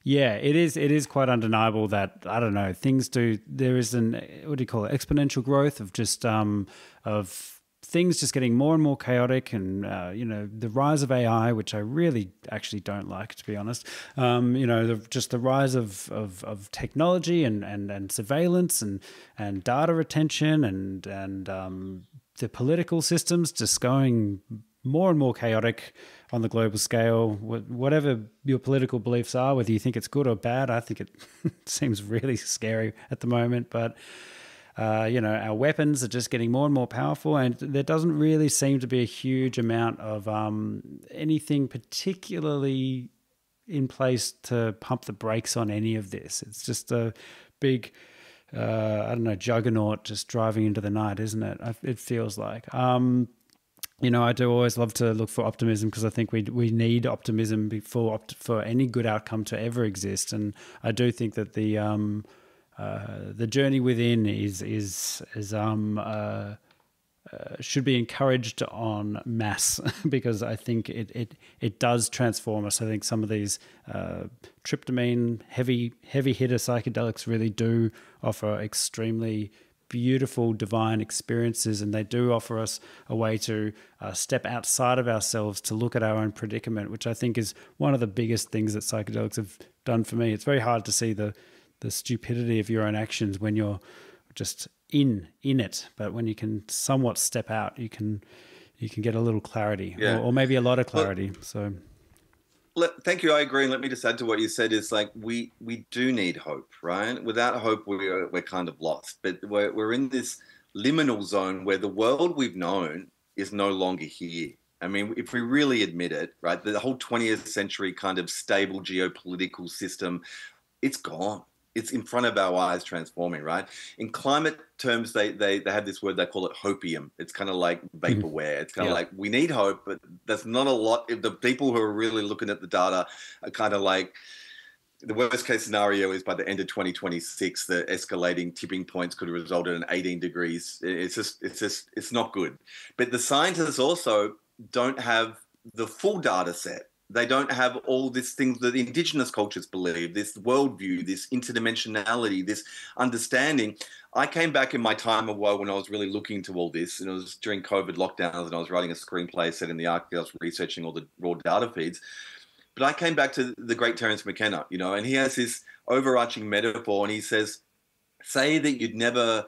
is quite undeniable that, I don't know, there is what do you call it, exponential growth of just, of things just getting more and more chaotic, and the rise of AI, which I really actually don't like, to be honest. Just the rise of technology and surveillance and data retention and the political systems just going more and more chaotic on the global scale. Whatever your political beliefs are, whether you think it's good or bad, I think it seems really scary at the moment. But our weapons are just getting more and more powerful, and there doesn't really seem to be a huge amount of anything particularly in place to pump the brakes on any of this. It's just a big, I don't know, juggernaut just driving into the night, isn't it? It feels like. I do always love to look for optimism, because I think we need optimism for any good outcome to ever exist. And I do think that the journey within should be encouraged en masse, because I think it does transform us. I think some of these tryptamine heavy hitter psychedelics really do offer extremely beautiful divine experiences, and they do offer us a way to step outside of ourselves to look at our own predicament, which I think is one of the biggest things that psychedelics have done for me. It's very hard to see the stupidity of your own actions when you're just in it, but when you can somewhat step out, you can get a little clarity, or maybe a lot of clarity. Thank you. I agree. And let me just add to what you said is like, we do need hope, right? Without hope, we're kind of lost. But we're in this liminal zone where the world we've known is no longer here. I mean, if we really admit it, right, the whole 20th century kind of stable geopolitical system, it's gone. It's in front of our eyes transforming, right? In climate terms, they have this word, they call it hopium. It's kind of like vaporware. It's kind of like, we need hope, but there's not a lot. If the people who are really looking at the data are kind of like, the worst case scenario is by the end of 2026, the escalating tipping points could result in 18 degrees. It's not good. But the scientists also don't have the full data set. They don't have all these things that indigenous cultures believe, this worldview, this interdimensionality, this understanding. I came back in my time of woe when I was really looking to all this, and it was during COVID lockdowns, and I was writing a screenplay set in the Arctic. I was researching all the raw data feeds. But I came back to the great Terence McKenna, and he has this overarching metaphor, and he says, say that you'd never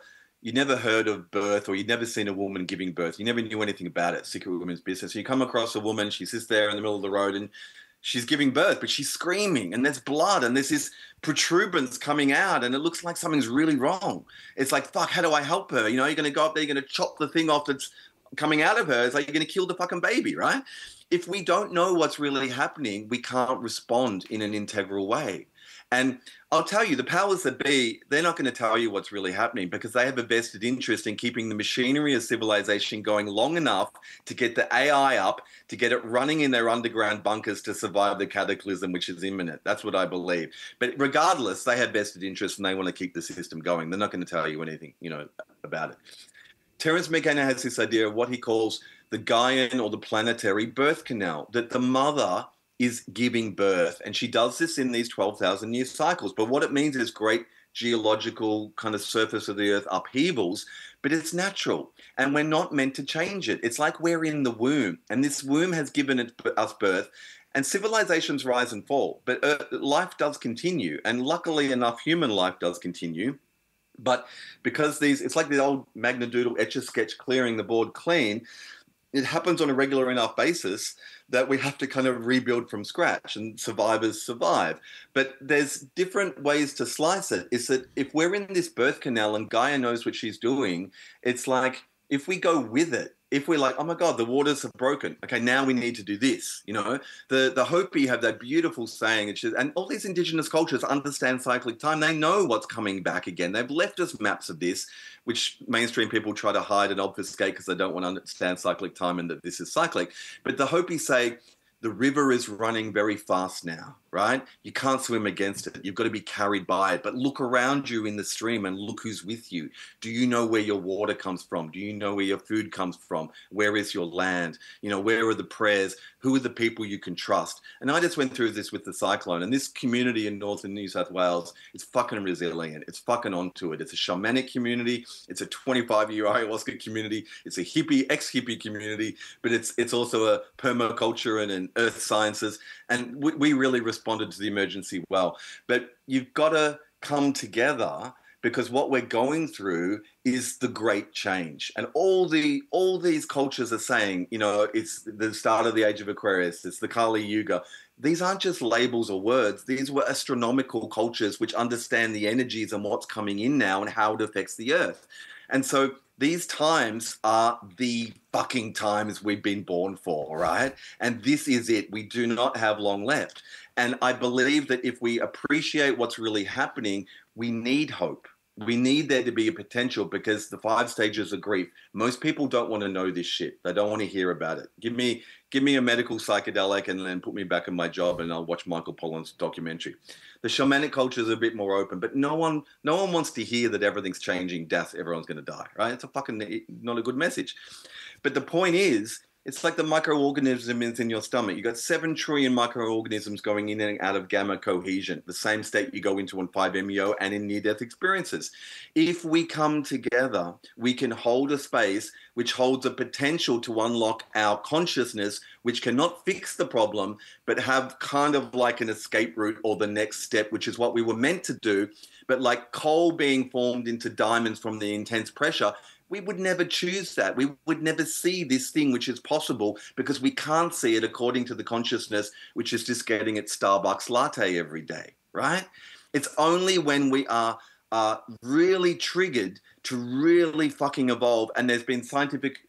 heard of birth, or you'd never seen a woman giving birth. You never knew anything about it, Secret Women's Business. So you come across a woman, she sits there in the middle of the road and she's giving birth, but she's screaming and there's blood and there's this protuberance coming out and it looks like something's really wrong. It's like, fuck, how do I help her? You're going to go up there, you're going to chop the thing off that's coming out of her. It's like you're going to kill the fucking baby, right? If we don't know what's really happening, we can't respond in an integral way. And I'll tell you, the powers that be, they're not going to tell you what's really happening because they have a vested interest in keeping the machinery of civilization going long enough to get the AI up, to get it running in their underground bunkers to survive the cataclysm, which is imminent. That's what I believe. But regardless, they have vested interest and they want to keep the system going. They're not going to tell you anything, about it. Terence McKenna has this idea of what he calls the Gaian or the planetary birth canal, that the mother is giving birth. And she does this in these 12,000 year cycles. But what it means is great geological kind of surface of the earth upheavals, but it's natural. And we're not meant to change it. It's like we're in the womb and this womb has given us birth. And civilizations rise and fall, but life does continue. And luckily enough, human life does continue. But because it's like the old Magnadoodle Etch-a-Sketch clearing the board clean, it happens on a regular enough basis that we have to kind of rebuild from scratch and survivors survive. But there's different ways to slice it. Is that if we're in this birth canal and Gaia knows what she's doing, it's like if we go with it, if we're like, oh my God, the waters have broken. Okay, now we need to do this. The Hopi have that beautiful saying, and all these indigenous cultures understand cyclic time. They know what's coming back again. They've left us maps of this, which mainstream people try to hide and obfuscate because they don't want to understand cyclic time and that this is cyclic. But the Hopi say, the river is running very fast now, right? You can't swim against it. You've got to be carried by it. But look around you in the stream and look who's with you. Do you know where your water comes from? Do you know where your food comes from? Where is your land? Where are the prayers? Who are the people you can trust? And I just went through this with the cyclone. And this community in northern New South Wales is fucking resilient. It's fucking onto it. It's a shamanic community. It's a 25-year ayahuasca community. It's a ex-hippie community. But it's also a permaculture and an earth sciences. And we really responded to the emergency well. But you've got to come together because what we're going through is the great change. And all these cultures are saying, you know, it's the start of the age of Aquarius, it's the Kali Yuga. These aren't just labels or words. These were astronomical cultures which understand the energies and what's coming in now and how it affects the earth. And so these times are the fucking times we've been born for, right? And this is it. We do not have long left. And I believe that if we appreciate what's really happening, we need hope. We need there to be a potential, because the 5 stages of grief, most people don't want to know this shit. They don't want to hear about it. Give me a medical psychedelic and then put me back in my job and I'll watch Michael Pollan's documentary. The shamanic culture is a bit more open, but no one wants to hear that everything's changing, death, everyone's going to die, right? It's a fucking not a good message. But the point is, it's like the microorganisms in your stomach. You got 7 trillion microorganisms going in and out of gamma cohesion, the same state you go into on 5-MeO and in near-death experiences. If we come together, we can hold a space which holds a potential to unlock our consciousness, which cannot fix the problem, but have kind of like an escape route or the next step, which is what we were meant to do. But like coal being formed into diamonds from the intense pressure, we would never choose that. We would never see this thing which is possible, because we can't see it according to the consciousness, which is just getting its Starbucks latte every day, right? It's only when we are really triggered to really fucking evolve. And there's been scientific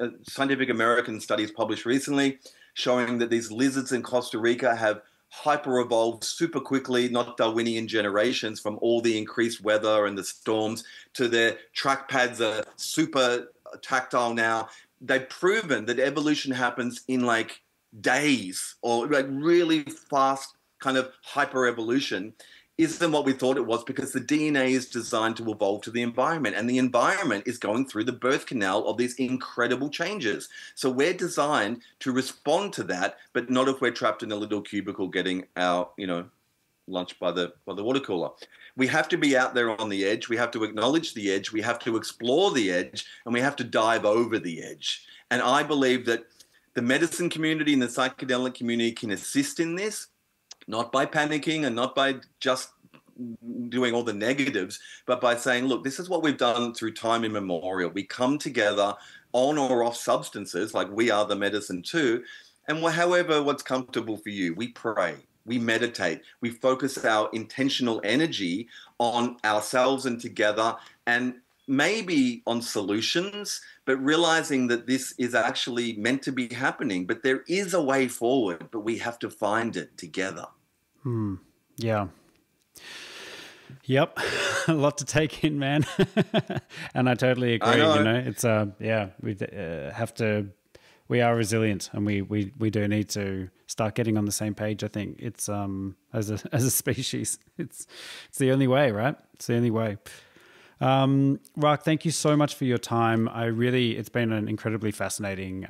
American studies published recently showing that these lizards in Costa Rica have hyper-evolved super quickly, not Darwinian generations, from all the increased weather and the storms, to their trackpads are super tactile now. They've proven that evolution happens in like days, or like really fast kind of hyper-evolution isn't what we thought it was, because the DNA is designed to evolve to the environment, and the environment is going through the birth canal of these incredible changes. So we're designed to respond to that, but not if we're trapped in a little cubicle getting our, you know, lunch by the water cooler. We have to be out there on the edge. We have to acknowledge the edge. We have to explore the edge, and we have to dive over the edge. And I believe that the medicine community and the psychedelic community can assist in this, not by panicking and not by just doing all the negatives, but by saying, look, this is what we've done through time immemorial. We come together on or off substances, like we are the medicine too, and however what's comfortable for you. We pray, we meditate, we focus our intentional energy on ourselves and together, and maybe on solutions, but realizing that this is actually meant to be happening. But there is a way forward, but we have to find it together. Yeah. Yep. A lot to take in, man. And I totally agree. I know. You know, it's we have to. We are resilient, and we do need to start getting on the same page. I think it's as a species, it's the only way, right? It's the only way. Rak, thank you so much for your time. It's been an incredibly fascinating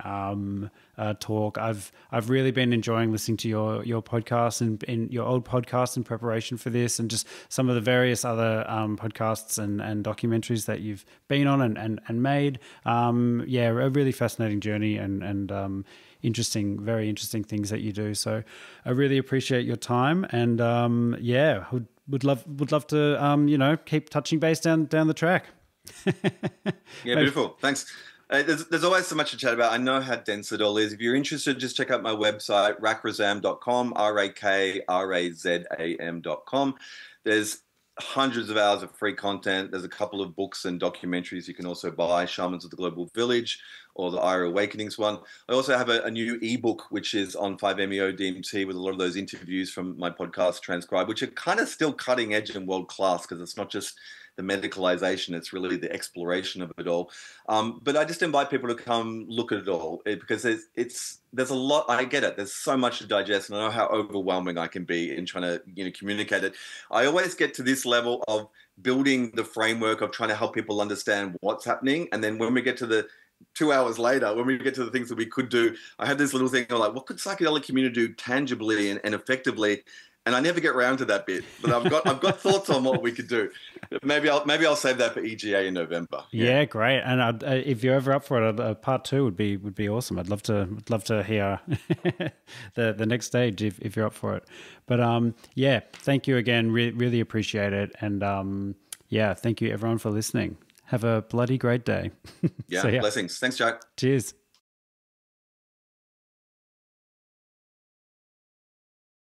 talk. I've really been enjoying listening to your podcast and your old podcast in preparation for this, and just some of the various other podcasts and documentaries that you've been on and made. A really fascinating journey and very interesting things that you do. So I really appreciate your time, and would love to keep touching base down the track. Yeah, beautiful. Thanks. There's always so much to chat about. I know how dense it all is. If you're interested, just check out my website, rakrazam.com, rakrazam.com. There's hundreds of hours of free content. There's a couple of books and documentaries you can also buy, Shamans of the Global Village or the Ira Awakenings one. I also have a new ebook, which is on 5-MeO DMT, with a lot of those interviews from my podcast transcribed, which are kind of still cutting edge and world class, because it's not just the medicalization, it's really the exploration of it all. But I just invite people to come look at it all, because there's a lot. I get it. There's so much to digest, and I know how overwhelming I can be in trying to communicate it. I always get to this level of building the framework of trying to help people understand what's happening, and then when we get to the 2 hours later, when we get to the things that we could do, I have this little thing of like, what could psychedelic community do tangibly and effectively? And I never get around to that bit, but I've got thoughts on what we could do. Maybe I'll save that for EGA in November. Yeah, great. And if you're ever up for it, part 2 would be awesome. I'd love to hear the next stage if you're up for it. But thank you again. Really appreciate it. And Yeah, thank you everyone for listening. Have a bloody great day. Yeah, See ya. blessings. Thanks, Jack. Cheers.